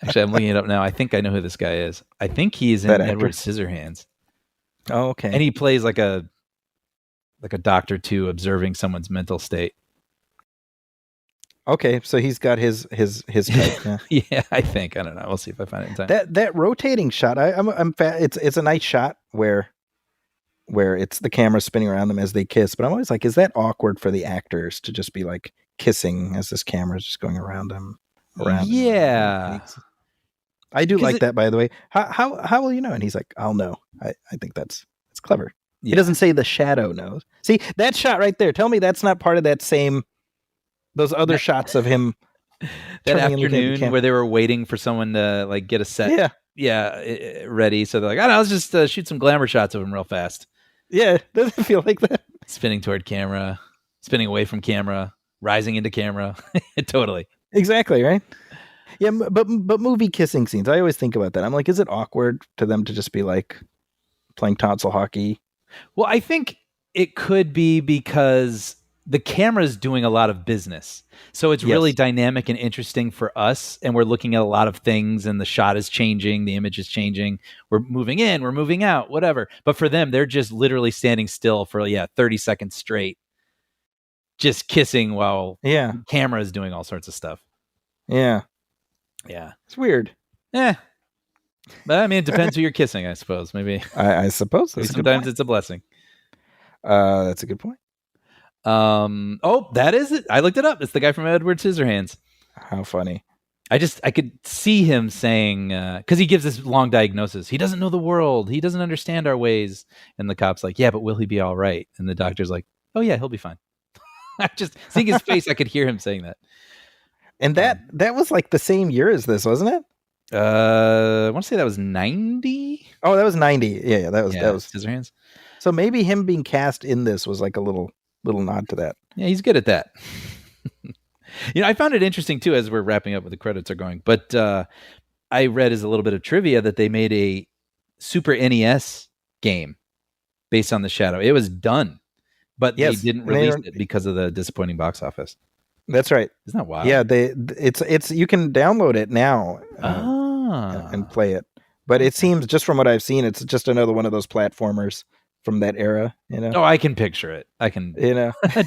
Speaker 5: Actually, I'm looking it up now. I think I know who this guy is. I think he's in Edward Scissorhands.
Speaker 4: Oh, okay.
Speaker 5: And he plays like a doctor too, observing someone's mental state.
Speaker 4: Okay, so he's got his type. Yeah.
Speaker 5: Yeah, I think. I don't know. We'll see if I find it in time. That
Speaker 4: rotating shot. It's a nice shot where it's the camera spinning around them as they kiss. But I'm always like, is that awkward for the actors to just be like kissing as this camera is just going around them?
Speaker 5: Yeah.
Speaker 4: I do like that, by the way. How will you know? And he's like, I'll know. I think that's clever. Yeah. He doesn't say the shadow knows. See, that shot right there. Tell me that's not part of that same, those other shots of him.
Speaker 5: That afternoon where they were waiting for someone to like get a set. Ready. So they're like, I don't know, let's just shoot some glamour shots of him real fast.
Speaker 4: Yeah. Doesn't it feel like that?
Speaker 5: Spinning toward camera, spinning away from camera, rising into camera. Totally.
Speaker 4: Exactly, right? Yeah, but movie kissing scenes, I always think about that. I'm like, is it awkward to them to just be like playing tonsil hockey?
Speaker 5: Well, I think it could be because the camera is doing a lot of business. So it's really dynamic and interesting for us. And we're looking at a lot of things and the shot is changing. The image is changing. We're moving in, we're moving out, whatever. But for them, they're just literally standing still for 30 seconds straight, just kissing while the camera is doing all sorts of stuff.
Speaker 4: Yeah.
Speaker 5: Yeah.
Speaker 4: It's weird.
Speaker 5: Yeah. But I mean, it depends who you're kissing, I suppose. Maybe.
Speaker 4: I suppose.
Speaker 5: Maybe sometimes it's a blessing.
Speaker 4: That's a good point.
Speaker 5: Oh, that is it. I looked it up. It's the guy from Edward Scissorhands.
Speaker 4: How funny.
Speaker 5: I could see him saying, because he gives this long diagnosis. He doesn't know the world. He doesn't understand our ways. And the cop's like, yeah, but will he be all right? And the doctor's like, oh yeah, he'll be fine. I just seeing his face, I could hear him saying that.
Speaker 4: And that was like the same year as this, wasn't it?
Speaker 5: I want to say that was 90.
Speaker 4: Oh, that was 90. Yeah, that was
Speaker 5: Scissorhands.
Speaker 4: So maybe him being cast in this was like a little nod to that.
Speaker 5: Yeah, he's good at that. I found it interesting too as we're wrapping up with the credits are going. But I read as a little bit of trivia that they made a Super NES game based on The Shadow. It was done, but they didn't release it because of the disappointing box office.
Speaker 4: That's right.
Speaker 5: Isn't that wild?
Speaker 4: Yeah, it's you can download it now and play it. But it seems, just from what I've seen, it's just another one of those platformers from that era,
Speaker 5: Oh, I can picture it. I can,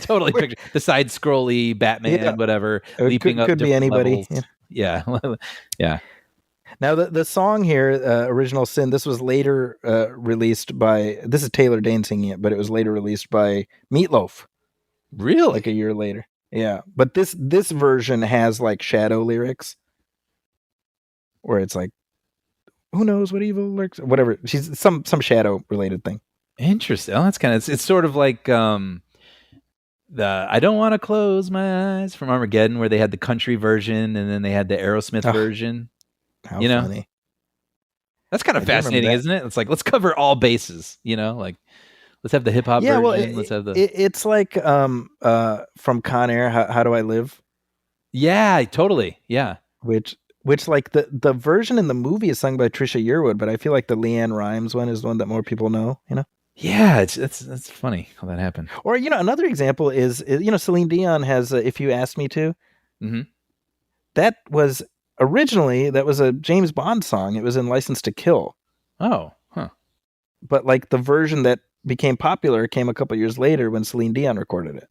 Speaker 5: totally picture the side-scrolly Batman, whatever, leaping up.
Speaker 4: Could be anybody.
Speaker 5: Yeah. Yeah.
Speaker 4: Now the song here, Original Sin, this was later released by, this is Taylor Dane singing it, but it was later released by Meatloaf
Speaker 5: Really?
Speaker 4: like a year later. Yeah. But this version has like shadow lyrics where it's like, who knows what evil lurks, whatever. She's some shadow related thing.
Speaker 5: Interesting. Oh, that's kind of, it's sort of like the I don't want to close my eyes from Armageddon, where they had the country version and then they had the Aerosmith
Speaker 4: Oh,
Speaker 5: version.
Speaker 4: How
Speaker 5: You know?
Speaker 4: funny.
Speaker 5: That's kind of
Speaker 4: I do remember
Speaker 5: fascinating,
Speaker 4: that.
Speaker 5: isn't it? It's like, let's cover all bases, like let's have the hip hop
Speaker 4: Yeah, well,
Speaker 5: version. Let's have the
Speaker 4: it's like from Con Air, How Do I Live?
Speaker 5: Yeah, totally. Yeah.
Speaker 4: Which like the version in the movie is sung by Trisha Yearwood, but I feel like the Leanne Rimes one is the one that more people know,
Speaker 5: Yeah, it's funny how that happened.
Speaker 4: Or another example is Celine Dion has If You Asked Me To.
Speaker 5: Mm-hmm.
Speaker 4: That was originally a James Bond song. It was in License to Kill,
Speaker 5: Oh, huh.
Speaker 4: but like the version that became popular came a couple years later when Celine Dion recorded it.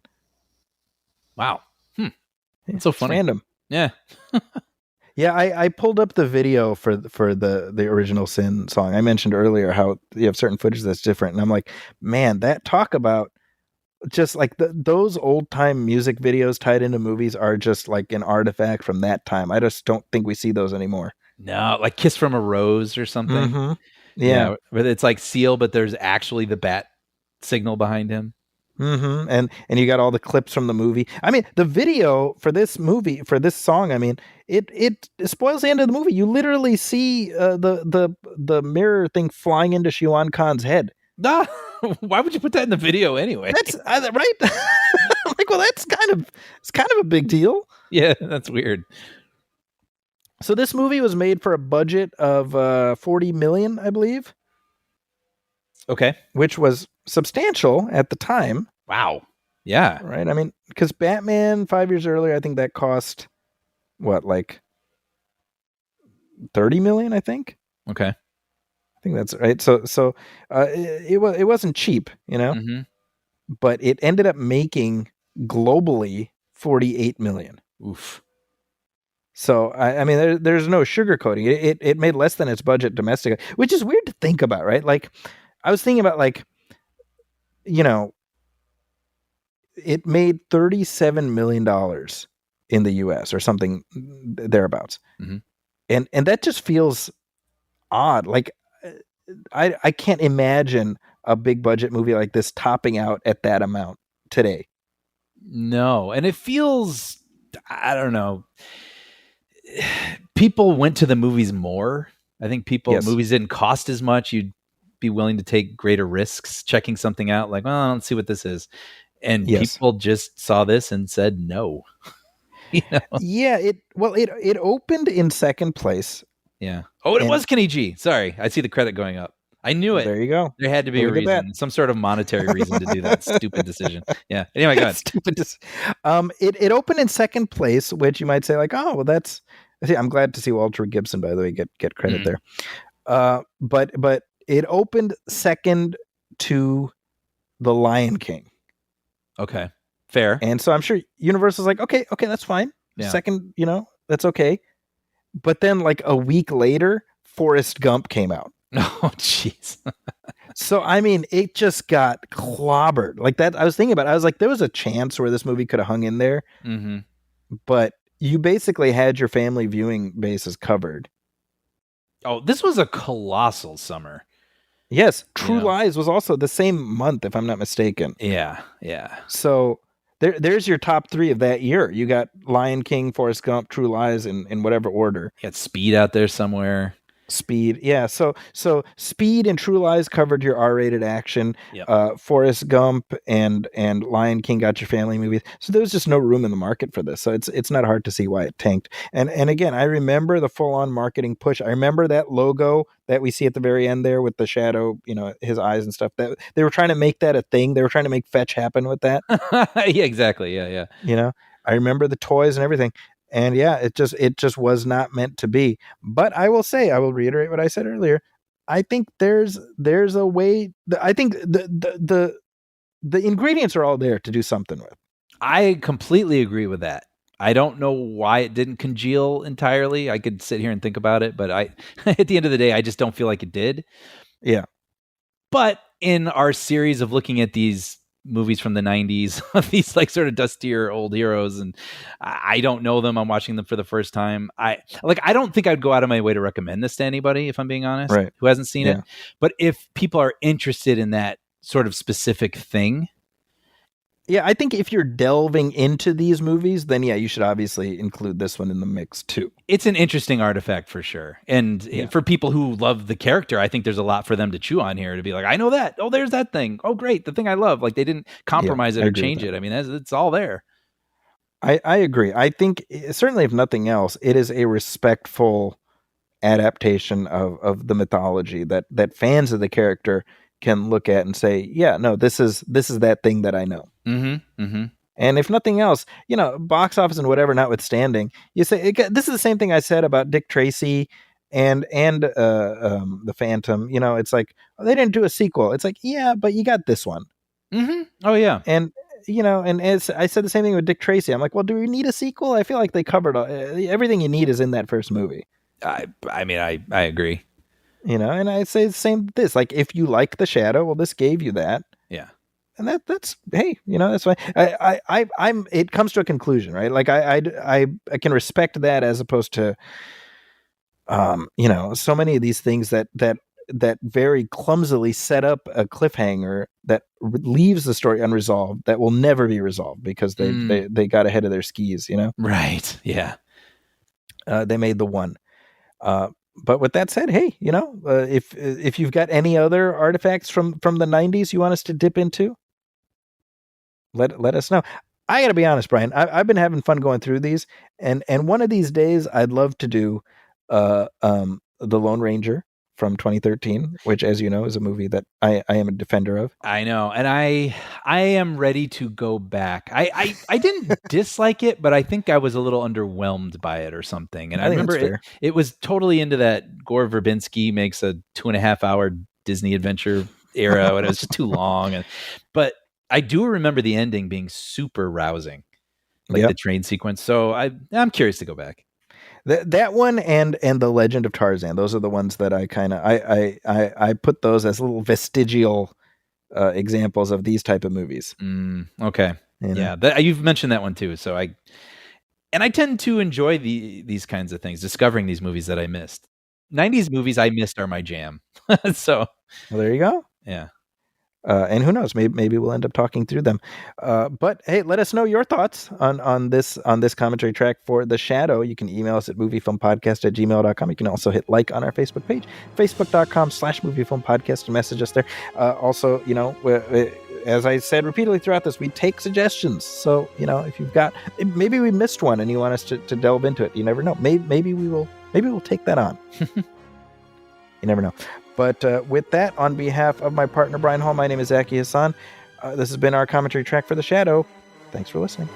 Speaker 5: Wow. That's so
Speaker 4: It's
Speaker 5: funny.
Speaker 4: random.
Speaker 5: Yeah.
Speaker 4: Yeah, I pulled up the video for the Original Sin song. I mentioned earlier how you have certain footage that's different, and I'm like, man, that talk about just like those old time music videos tied into movies are just like an artifact from that time. I just don't think we see those anymore.
Speaker 5: No, like Kiss from a Rose or something.
Speaker 4: Mm-hmm.
Speaker 5: Yeah,
Speaker 4: Yeah.
Speaker 5: but it's like Seal, but there's actually the bat signal behind him.
Speaker 4: Mm-hmm. And you got all the clips from the movie. I mean, the video for this movie, for this song, I mean, it spoils the end of the movie. You literally see the mirror thing flying into Shiwan Khan's head.
Speaker 5: Nah, why would you put that in the video anyway?
Speaker 4: That's right. I'm like, well, it's kind of a big deal.
Speaker 5: Yeah, that's weird.
Speaker 4: So this movie was made for a budget of 40 million, I believe.
Speaker 5: Okay.
Speaker 4: Which was substantial at the time.
Speaker 5: Wow. Yeah.
Speaker 4: Right. I mean, because Batman 5 years earlier, I think that cost what, like 30 million, I think.
Speaker 5: Okay.
Speaker 4: I think that's right. So it wasn't cheap,
Speaker 5: Mm-hmm.
Speaker 4: but it ended up making globally 48 million.
Speaker 5: Oof.
Speaker 4: So I mean, there's no sugarcoating. It made less than its budget domestically, which is weird to think about, right? Like, I was thinking about like, it made $37 million in the U.S. or something thereabouts,
Speaker 5: mm-hmm.
Speaker 4: and that just feels odd. Like, I can't imagine a big budget movie like this topping out at that amount today.
Speaker 5: No, and it feels, I don't know. People went to the movies more. I think movies didn't cost as much. You'd be willing to take greater risks checking something out. Like, well, let's see what this is. And people just saw this and said no.
Speaker 4: Yeah, it opened in second place.
Speaker 5: Yeah. Oh, it was Kenny G. Sorry, I see the credit going up. I knew it.
Speaker 4: There you go.
Speaker 5: There had to be a reason, some sort of monetary reason to do that stupid decision. Yeah. Anyway, go ahead.
Speaker 4: Stupid. It opened in second place, which you might say like, oh, well, that's. I'm glad to see Walter Gibson, by the way, get credit there. But it opened second to The Lion King.
Speaker 5: Okay, fair.
Speaker 4: And so I'm sure Universal's like, okay, that's fine. Yeah. Second, that's okay. But then like a week later, Forrest Gump came out.
Speaker 5: Oh, jeez.
Speaker 4: So, I mean, it just got clobbered. Like that, I was thinking about it. I was like, there was a chance where this movie could have hung in there.
Speaker 5: Mm-hmm.
Speaker 4: But you basically had your family viewing bases covered.
Speaker 5: Oh, this was a colossal summer.
Speaker 4: Yes, True Lies was also the same month, if I'm not mistaken.
Speaker 5: Yeah.
Speaker 4: So there's your top three of that year. You got Lion King, Forrest Gump, True Lies in whatever order.
Speaker 5: You got Speed out there somewhere.
Speaker 4: Speed, yeah. So Speed and True Lies covered your R-rated action.
Speaker 5: Yep.
Speaker 4: Forrest Gump and Lion King got your family movies. So there was just no room in the market for this. So it's not hard to see why it tanked. And again, I remember the full-on marketing push. I remember that logo that we see at the very end there with the shadow, his eyes and stuff. That they were trying to make that a thing. They were trying to make fetch happen with that.
Speaker 5: Yeah, exactly. Yeah.
Speaker 4: I remember the toys and everything. And yeah, it just was not meant to be. But I will reiterate what I said earlier. I think there's a way. I think the ingredients are all there to do something with.
Speaker 5: I completely agree with that. I don't know why it didn't congeal entirely. I could sit here and think about it, but at the end of the day, I just don't feel like it did.
Speaker 4: Yeah.
Speaker 5: But in our series of looking at these movies from the 90s, these like sort of dustier old heroes, and I don't know them. I'm watching them for the first time. I don't think I'd go out of my way to recommend this to anybody, if I'm being honest,
Speaker 4: Right.
Speaker 5: who hasn't seen
Speaker 4: Yeah.
Speaker 5: it. But if people are interested in that sort of specific thing,
Speaker 4: Yeah, I think if you're delving into these movies, then yeah, you should obviously include this one in the mix too.
Speaker 5: it's an interesting artifact for sure. And for people who love the character, I think there's a lot for them to chew on here to be like, I know that. Oh, there's that thing. Oh, great. The thing I love. Like they didn't compromise
Speaker 4: I
Speaker 5: it or
Speaker 4: agree with
Speaker 5: change
Speaker 4: that.
Speaker 5: it. I mean, it's all there.
Speaker 4: I agree. I think certainly, if nothing else, it is a respectful adaptation of the mythology that fans of the character can look at and say, yeah, no, this is that thing that I know.
Speaker 5: Mm-hmm. Mm-hmm.
Speaker 4: And if nothing else, box office and whatever notwithstanding, you say this is the same thing I said about Dick Tracy and the Phantom. It's like, they didn't do a sequel. It's like, yeah, but you got this one.
Speaker 5: Mm-hmm. Oh yeah.
Speaker 4: And and as I said the same thing with Dick Tracy. I'm like, well, do we need a sequel? I feel like they covered everything you need is in that first movie.
Speaker 5: I mean, I agree.
Speaker 4: And I say the same. This, like, if you like The Shadow, well, this gave you that.
Speaker 5: Yeah.
Speaker 4: And that's hey, that's fine. I'm. It comes to a conclusion, right? Like I can respect that as opposed to, so many of these things that very clumsily set up a cliffhanger that leaves the story unresolved, that will never be resolved because they got ahead of their skis.
Speaker 5: Right. Yeah.
Speaker 4: They made the one. But with that said, hey, if you've got any other artifacts from the 90s you want us to dip into, let us know. I got to be honest, Brian. I've been having fun going through these, and one of these days I'd love to do The Lone Ranger from 2013, which, as you know, is a movie that I am a defender of.
Speaker 5: I know, and I am ready to go back. I didn't dislike it, but I think I was a little underwhelmed by it or something. And I remember it was totally into that Gore Verbinski makes a 2.5 hour Disney adventure era, and it was just too long. But I do remember the ending being super rousing, like the train sequence. So I'm curious to go back.
Speaker 4: That one and The Legend of Tarzan, those are the ones that I kind of I put those as little vestigial examples of these type of movies.
Speaker 5: Okay, yeah, you've mentioned that one too. So I tend to enjoy these kinds of things, discovering these movies that I missed. 90s movies I missed are my jam. So
Speaker 4: well, there you go.
Speaker 5: Yeah.
Speaker 4: And who knows? Maybe we'll end up talking through them. But hey, let us know your thoughts on this commentary track for The Shadow. You can email us at moviefilmpodcast@gmail.com. You can also hit like on our Facebook page, facebook.com/moviefilmpodcast, and message us there. Also, as I said repeatedly throughout this, we take suggestions. So, if you've got, maybe we missed one and you want us to delve into it, you never know. Maybe we'll take that on. You never know. But with that, on behalf of my partner, Brian Hall, my name is Zaki Hassan. This has been our commentary track for The Shadow. Thanks for listening.